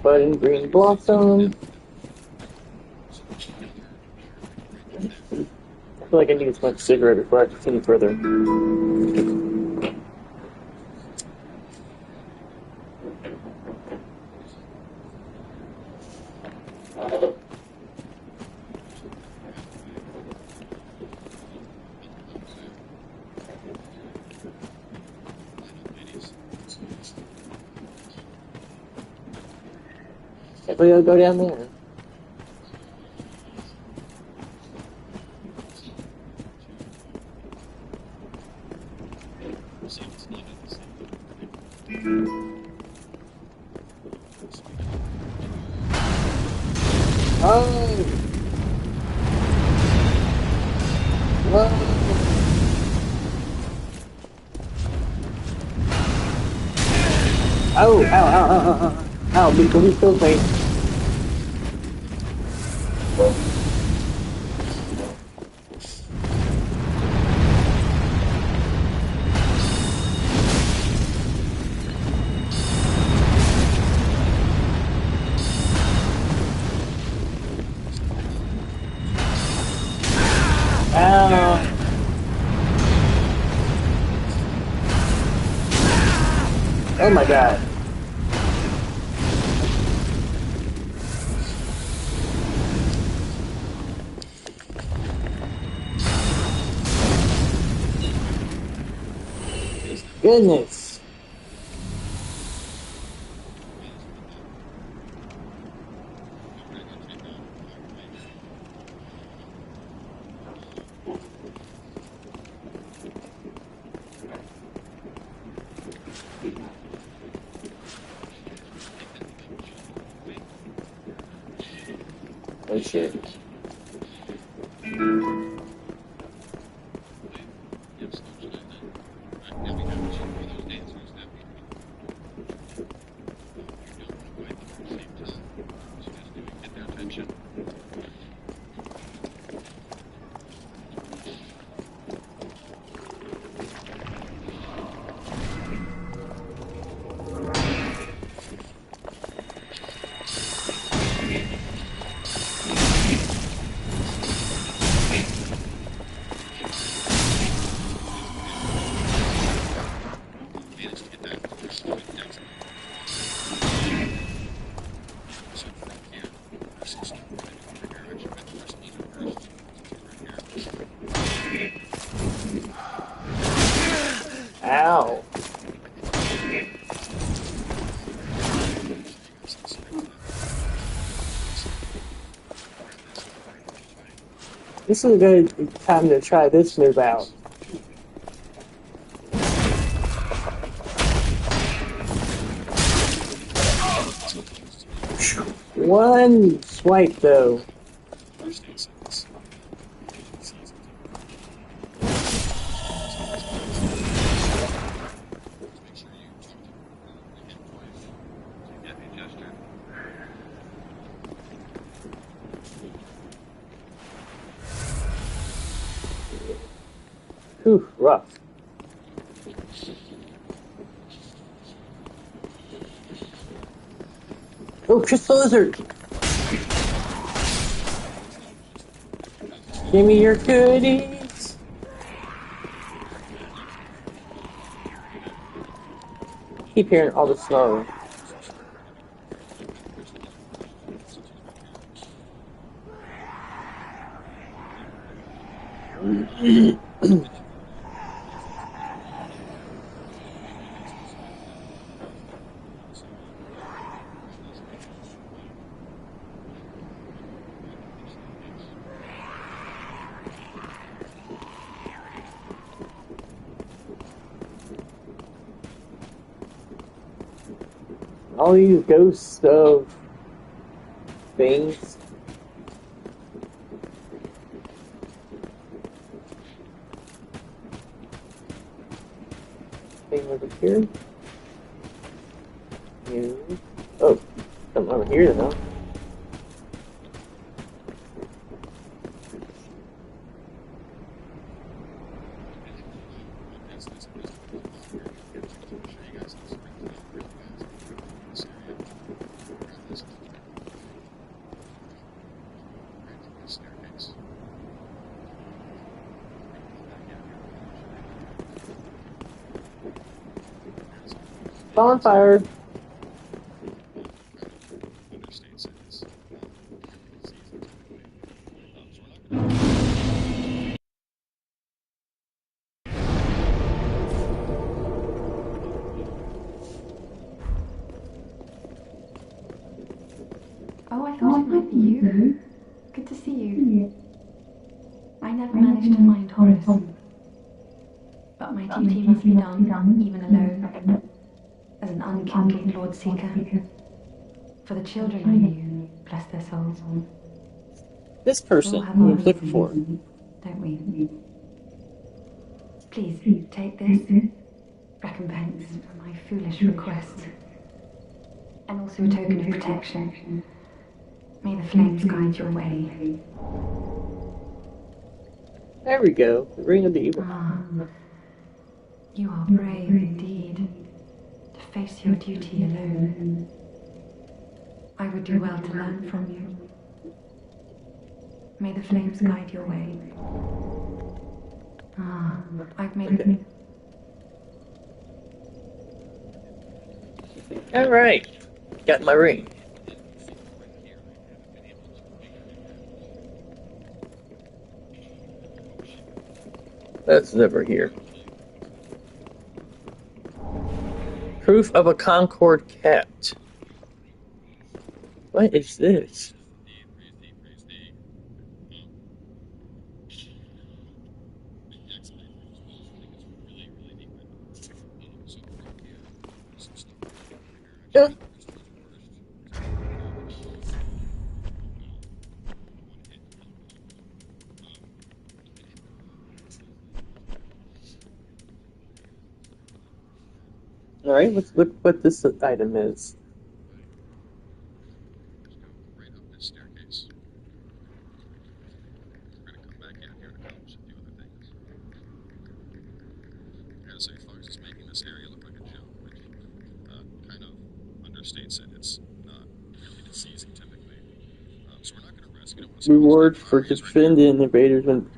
[SPEAKER 5] Bud and Green Blossom. I feel like I need to smoke a cigarette before I continue further. We'll go down there. Oh! Whoa! Oh! Ow! Ow! Ow! Ow! Ow! Ow! Because he killed me. Oh my god. Goodness. Oh shit. Ow. This is a good time to try this move out. One swipe though. Whew, rough. Oh, Crystal Lizard! Give me your goodies! Keep hearing all the snow. All these ghosts of things. Thing over here. You. Oh, something over here though. Bonfire.
[SPEAKER 1] Understates it. It's,
[SPEAKER 7] Oh, I thought it might be you. Good to see you. I never managed to find Horace, but my duty must be done, even alone, as an unkindled Lord Seeker. For the children I knew, bless their souls.
[SPEAKER 5] This person who I'm looking for.
[SPEAKER 7] Don't we? Please, take this. Recompense for my foolish request. And also a token of protection. May the flames guide your way.
[SPEAKER 5] There we go. The Ring of the Evil.
[SPEAKER 7] Ah, you are brave indeed, to face your duty alone. I would do well to learn from you. May the flames guide your way. Ah, I've made
[SPEAKER 5] Okay. Alright. Got my ring. That's over here. Proof of a Concord cat. What is this? Yeah. Alright, let's look what this item is.
[SPEAKER 1] right up this staircase. We're going to come back in here and accomplish a few other things. I gotta say, folks, it's making this area look like a joke, which kind of understates it. It's not really deceasing typically. So we're not going to risk it.
[SPEAKER 5] Reward for defending invaders when.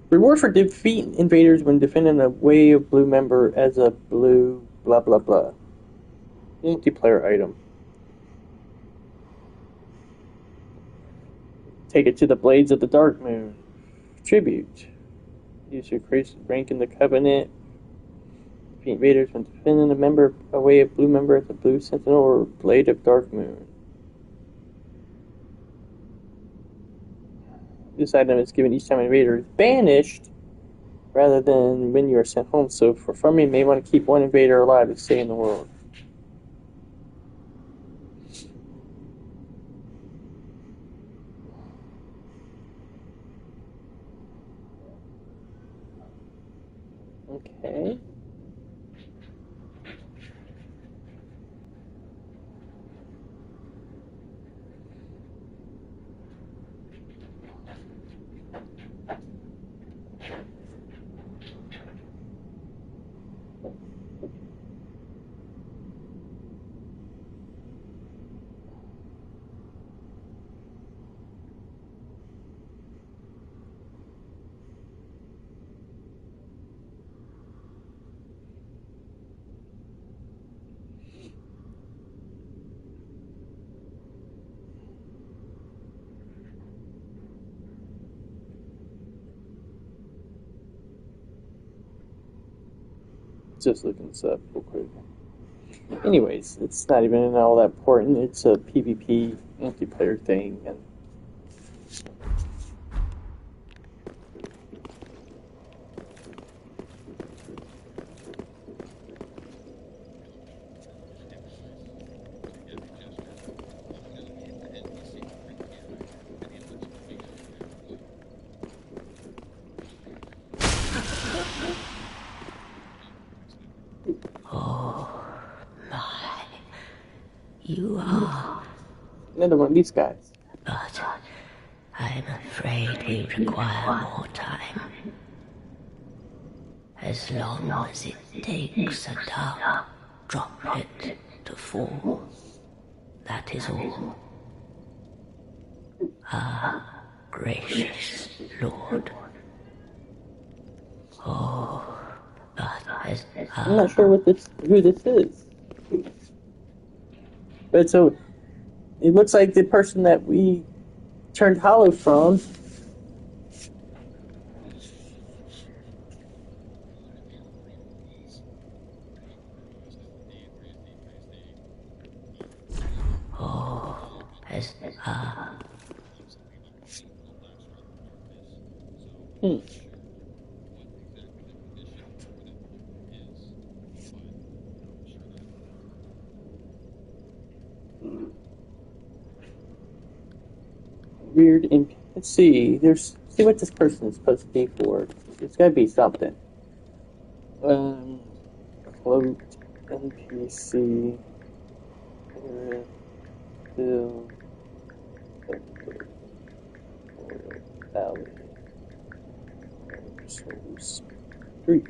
[SPEAKER 5] Reward for defeating invaders when defending a Way of Blue member as a blue blah blah blah. Multiplayer item. Take it to the Blades of the Dark Moon. Tribute. Use your rank in the Covenant. Defeat invaders when defending a Way of Blue member as a Blue Sentinel or Blade of Dark Moon. This item is given each time an invader is banished, rather than when you are sent home. So for farming, you may want to keep one invader alive to stay in the world. Okay. Just looking this up real quick. Anyways, it's not even all that important. It's a PvP multiplayer thing, and
[SPEAKER 4] You are,
[SPEAKER 5] another one of these guys.
[SPEAKER 4] but I'm afraid we require more time. As long as it takes a dark droplet to fall, that is all. Ah, gracious Lord. Oh, but
[SPEAKER 5] I'm not sure who this is. But so, it looks like the person that we turned hollow from. Weird. Let's see. See what this person is supposed to be for. It's gotta be something. Cloaked NPC. Bill. Valley. Street.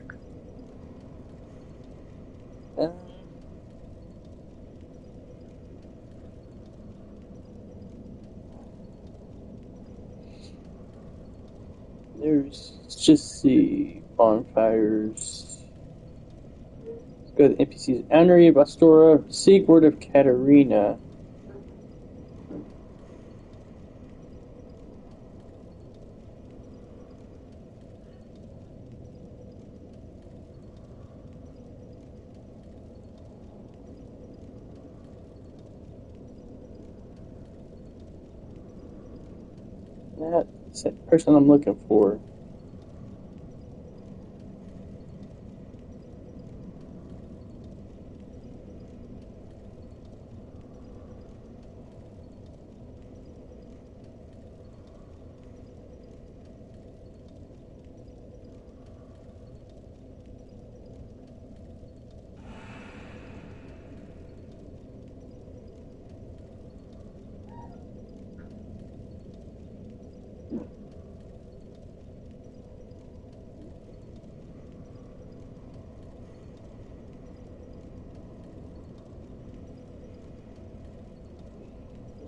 [SPEAKER 5] Let's just see bonfires. Let's go to the NPCs. Anri of Astora, Sigurd of Katarina. That's the person I'm looking for.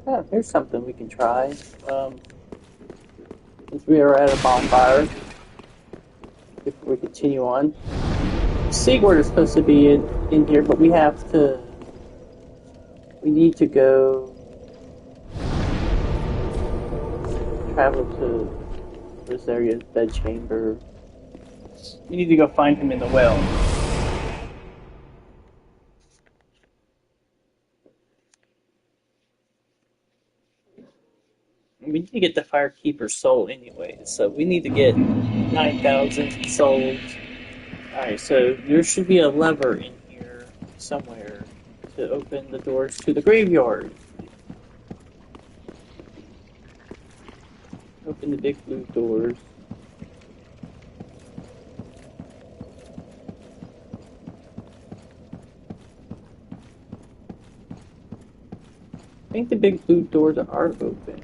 [SPEAKER 5] Oh, here's something we can try. Since we are at a bonfire, if we continue on. Sigurd is supposed to be in here, but we need to go travel to Rosaria's bedchamber.
[SPEAKER 8] We need to go find him in the well.
[SPEAKER 5] We need to get the Firekeeper's soul anyway, so we need to get 9,000 souls. Alright, so there should be a lever in here somewhere to open the doors to the graveyard. Open the big blue doors. I think the big blue doors are open.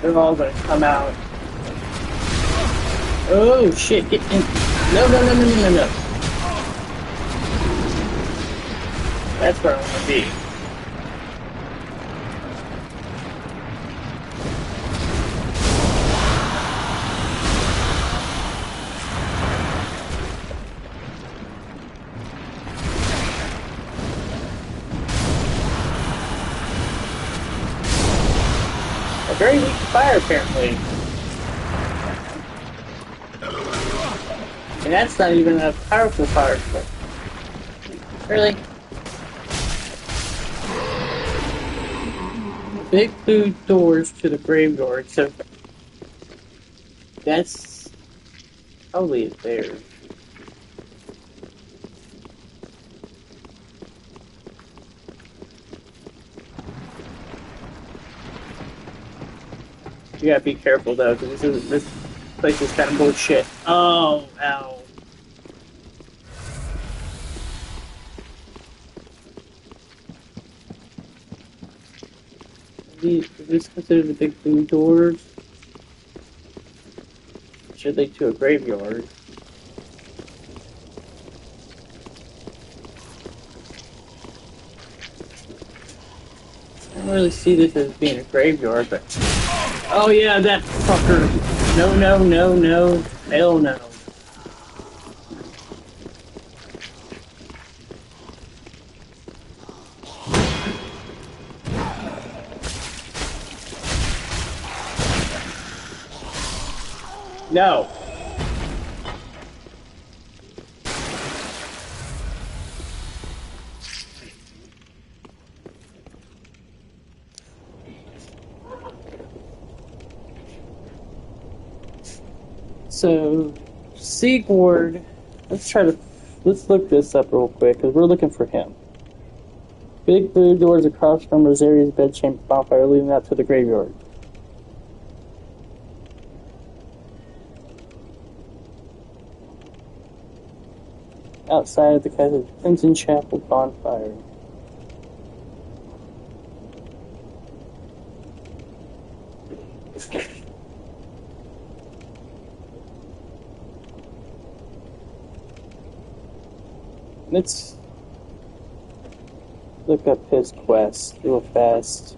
[SPEAKER 8] They're all gonna come out.
[SPEAKER 5] Oh shit, get in. No.
[SPEAKER 8] That's where I wanna be.
[SPEAKER 5] Very weak to fire, apparently. And that's not even a powerful fire. Really? Big blue doors to the graveyard, so that's probably it there. You gotta be careful though, because this place is kind of bullshit. Oh, ow. Is this considered the big blue doors? Should lead to a graveyard. don't really see this as being a graveyard, but... Oh yeah, that fucker. No, no, no, no. Hell no. No. So, Sigurd, let's look this up real quick, because we're looking for him. Big blue doors across from Rosaria's bedchamber bonfire leading out to the graveyard. Outside of the Crimson Chapel bonfire. Let's look up his quest real fast.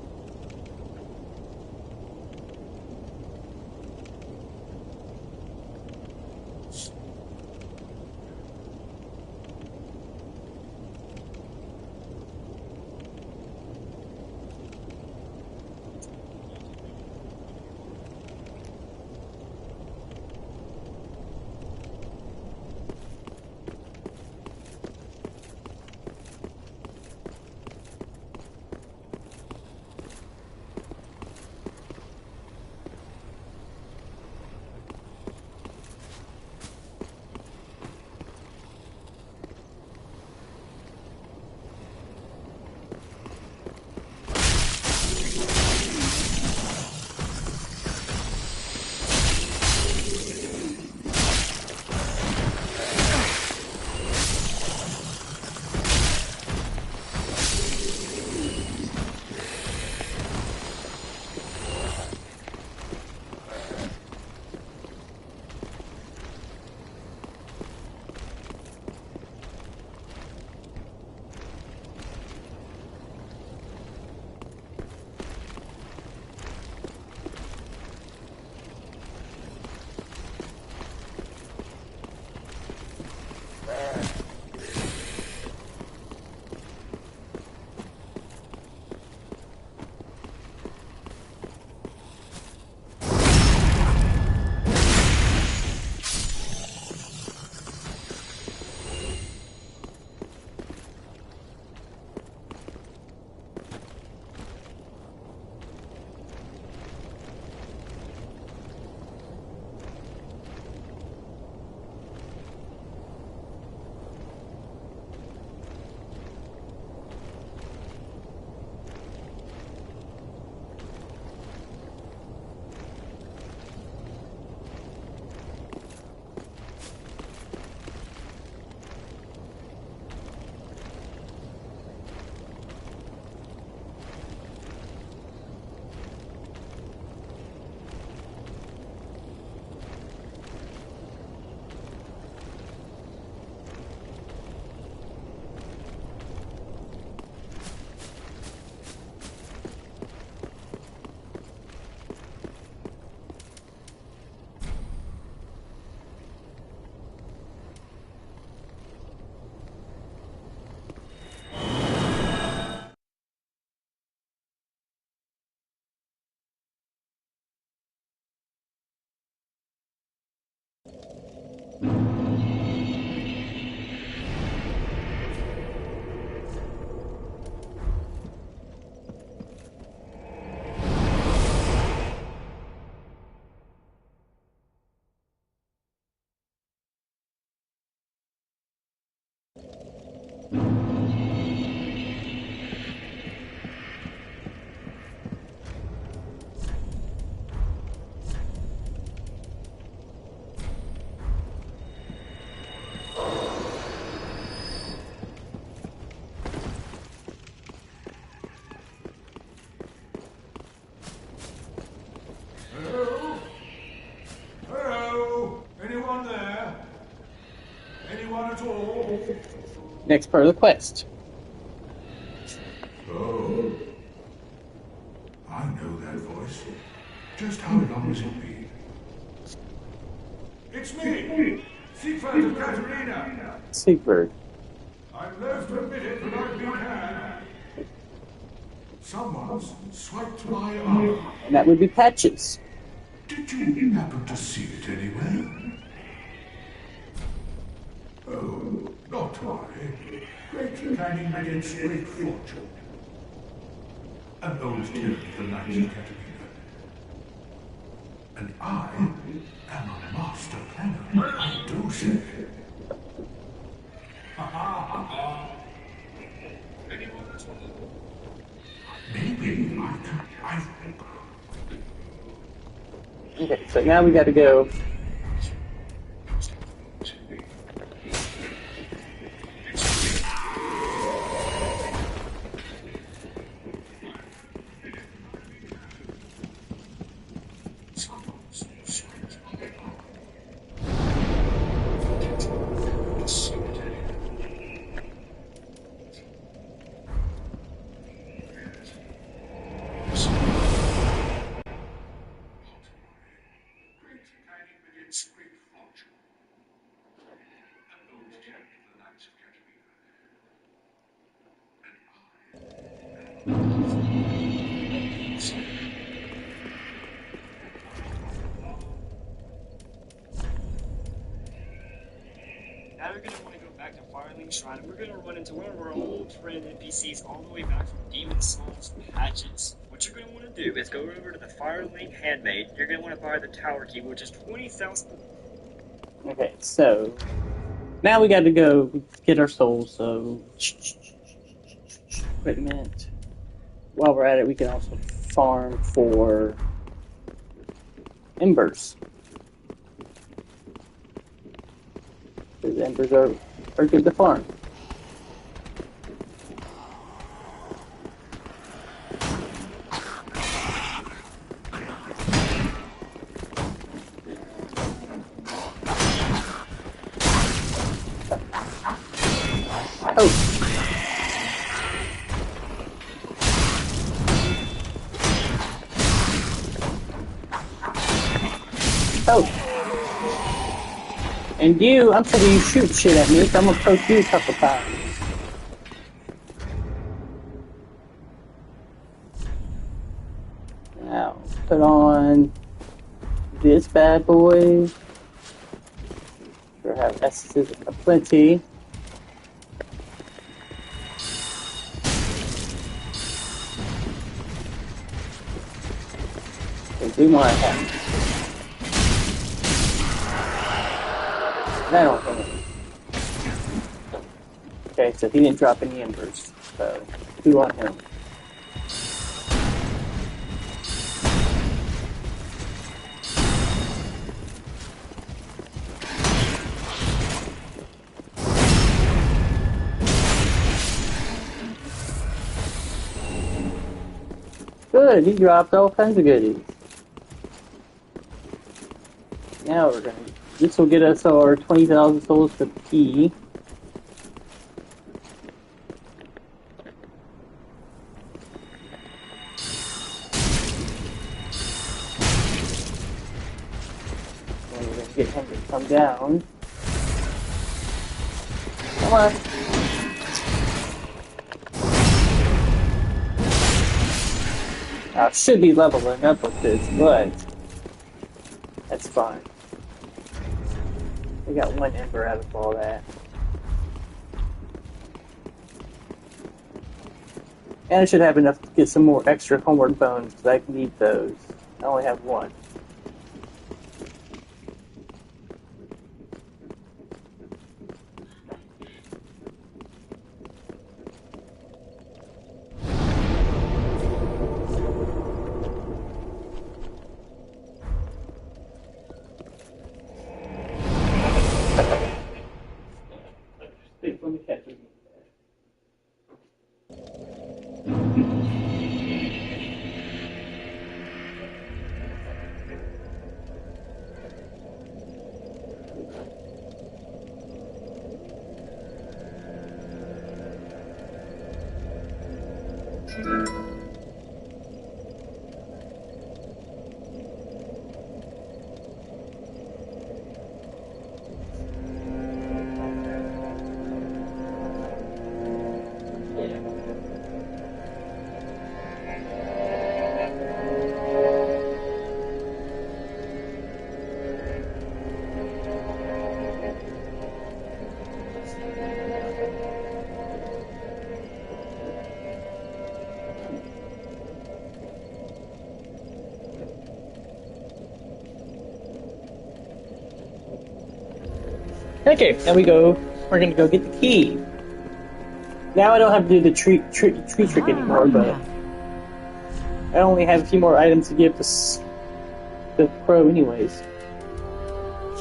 [SPEAKER 5] Next part of the quest.
[SPEAKER 9] Oh. I know that voice. Just how long has it been? It's me, Siegfried of Katarina.
[SPEAKER 2] Siegfried.
[SPEAKER 9] I'm loath to admit it, but I've been had. Someone's swiped my arm.
[SPEAKER 2] And that would be Patches.
[SPEAKER 9] Did you happen to see it anywhere? Oh, not to worry. Great planning begets great fortune. An old tale of the Knights of Katarina. And I am a master planner, I do say. Maybe I
[SPEAKER 2] Okay, so now we gotta go.
[SPEAKER 10] Now we're going to want to go back to Firelink Shrine, and we're going to run into one of our old friend NPCs all the way back from Demon Souls Patches. What you're going to want to do is go over to the Firelink Handmaid. You're going to want to buy the tower key, which is 20,000.
[SPEAKER 2] Okay, so now we got to go get our souls. So wait a minute. While we're at it, we can also farm for embers. Because embers are good to farm. Oh. Oh. And you, I'm sure you shoot shit at me, so I'm gonna poke you a couple times. Now, put on this bad boy. Sure have essences aplenty. I do want to have. I don't think. Okay, so he didn't drop any embers. So, 2 on him. Good, he dropped all kinds of goodies. Now we're gonna. This will get us our 20,000 souls for the key. And we're gonna get him to come down. Come on. Now, I should be leveling up with this, but that's fine. We got 1 ember out of all that. And I should have enough to get some more extra homeward bones, because I need those. I only have 1. Let me catch it.
[SPEAKER 5] Okay, now we're gonna go get the key. Now I don't have to do the tree trick anymore, but I only have a few more items to give the crow anyways.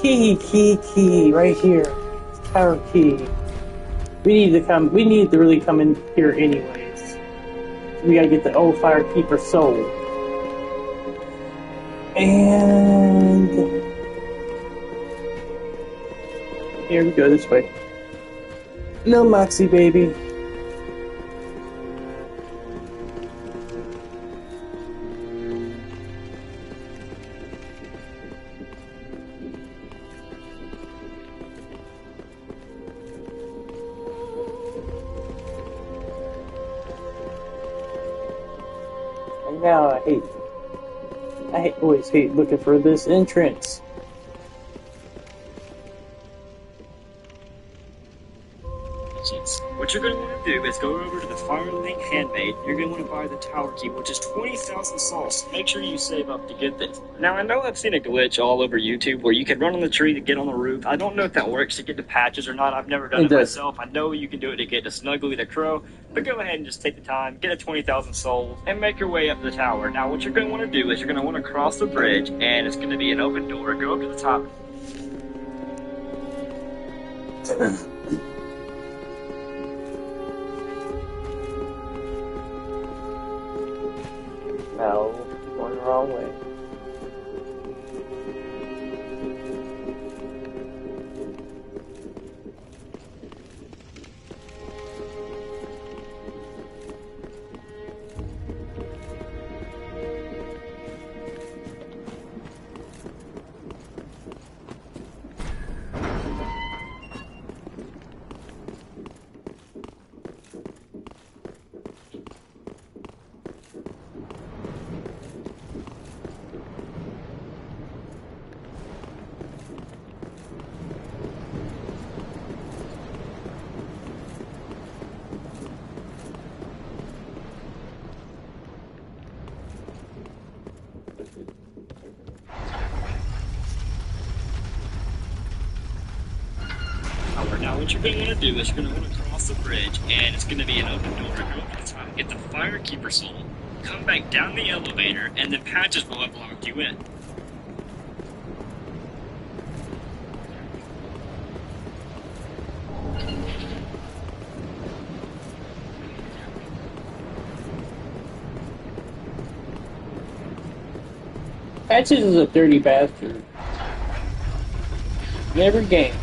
[SPEAKER 5] Key, right here. Tower key. We need to really come in here anyways. We gotta get the old Firekeeper soul. And here we go this way. No Moxie, baby. And now I always hate looking for this entrance.
[SPEAKER 10] What you're going to want to do is go over to the Firelink Handmaid. You're going to want to buy the tower key, which is 20,000 souls. Make sure you save up to get this. Now, I know I've seen a glitch all over YouTube where you can run on the tree to get on the roof. I don't know if that works to get the patches or not. I've never done it myself. I know you can do it to get to Snuggly the Crow, but go ahead and just take the time, get a 20,000 souls, and make your way up the tower. Now, what you're going to want to do is you're going to want to cross the bridge, and it's going to be an open door. Go up to the top.
[SPEAKER 2] No, going the wrong way.
[SPEAKER 10] Now, what you're going to want to do is you're going to want to cross the bridge, and it's going to be an open door. Go up to the top, get the Firekeeper soul, come back down the elevator, and then patches will have locked you in.
[SPEAKER 5] Patches is a dirty bastard. Never game.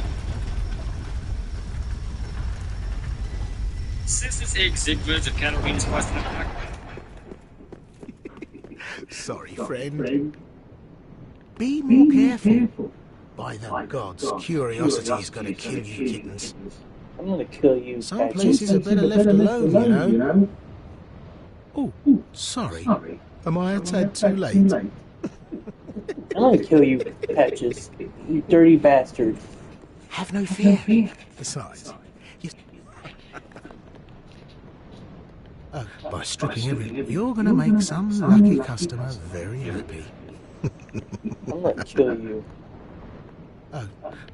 [SPEAKER 10] Since this egg Sigvards of Catalina's quest in attack.
[SPEAKER 3] Sorry, friend. Be more careful. By the gods, curiosity is going to kill you kittens.
[SPEAKER 5] I'm going to kill you.
[SPEAKER 3] Some places are better left alone, you know. Oh, sorry. Am I a tad too late?
[SPEAKER 5] I'm going to kill you, Patches. You dirty bastard.
[SPEAKER 3] Have no fear. Besides, by stripping everything, you're going to make some lucky customer very happy.
[SPEAKER 5] I'm going to kill you.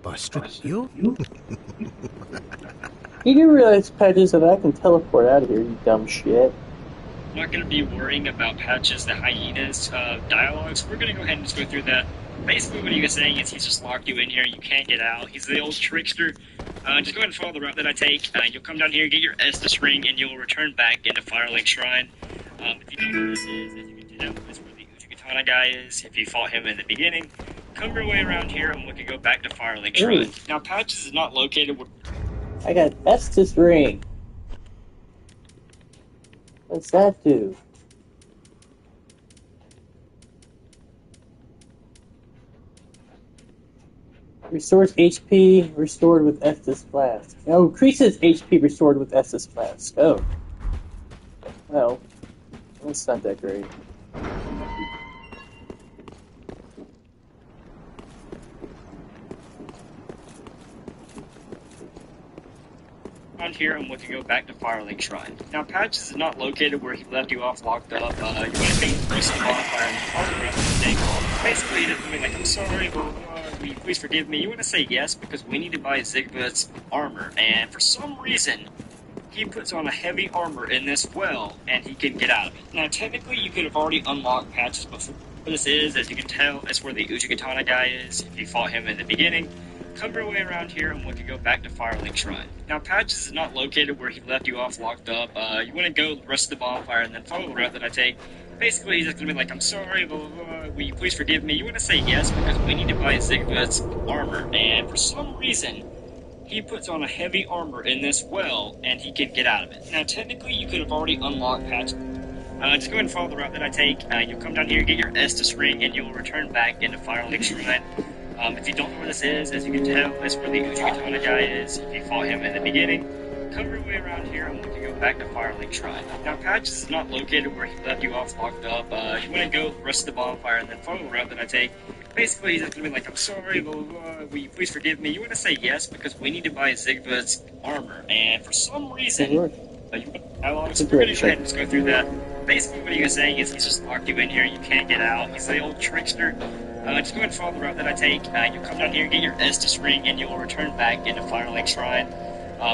[SPEAKER 3] By stripping you?
[SPEAKER 5] You do realize, Patches, that I can teleport out of here, you dumb shit.
[SPEAKER 10] I'm not going to be worrying about Patches, the hyenas, dialogues. We're going to go ahead and just go through that. Basically, what he was saying is he's just locked you in here. You can't get out. He's the old trickster. Just go ahead and follow the route that I take. You'll come down here, get your Estus ring, and you'll return back into Firelink Shrine. If you don't know where this is, as you can tell, that's where the Uchigatana guy is. If you fought him in the beginning, come your way around here, and we can go back to Firelink Shrine. Now, Patches is not located where...
[SPEAKER 5] I got Estus ring. What's that do? Restores HP restored with Estus Flask. Oh, increases HP restored with Estus Flask. Oh. Well, that's not that great.
[SPEAKER 10] Around here, and we can go back to Firelink Shrine. Now, Patches is not located where he left you off locked up. You want to think first of the bonfire and all the rest of the thing. Basically, he doesn't mean like, I'm sorry, but will you please forgive me? You want to say yes because we need to buy Zigbut's armor, and for some reason, he puts on a heavy armor in this well, and he can get out of it. Now, technically, you could have already unlocked patches before this is. As you can tell, that's where the Uchigatana guy is. If you fought him in the beginning, come your way around here, and we can go back to Firelink Shrine. Now, Patches is not located where he left you off locked up. You want to go the rest of the bonfire and then follow the route that I take. Basically, he's just going to be like, I'm sorry, blah, blah, blah, will you please forgive me? You want to say yes because we need to buy Zigbut's armor, and for some reason, he puts on a heavy armor in this well, and he can get out of it. Now, technically, you could have already unlocked Patches. Just go ahead and follow the route that I take. You'll come down here, get your Estus ring, and you'll return back into Firelink Shrine. If you don't know where this is, as you can tell, that's where the Uchigatana guy is. If you fought him in the beginning, come your way around here, and we can go back to Firelink Shrine. Now, Patches is not located where he left you off locked up. You want to go the rest of the bonfire and then follow the route that I take. Basically, he's just going to be like, I'm sorry, blah, blah, blah, will you please forgive me? You want to say yes because we need to buy Zigbut's armor, and for some reason, we're going to go ahead and just go through that. Basically, what he was saying is he's just locked you in here, you can't get out. He's the old trickster. Just go ahead and follow the route that I take. You'll come down here, get your Estus ring, and you'll return back into Firelink Shrine.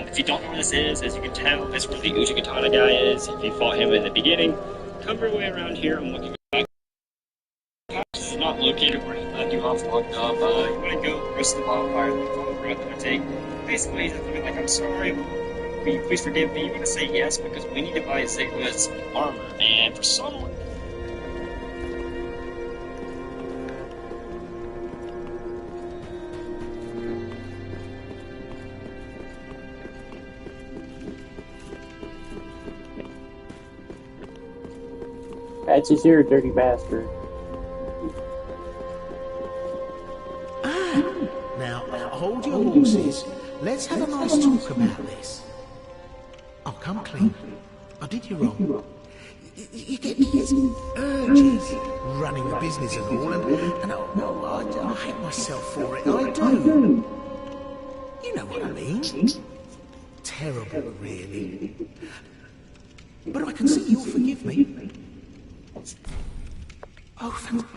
[SPEAKER 10] If you don't know where this is, as you can tell, that's where the Uchigatana guy is. If you fought him in the beginning, come your way around here and we can go back. Patches is not located where he left you off locked up. You want to go the rest of the bonfire and follow the route that I take. Basically, he's just going to be like, I'm sorry, will you please forgive me? You want to say yes because we need to buy Zigbut's armor, and for some reason,
[SPEAKER 5] Patches, you're a dirty bastard.
[SPEAKER 3] Now, hold your horses. Let's have a nice talk about this. Oh, come clean. I did you wrong. You get these urges, running a business and all, and I hate myself for it. I do. You know what I mean. Terrible, really. But I can see you'll forgive me. Oh, thank you.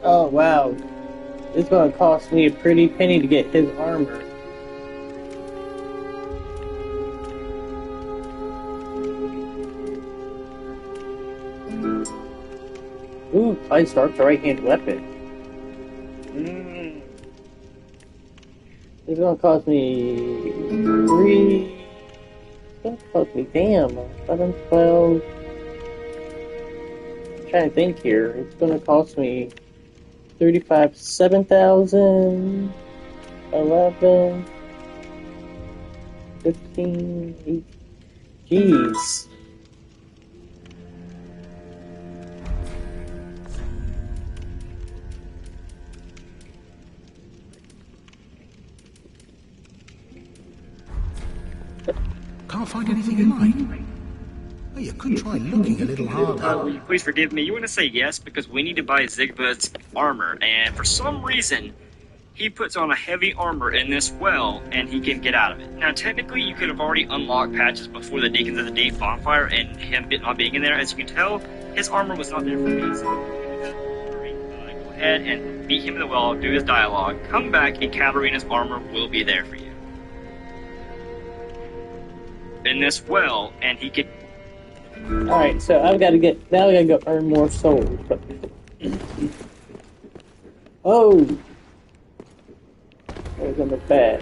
[SPEAKER 5] Oh, wow. It's gonna cost me a pretty penny to get his armor. Ooh, Clyde Stark's a right-handed weapon. It's gonna cost me 3... It's gonna cost me, damn, 11, 12... I'm trying to think here. It's gonna cost me 35, 7,000, 11, 15, 8, jeez.
[SPEAKER 3] Can't find anything you like. Oh, you could try looking a little harder.
[SPEAKER 10] Will you please forgive me? You want to say yes because we need to buy Zigbut's armor, and for some reason, he puts on a heavy armor in this well, and he can get out of it. Now, technically, you could have already unlocked Patches before the Deacons of the Deep bonfire, and him not being in there. As you can tell, his armor was not there for me, so go ahead and beat him in the well, do his dialogue, come back, and Katarina's armor will be there for you. In this well, and he can...
[SPEAKER 5] Alright, so I've got to get... Now I gotta go earn more souls. But... Oh! That was almost bad.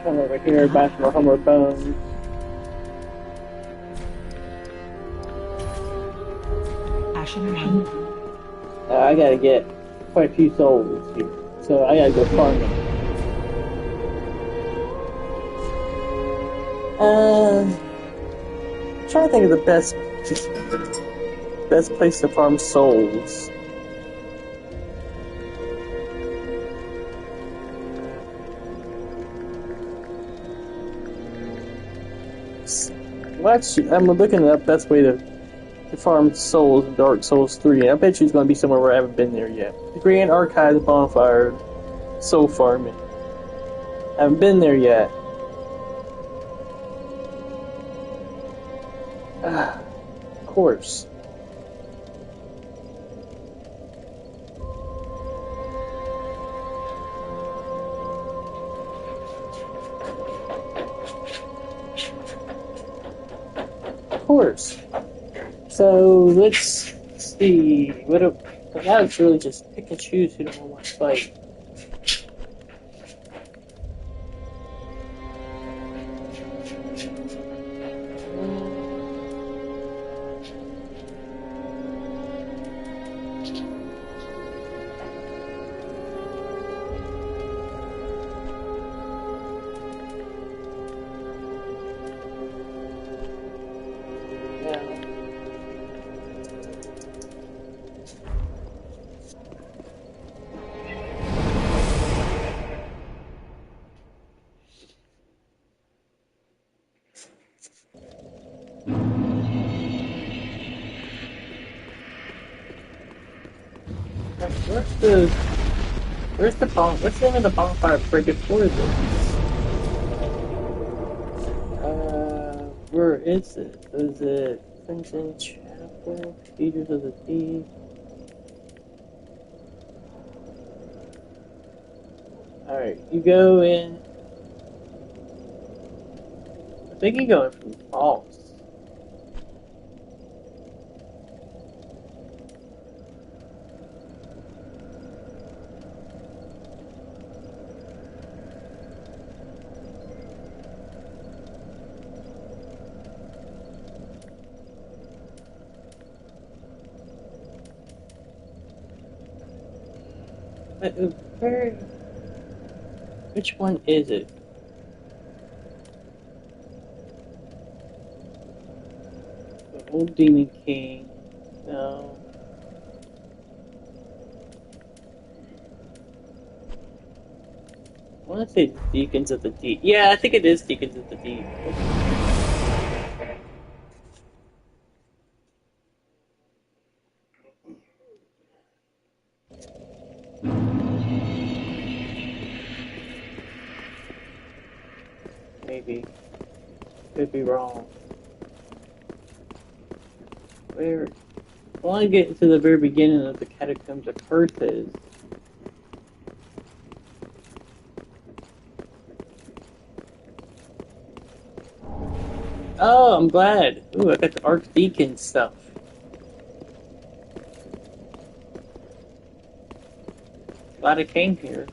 [SPEAKER 5] Come over here, buy some more Homer bones. I gotta get quite a few souls here, so I gotta go farming. I'm trying to think of the best place to farm souls. Well, actually, I'm looking at the best way to farm souls in Dark Souls 3. I bet you it's going to be somewhere where I haven't been there yet. The Grand Archives bonfire, soul farming. Haven't been there yet. Of course. Of course. So let's see. Now it's really just pick and choose who do I want to fight. Where's the bomb? What's the name of the bonfire frigate for this? Where is it? Is it Crimson Chapel? Cathedrals of the Deep? Alright, you go in. I think you go in from the falls. Which one is it? The Old Demon King. No. I want to say Deacons of the Deep. Yeah, I think it is Deacons of the Deep. Maybe. Could be wrong. Where? I want to get to the very beginning of the Catacombs of Curses. Oh, I'm glad. Ooh, I got the Archdeacon stuff. Glad I came here.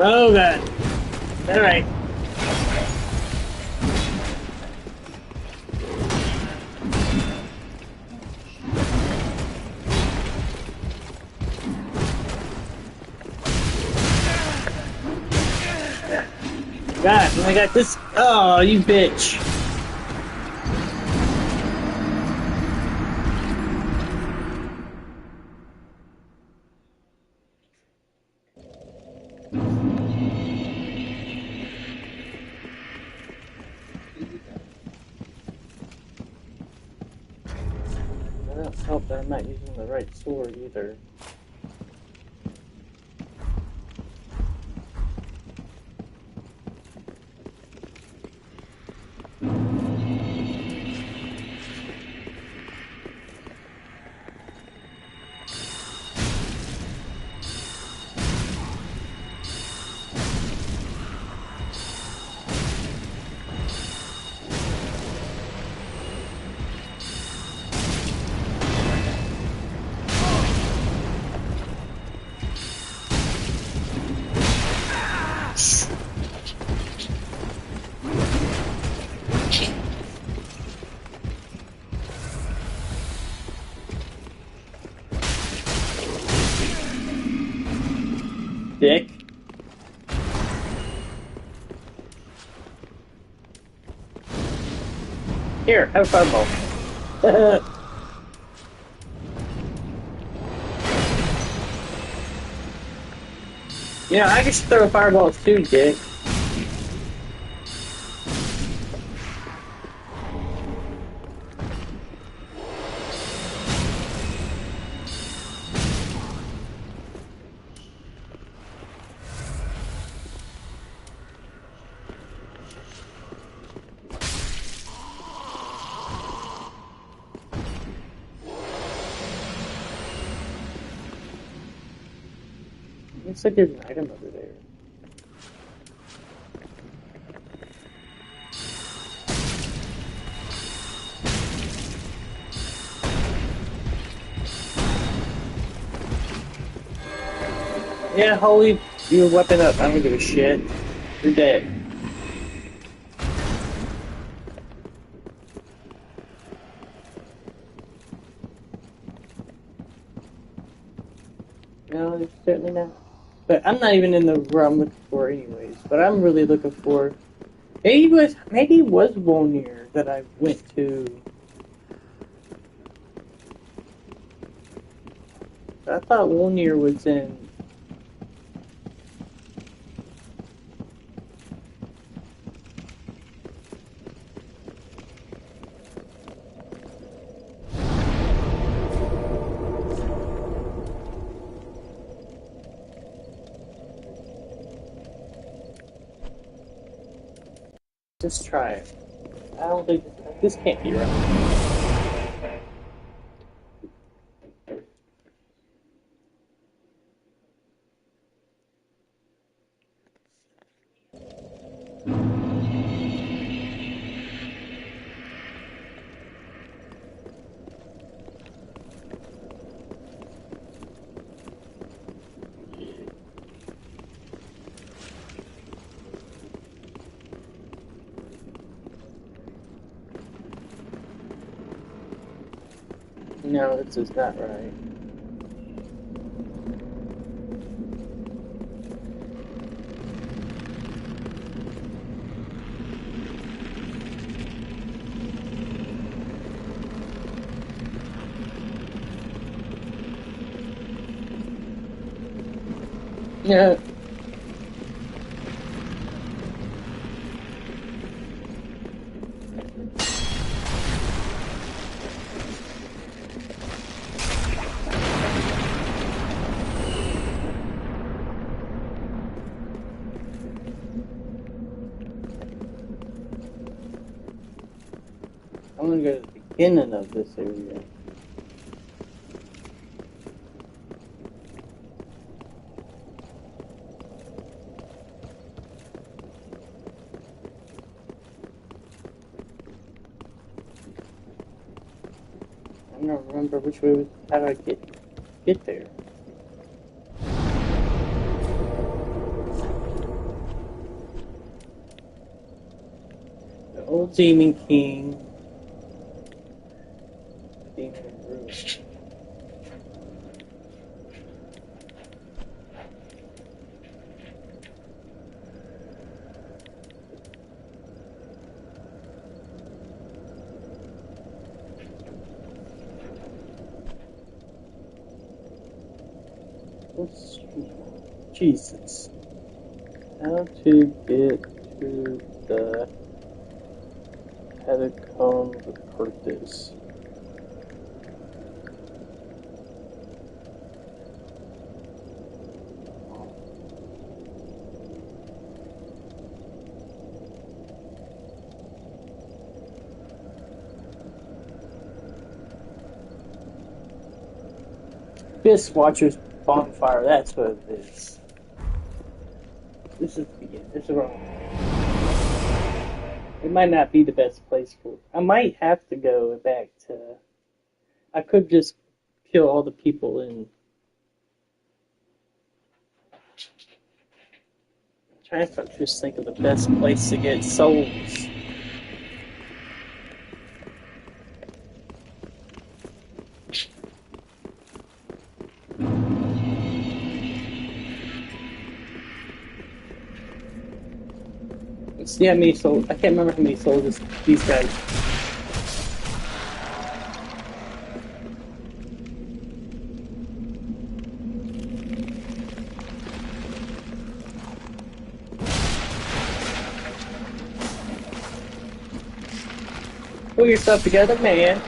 [SPEAKER 5] Oh god. Alright. God, I got this. Oh, you bitch. I don't help that I'm not using the right sword either. Here, have a fireball. Yeah, I can throw a fireball too, Dick. Looks like there's an item over there. Yeah, holy, your weapon up. I don't give a shit. You're dead. No, it's certainly not. But I'm not even in the where I'm looking for anyways. But I'm really looking for... maybe it was Wolnir that I went to. I thought Wolnir was in... Just try it. I don't think... this can't be right. No, this is not right. Yeah. I'm gonna go to the beginning of this area. I don't remember which way how do I get there. The old Demon King. Demon Ruin. Jesus. How to get to the Catacomb of Purpose. Abyss Watcher's bonfire, that's what it is. This is the beginning. This is wrong. It might not be the best place for it. I might have to go back to... I could just kill all the people in... I'm trying to just think of the best place to get souls. Let's see how many souls. I can't remember how many souls these guys Pull yourself together, man.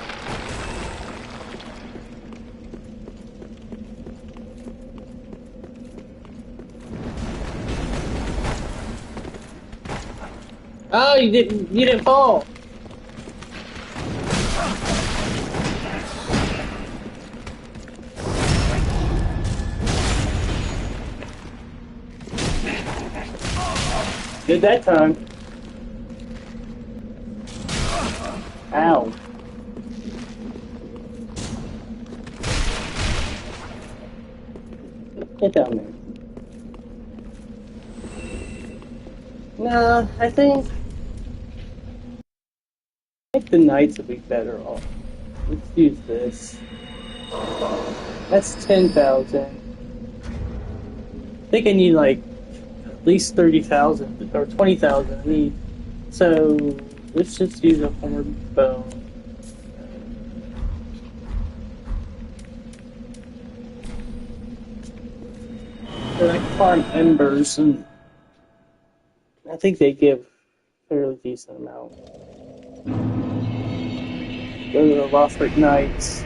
[SPEAKER 5] Oh, you didn't fall. Did that time. Ow. Get down there. Nah, I think the knights would be better off. Let's use this. That's 10,000. I think I need like at least 30,000 or 20,000. I need. So let's just use a horned bone. Then I can farm embers, and I think they give a fairly decent amount. Go to the Lothric Knights.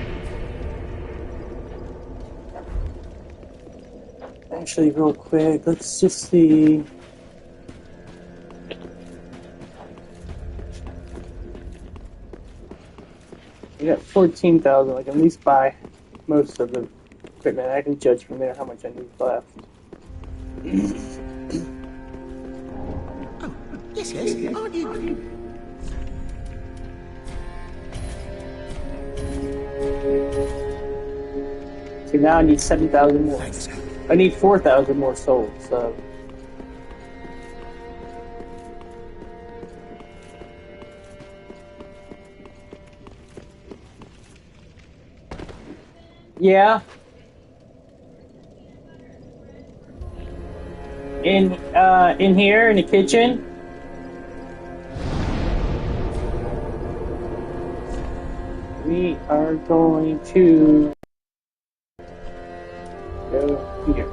[SPEAKER 5] Actually, real quick, let's just see. I got 14,000. I can at least buy most of the equipment. I can judge from there how much I need left.
[SPEAKER 3] Oh, yes, aren't you?
[SPEAKER 5] So now I need 7,000 more. I need 4,000 more souls, so. Yeah. In here, in the kitchen. We are going to go here.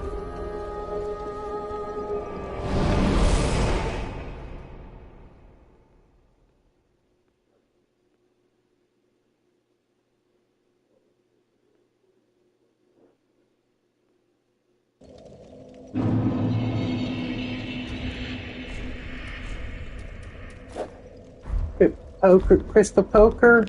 [SPEAKER 5] Poker, crystal poker.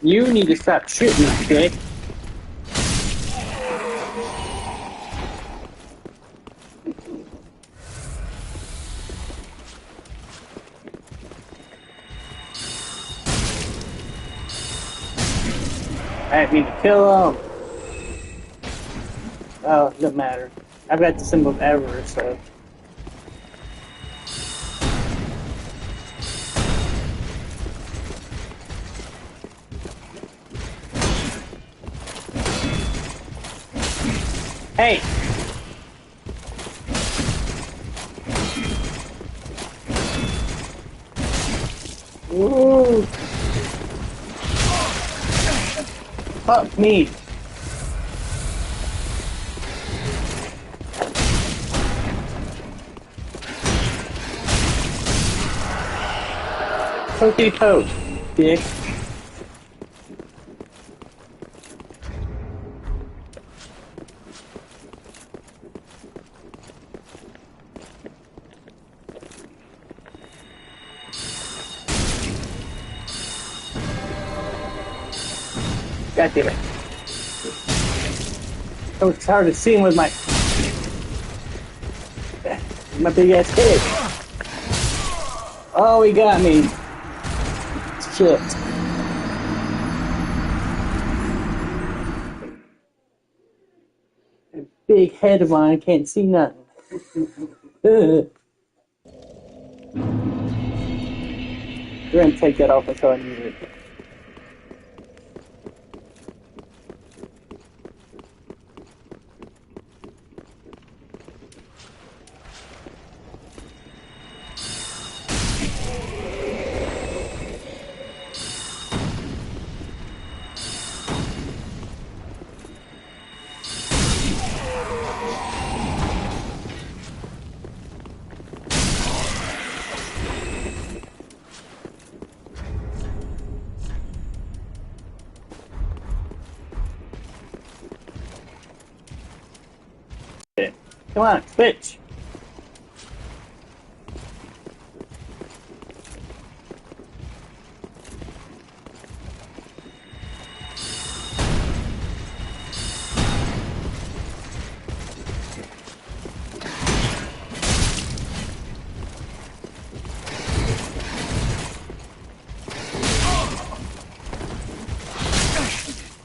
[SPEAKER 5] You need to stop shooting, dick. I didn't mean to kill him. Oh, it doesn't matter. I've got the symbol of ever, so. Hey! Ooh! Fuck me! Pokey poke, dick. God damn it. Oh, it's hard to see him with my big ass head. Oh, he got me. Shit. That big head of mine can't see nothing. We're gonna take that off until I need it. Come on, bitch!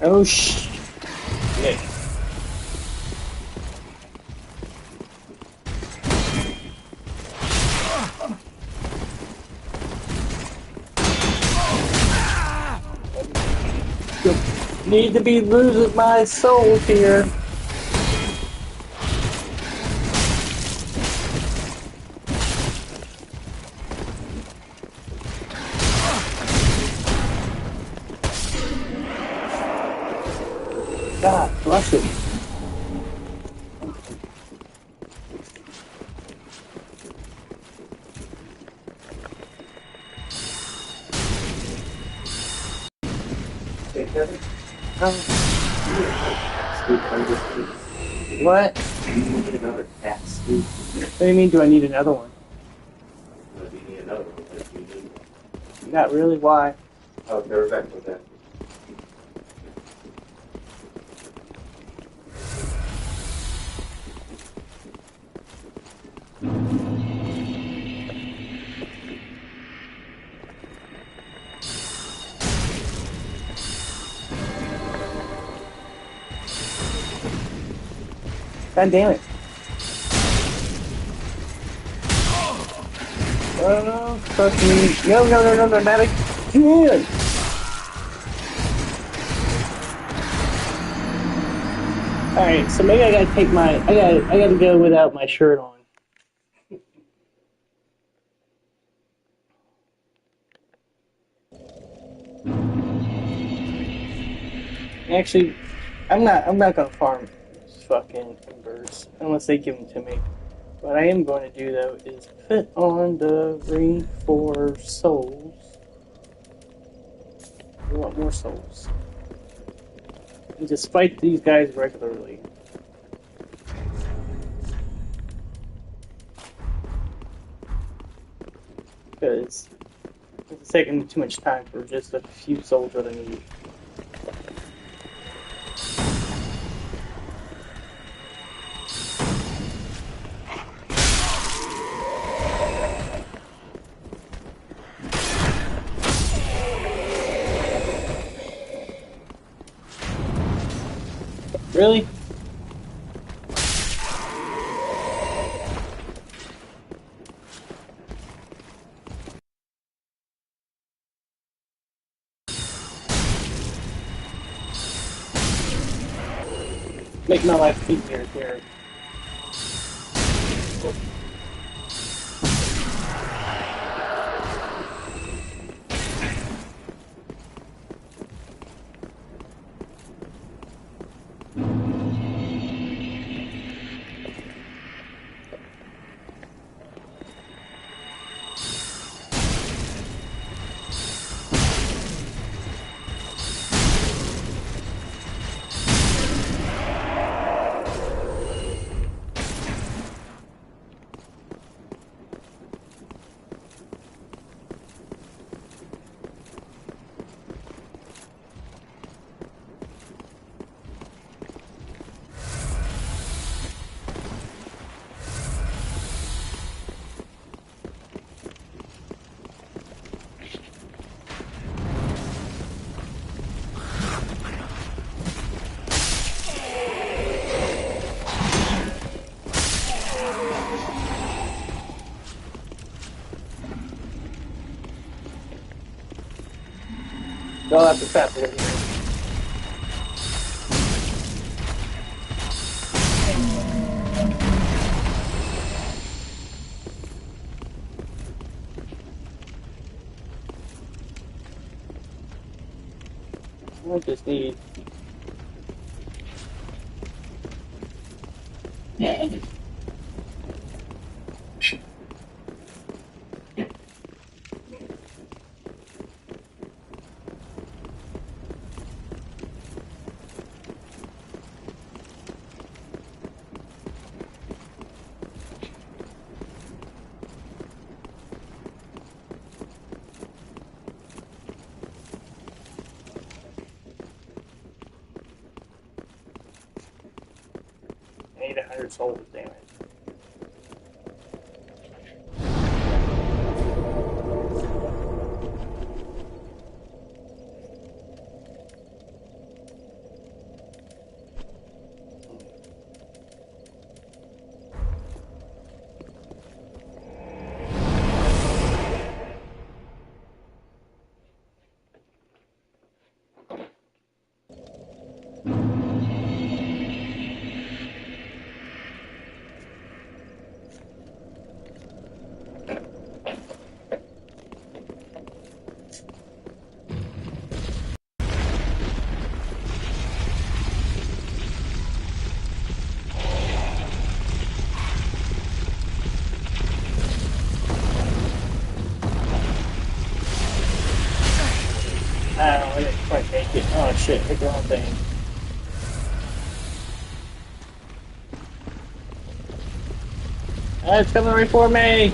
[SPEAKER 5] Oh shit! Need to be losing my soul here. God bless it. What?
[SPEAKER 2] You need another cat scoop.
[SPEAKER 5] What do you mean, do I need another one?
[SPEAKER 2] No, you need another one. But you need one.
[SPEAKER 5] Not really, why?
[SPEAKER 2] Oh, they're back with that.
[SPEAKER 5] God damn it. Oh no, trust me. No, not again! Alright, so maybe I gotta take my, I gotta go without my shirt on. Actually, I'm not gonna farm fucking embers unless they give them to me. What I am going to do though is put on the ring for souls. We want more souls. And just fight these guys regularly. Because it's taking too much time for just a few souls that I need. Really? Make my life easier here. Go after trap over here. I just need. I need 100 souls, damn it. I didn't quite make it. Oh shit, hit the wrong thing. It's coming right for me!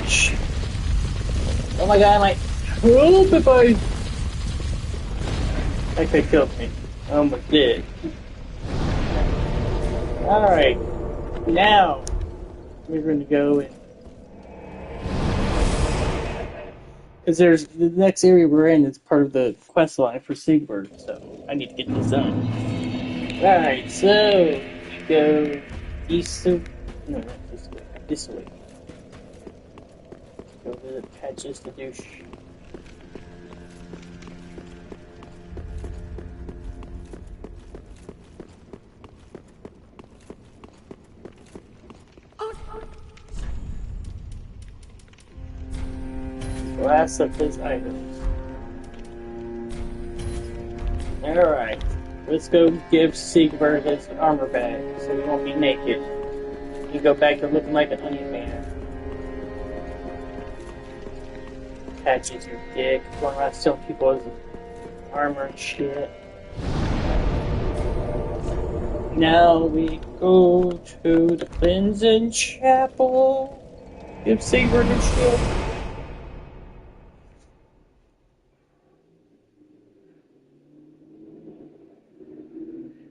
[SPEAKER 5] Shit. Oh my god, my... Whoop if I... That guy killed me. Oh my god. Alright. Now, we're going to go and... Because there's the next area we're in is part of the quest line for Sigbert, so I need to get this done. Alright, so go east of no, not this way. This way. Go to the patches to douche. Last of his items. Alright, let's go give Sigbert his armor back so he won't be naked. You go back to looking like an onion man. Patches your dick, going around stealing people's armor and shit. Now we go to the Cleansing Chapel. Give Sigbert his shield.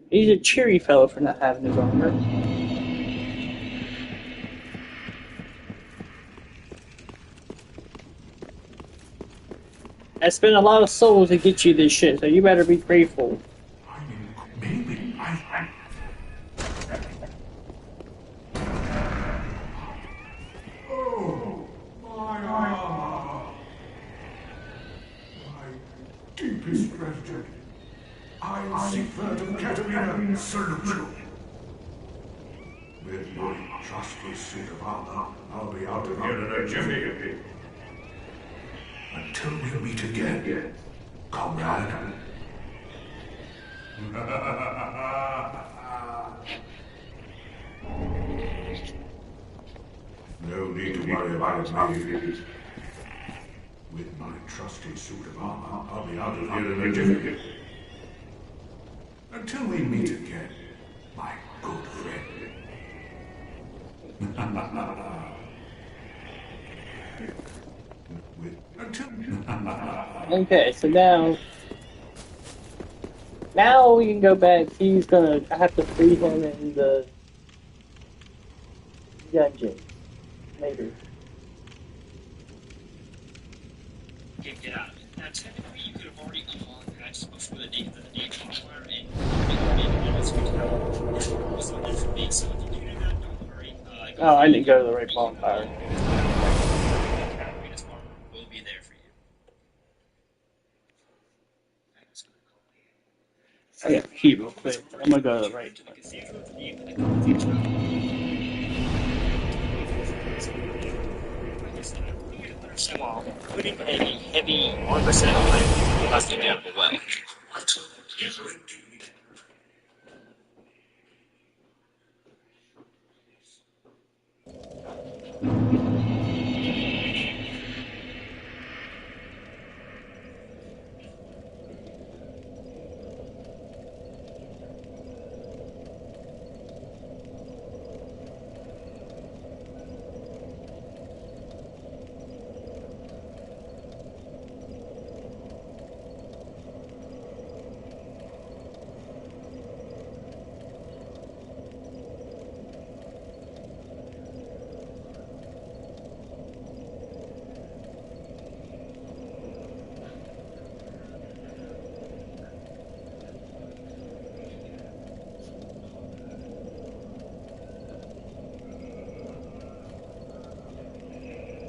[SPEAKER 5] He's a cheery fellow for not having his armor. I spent a lot of souls to get you this shit, so you better be grateful.
[SPEAKER 9] Maybe I... Oh, my armor. My deepest gratitude. I, Sigbert of Katarina, salute you. With my trusty suit of armor, I'll be out of here in a jiffy. Until we meet again, comrade. No need to worry about me. With my trusty suit of armor, I'll be out of here in a jiffy. Until we meet again, my good friend.
[SPEAKER 5] Okay, so now we can go back. I have to free him in the dungeon later.
[SPEAKER 10] Can't get out. Now technically you could have already unlocked that before the day of the day and
[SPEAKER 8] Oh, I didn't go to the right bonfire.
[SPEAKER 10] We'll be there for you.
[SPEAKER 8] I got to keep real quick. I'm gonna go to the right.
[SPEAKER 10] While putting a heavy 1% on busting down the well.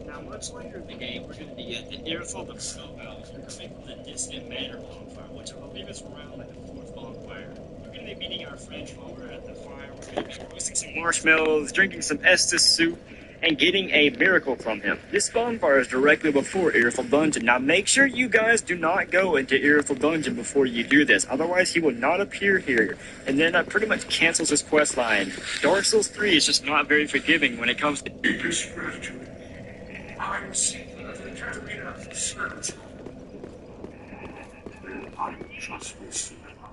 [SPEAKER 10] Now, much later in the game, we're going to be at the airfield of Snowbells. We're coming from the distant Manor bonfire, which I believe is around like the fourth bonfire. We're going to be meeting our friends over at the fire. We're going to be roasting some marshmallows, drinking some Estus soup, and getting a miracle from him. This bonfire is directly before Irithyll Dungeon. Now, make sure you guys do not go into Irithyll Dungeon before you do this. Otherwise, he will not appear here. And then that pretty much cancels his quest line. Dark Souls 3 is just not very forgiving when it comes to...
[SPEAKER 9] I'm seeking the Katarina spiritual. I trust this cinema.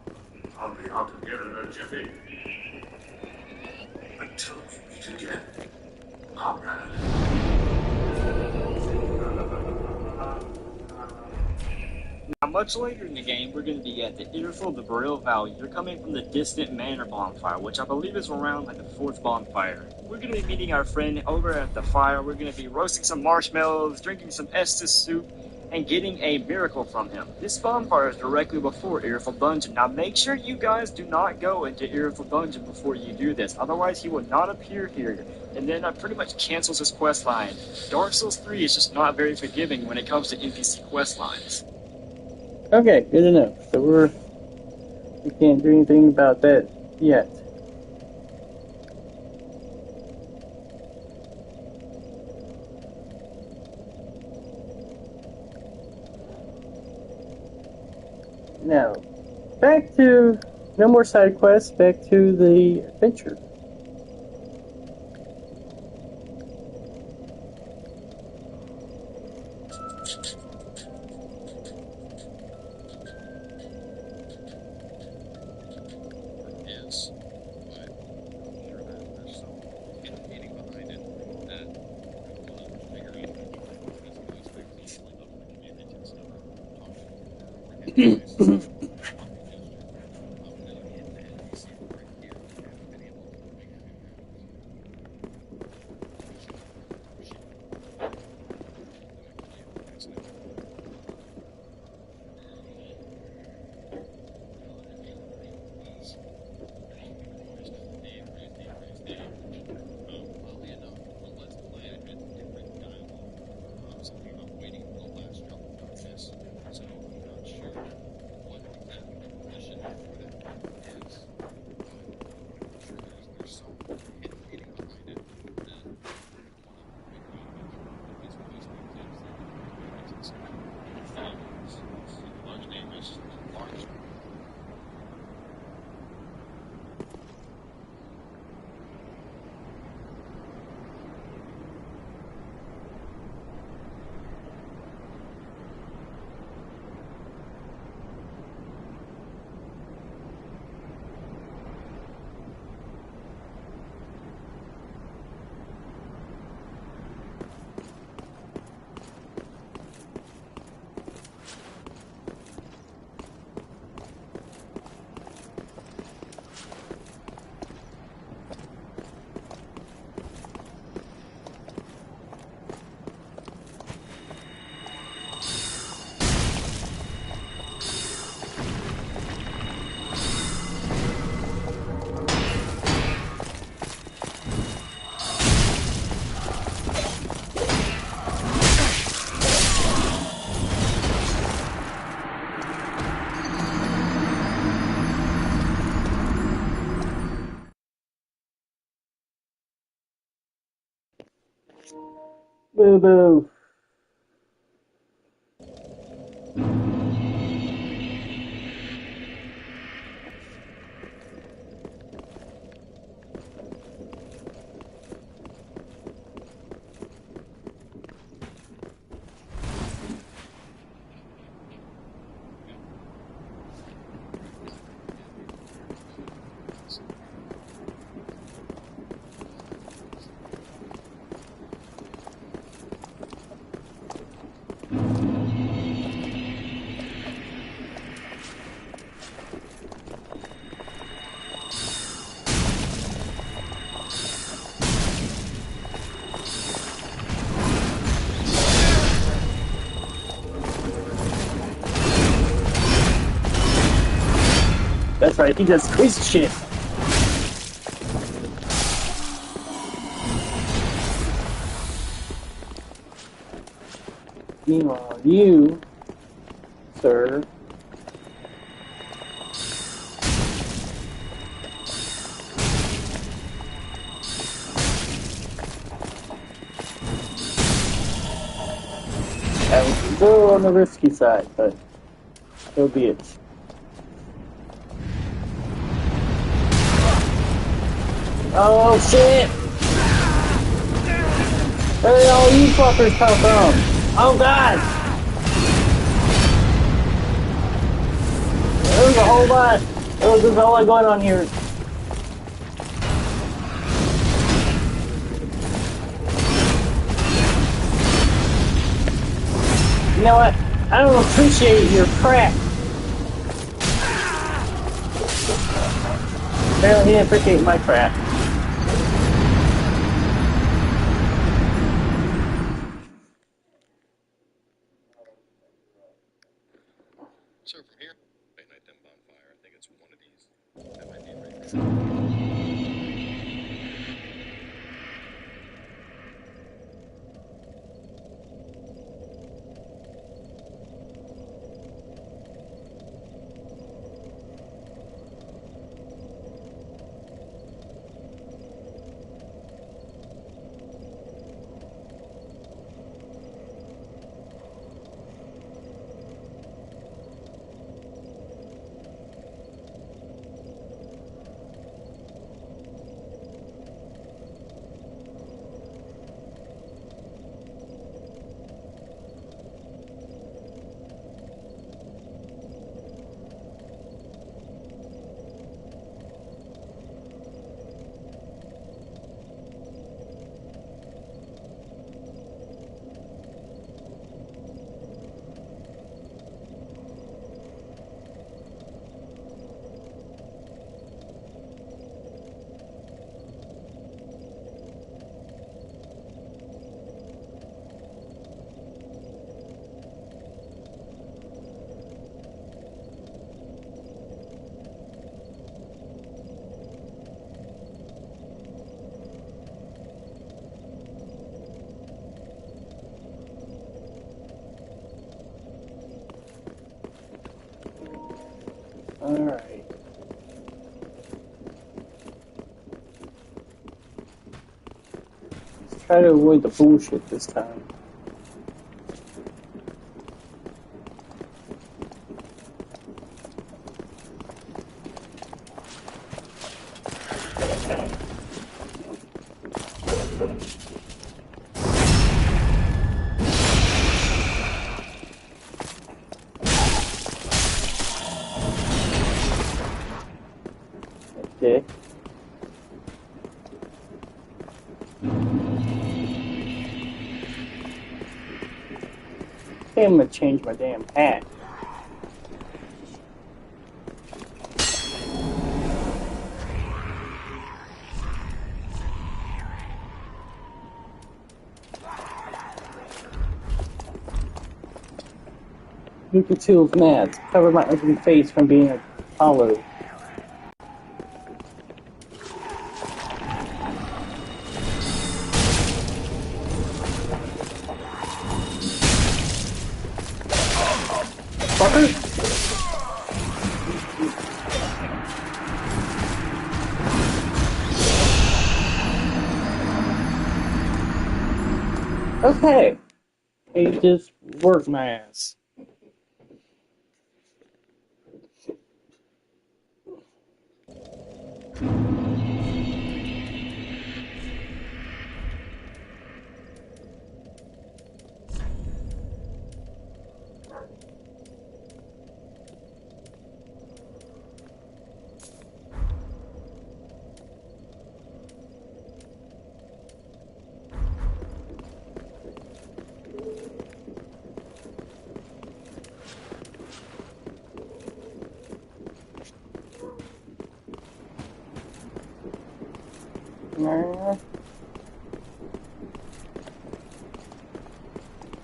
[SPEAKER 9] I'll be out of here in a jiffy. Until we meet again, comrade.
[SPEAKER 10] Now, much later in the game, we're going to be at the Irithyll of the Beryl Valley. You're coming from the distant Manor bonfire, which I believe is around like the fourth bonfire. We're going to be meeting our friend over at the fire. We're going to be roasting some marshmallows, drinking some Estus soup, and getting a miracle from him. This bonfire is directly before Irithyll Dungeon. Now, make sure you guys do not go into Irithyll Dungeon before you do this. Otherwise, he will not appear here. And then that pretty much cancels his quest line. Dark Souls 3 is just not very forgiving when it comes to NPC quest lines.
[SPEAKER 8] Okay, good enough. So we can't do anything about that yet. Now, back to no more side quests. Back to the adventure.
[SPEAKER 1] Is, but I'm sure that there's some meaning behind it that we'll figure out because it goes back to the community and stuff.
[SPEAKER 8] Boo boo. That's right, he does crazy shit. Meanwhile, you, sir, a little on the risky side, but so be it. Oh shit! Where did all you fuckers come from? Oh god! There's a whole lot. There's a whole lot going on here. You know what? I don't appreciate your crap. Apparently he didn't appreciate my crap.
[SPEAKER 1] So from here, ignite them bonfire. I think it's one of these. That might be right.
[SPEAKER 8] Alright. Let's try to avoid the bullshit this time. Okay. Okay, I'm gonna change my damn hat. Lucatile's mad. Cover my ugly face from being hollowed. Fucker! Okay. He just worked my ass.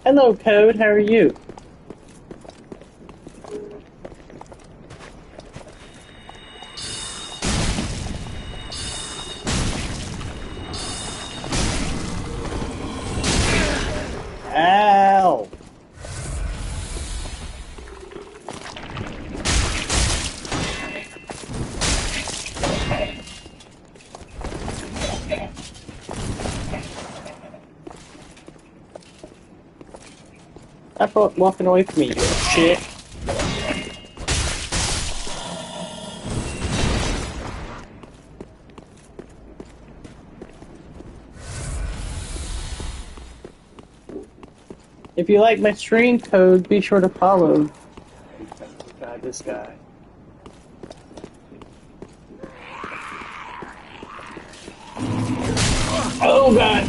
[SPEAKER 8] Hello, Code. How are you? Ow! Stop walking away from me, you shit. If you like my stream, Code, be sure to follow. God, this guy. Oh, God!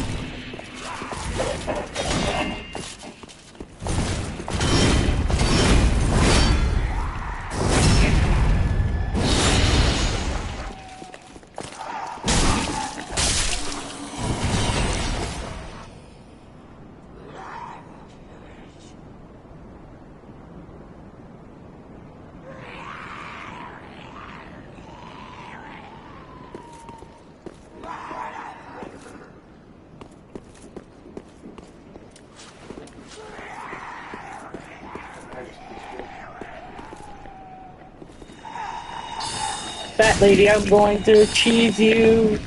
[SPEAKER 8] Fat lady, I'm going to cheese you.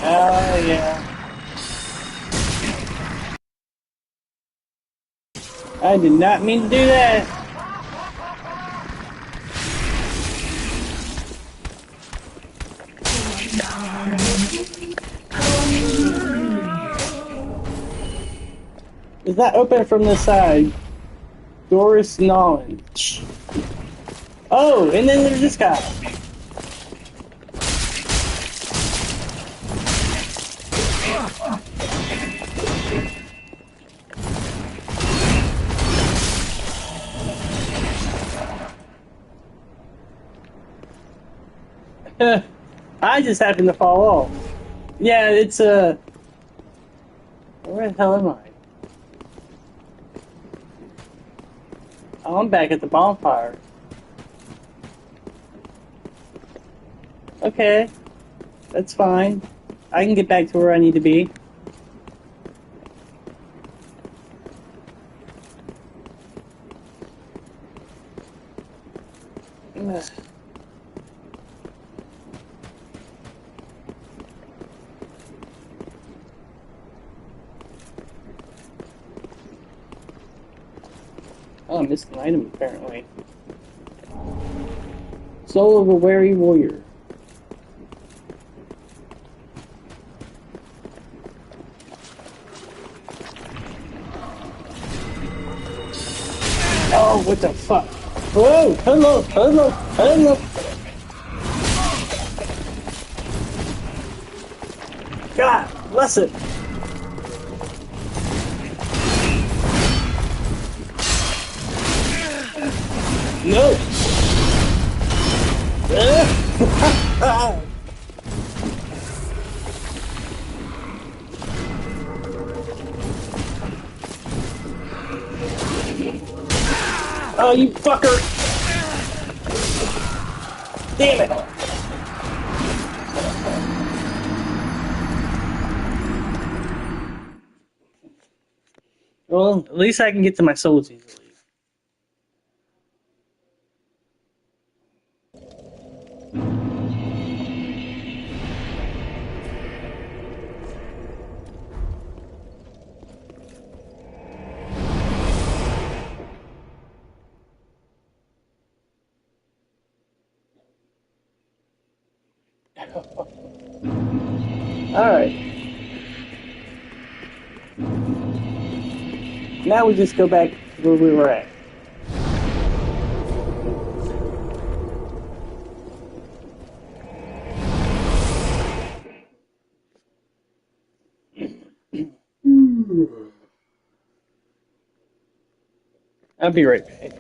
[SPEAKER 8] Oh, yeah. I did not mean to do that. Is that open from the side? Doris Nolan. Oh, and then there's this guy. I just happened to fall off. Yeah, it's where the hell am I? Oh, I'm back at the bonfire. Okay, that's fine. I can get back to where I need to be. Oh, I missed an item apparently. Soul of a Weary Warrior. Oh, what the fuck? Whoa! Hello! Hello! Hello! God bless it! No! Oh, you fucker! Damn it! Well, at least I can get to my souls easily. Alright. Now we just go back to where we were at. I'll be right back.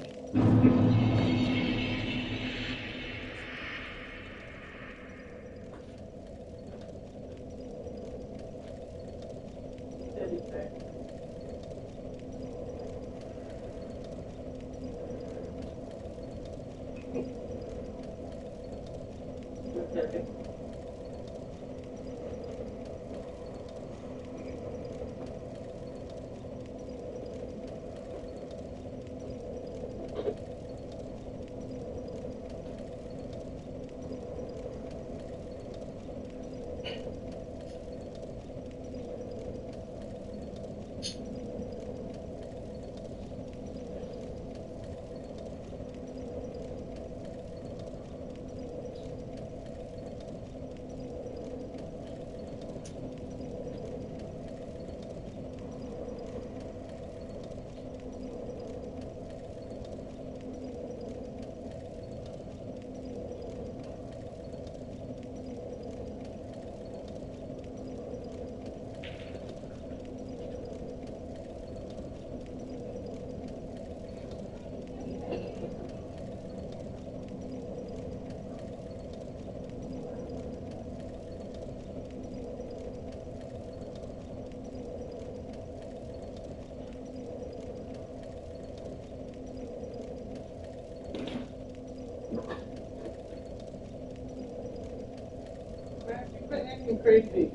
[SPEAKER 8] Crazy.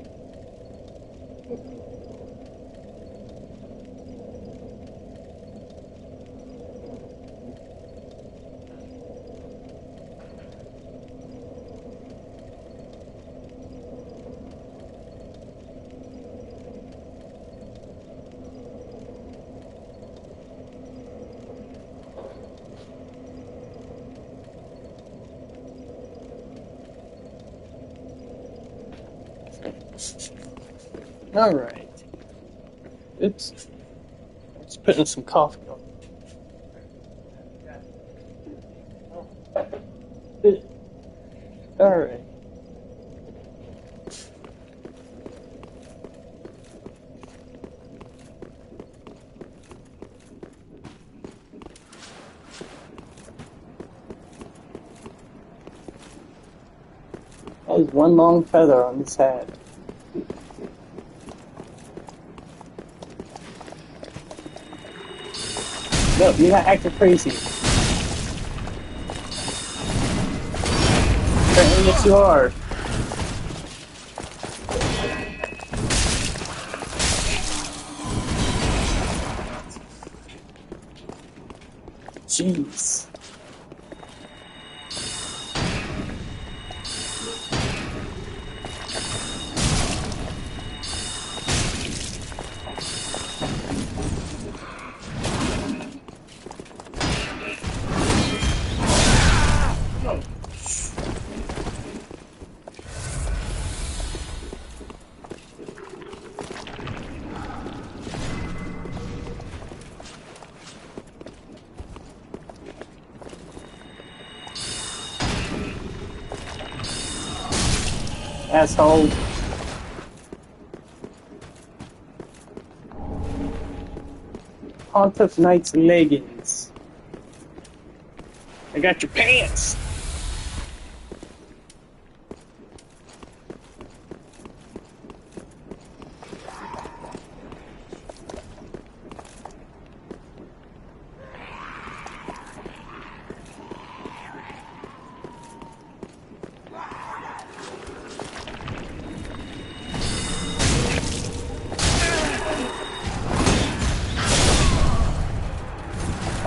[SPEAKER 8] All right. It's putting some coffee on. All right. That was one long feather on his hat. No, you're not acting crazy. Apparently, yes, you are. Jeez. Asshole. Haunt of Knight's leggings. I got your pants.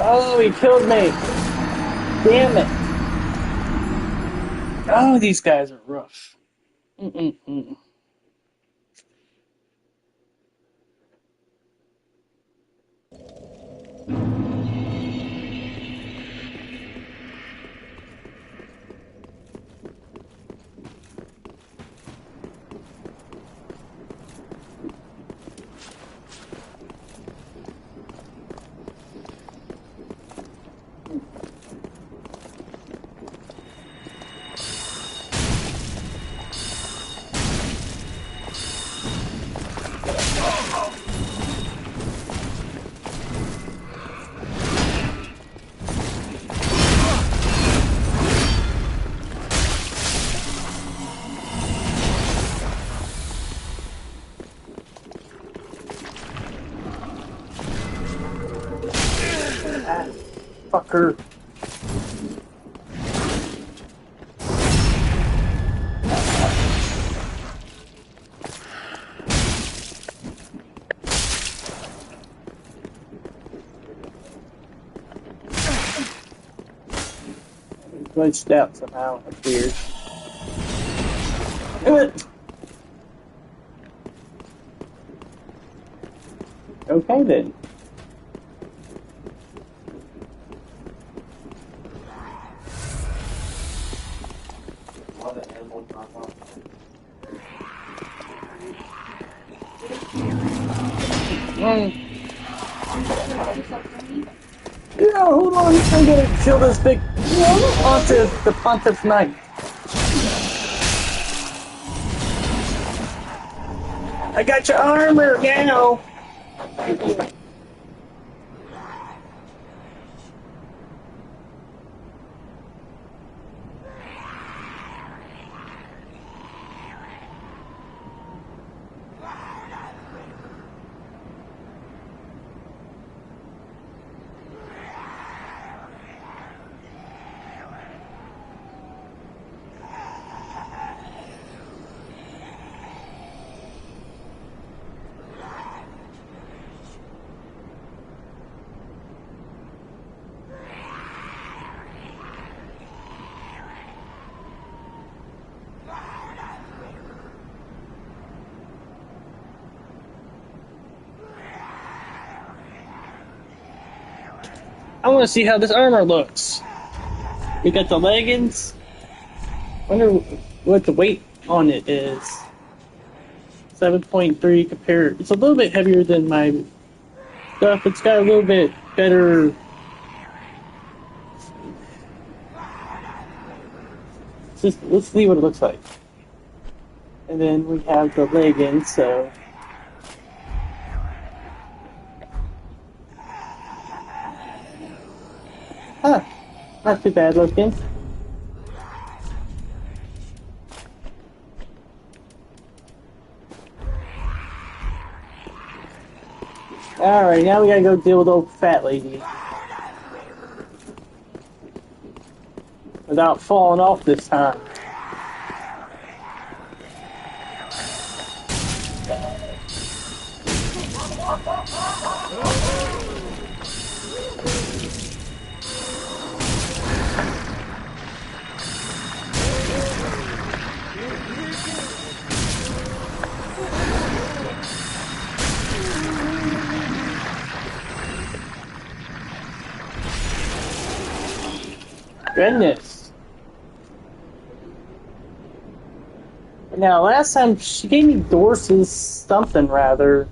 [SPEAKER 8] Oh, he killed me. Damn it.
[SPEAKER 5] Oh, these guys are rough. Mm-mm-mm. Fucker. Glitched out somehow. That's weird. Okay then. Yeah, hold on. I'm gonna kill this big Pontiff, the Pontiff Knight. I got your armor now. I want to see how this armor looks. We got the leggings. Wonder what the weight on it is. 7.3 compared. It's a little bit heavier than my stuff. It's got a little bit better. Let's see what it looks like. And then we have the leggings, so. Huh. Not too bad looking. Alright, now we gotta go deal with old fat lady. Without falling off this time. Goodness. Now, last time she gave me Dorsey's something rather.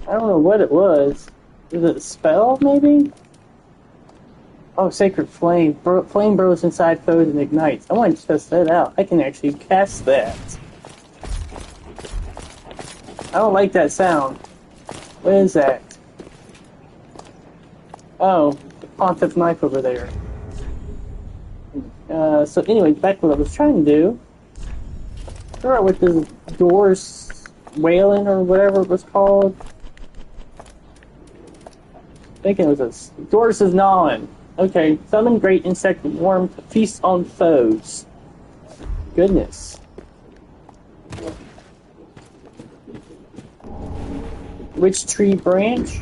[SPEAKER 5] I don't know what it was. Was it a spell, maybe? Oh, Sacred Flame. Flame burrows inside foes and ignites. I want to test that out. I can actually cast that. I don't like that sound. What is that? Oh. Pontiff knife over there. So anyway, back to what I was trying to do. Start with the doors wailing or whatever it was called. I think it was a doors is gnawing. Okay, summon great insect worm to feast on foes. Goodness. Witch tree branch.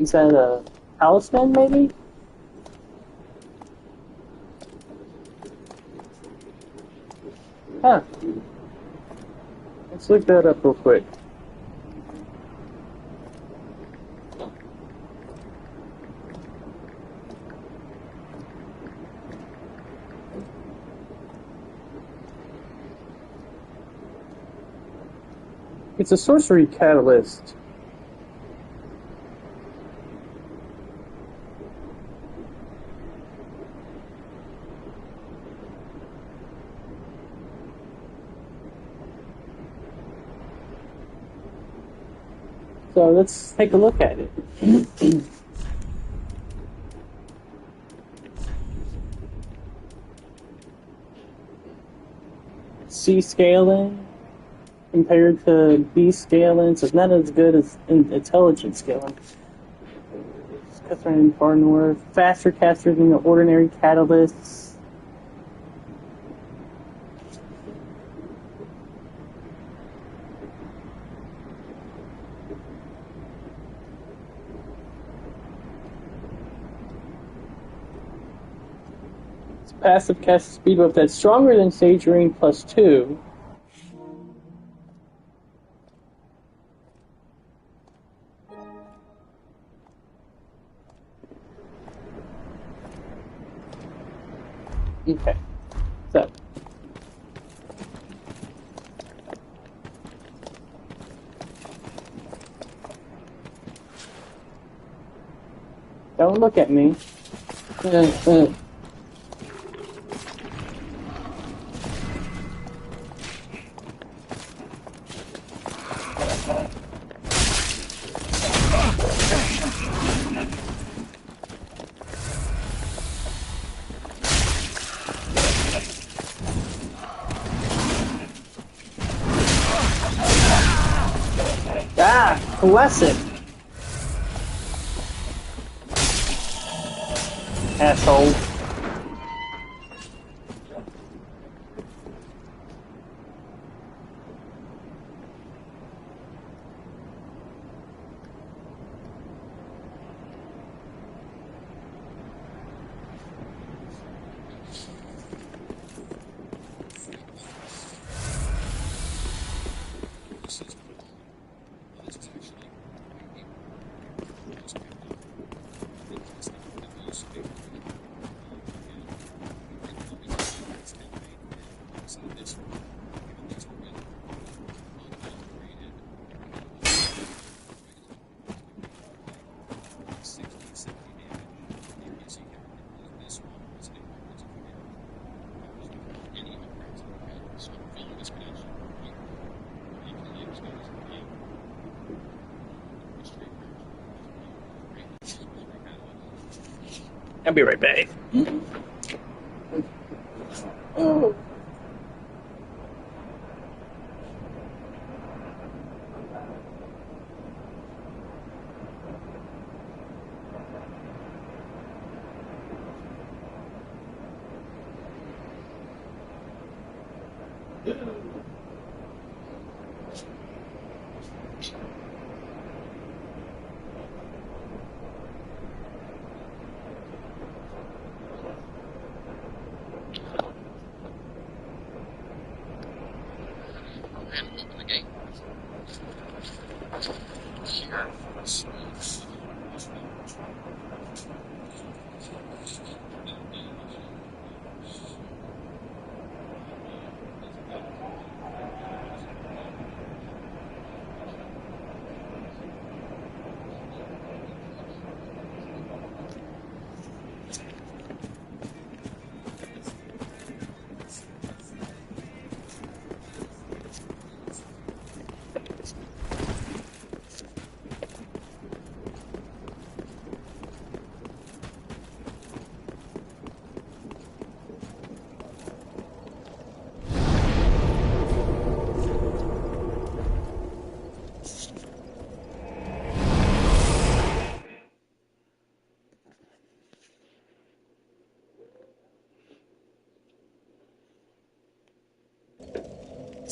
[SPEAKER 5] Is that a talisman, maybe? Huh. Let's look that up real quick. It's a sorcery catalyst. So let's take a look at it. C scaling compared to B scaling, so it's not as good as intelligence scaling. Catherine far north, faster caster than the ordinary catalysts. Passive cast speed buff that's stronger than Sage Ring +2. Okay, so don't look at me. Bless it. Asshole. I'll be right back. Oh.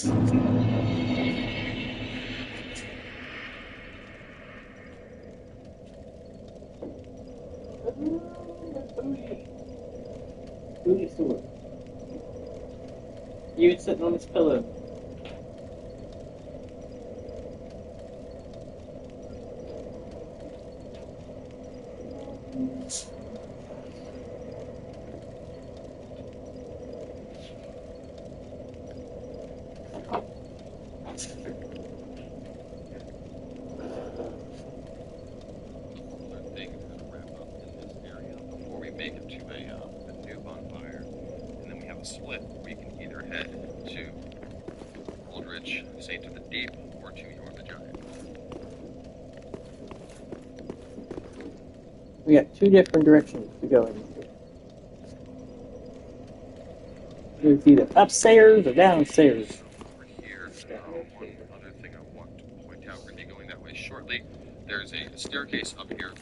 [SPEAKER 11] Thank you.
[SPEAKER 5] Booty sword. You sitting on this pillow.
[SPEAKER 1] Thing is going to wrap up in this area before we make it to a new bonfire, and then we have a split. We can either head to Aldrich, Saint of the Deep, or to Yorn the Giant.
[SPEAKER 5] We got two different directions to go in. It's either upstairs or downstairs.
[SPEAKER 1] Over here, one other thing I want to point out, we're going to be going that way shortly. There's a staircase up here.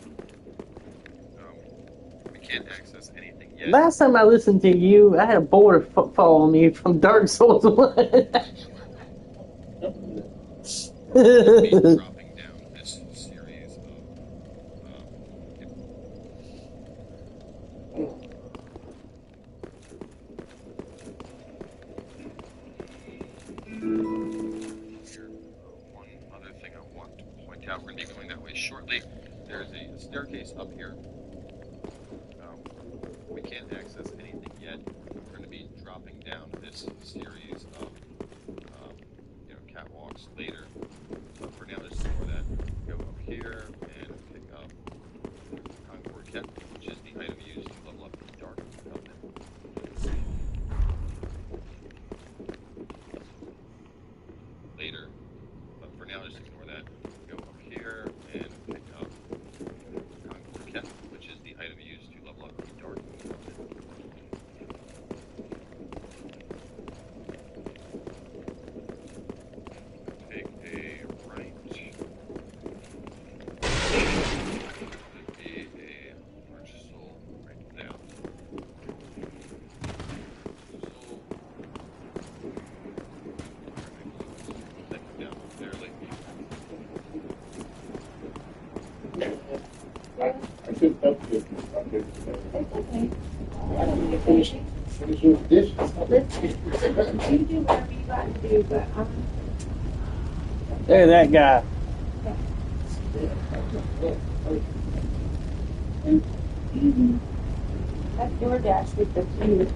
[SPEAKER 1] We can't access anything yet.
[SPEAKER 5] Last time I listened to you, I had a boulder fall on me from Dark Souls 1.
[SPEAKER 1] We'll be dropping down this series of one other thing I want to point out, we're going to be going that way shortly. There's a staircase up here. We can't access anything yet. We're going to be dropping down this series of catwalks later. So for now, let's ignore that. Go up here and pick up Concord Kit, which is the item used to level up the Dark Covenant. Later, but for now, just ignore that. Go up here and pick up Concord Kit, which is the item used to level up the Dark Covenant. Take a right. Could be a large soul right down. Soul. Down fairly.
[SPEAKER 6] I should help you. Finish your dishes.
[SPEAKER 7] You do whatever you got to do, but
[SPEAKER 5] There, that guy.
[SPEAKER 7] that's DoorDash with the food.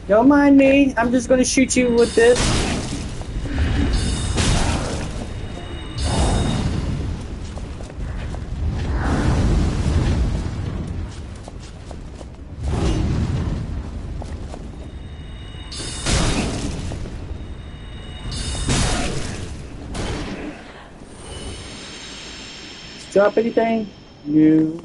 [SPEAKER 5] Don't mind me. I'm just gonna shoot you with this. Drop anything? No.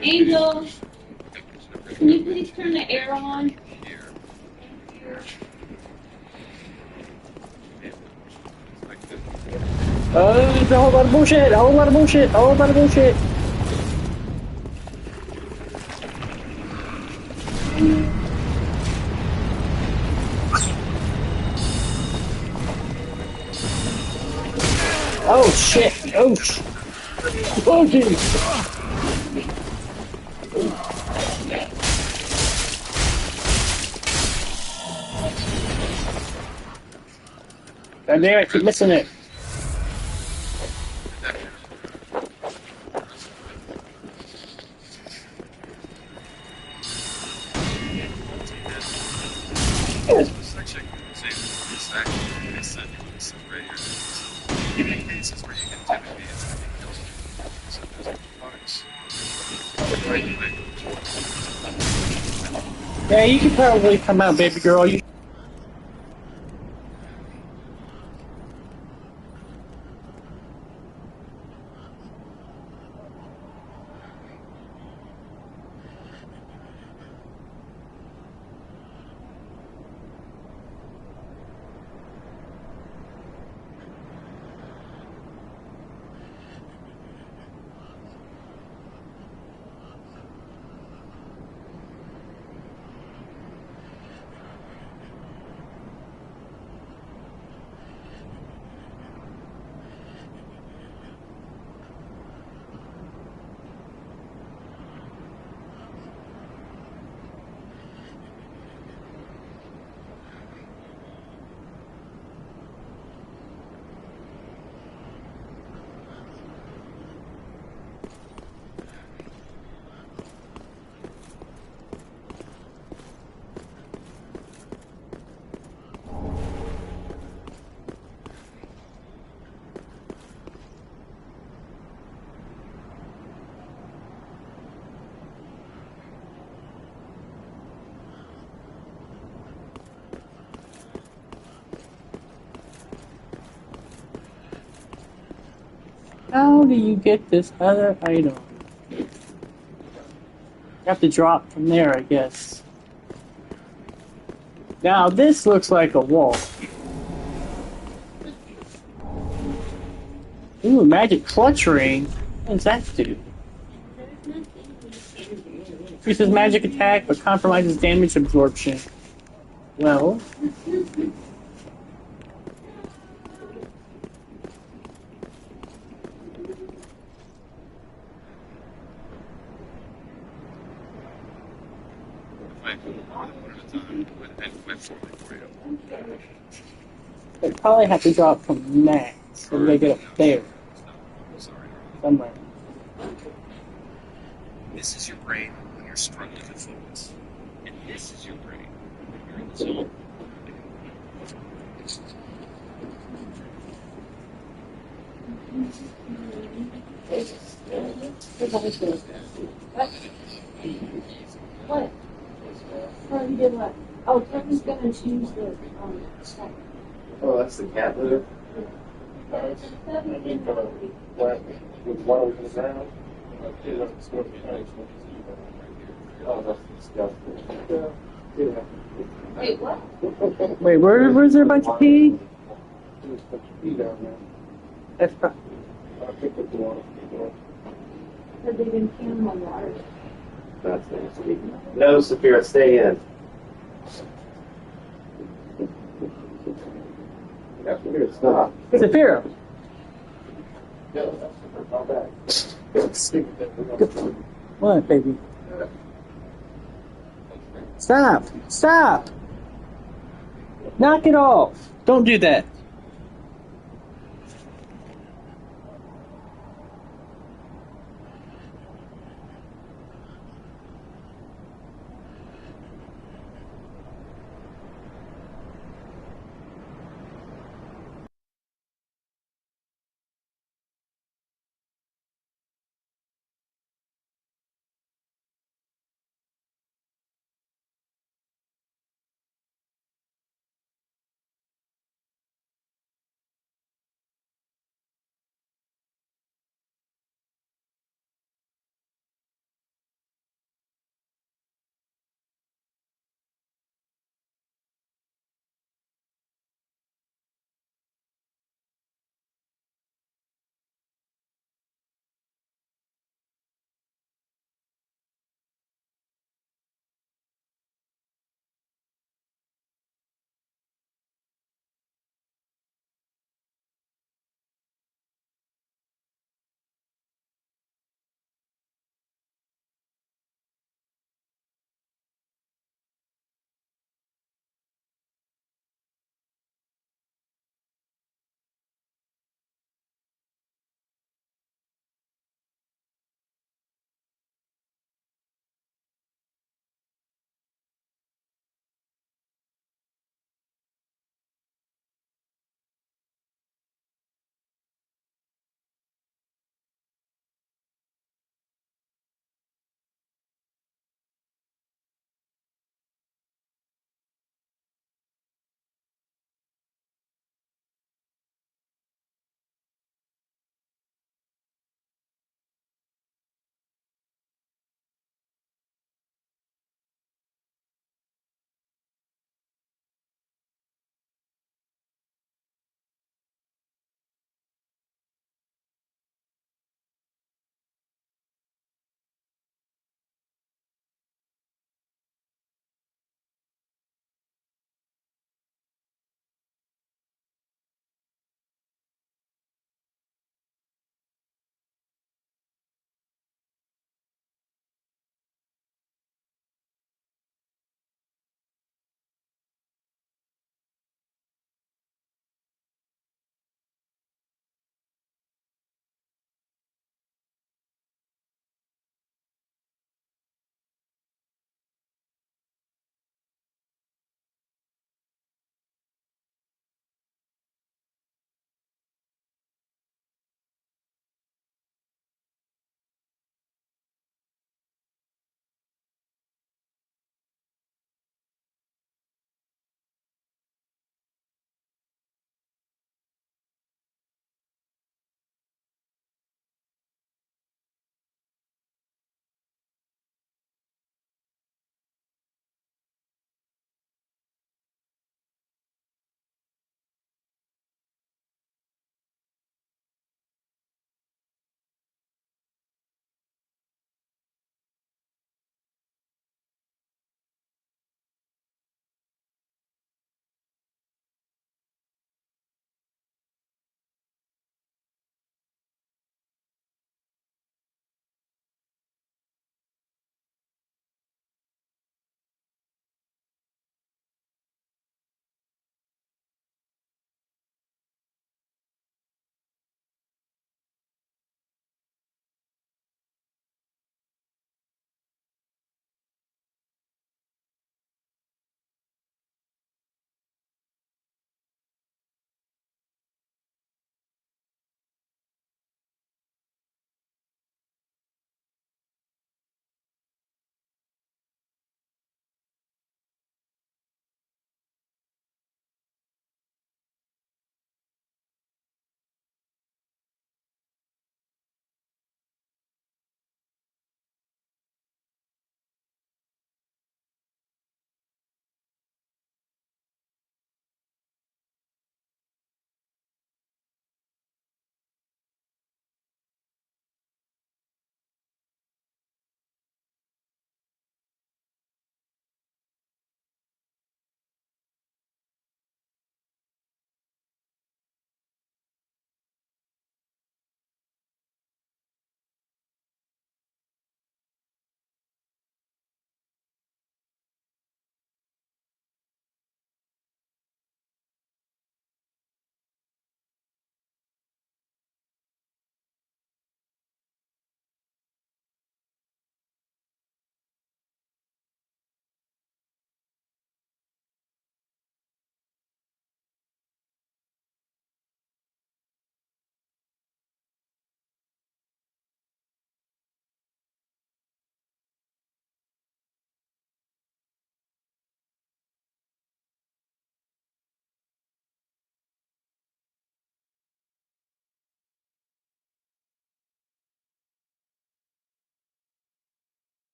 [SPEAKER 11] Angel, can you please turn the air on?
[SPEAKER 5] It's a whole lot of bullshit, a whole lot of bullshit, a whole lot of bullshit. Oh shit, oh shit. Oh jeez. God damn it, I keep missing it. Yeah, you can probably come out, baby girl. You How do you get this other item? You have to drop from there, I guess. Now, this looks like a wall. Ooh, magic clutch ring. What does that do? Increases magic attack, but compromises damage absorption. Well... They probably have to drop from max, so they get up there. Somewhere.
[SPEAKER 1] This is your brain when you're struggling to focus. And this is your brain when you're in the zone.
[SPEAKER 11] What? Oh, you did what? Oh, Kevin's gonna choose the stack.
[SPEAKER 2] Oh, that's the cat litter?
[SPEAKER 11] With
[SPEAKER 2] one over the ground? Oh, that's disgusting.
[SPEAKER 11] Wait, what?
[SPEAKER 5] Wait, where's there a bunch of pee?
[SPEAKER 2] There's a bunch of pee down there.
[SPEAKER 5] That's probably...
[SPEAKER 2] I picked up the one.
[SPEAKER 11] Have they been peeing my water?
[SPEAKER 2] That's nasty. No, Saphira, stay in. Saphira, stop.
[SPEAKER 5] Saphira!
[SPEAKER 8] What, baby? Stop! Stop! Knock it off!
[SPEAKER 5] Don't do that.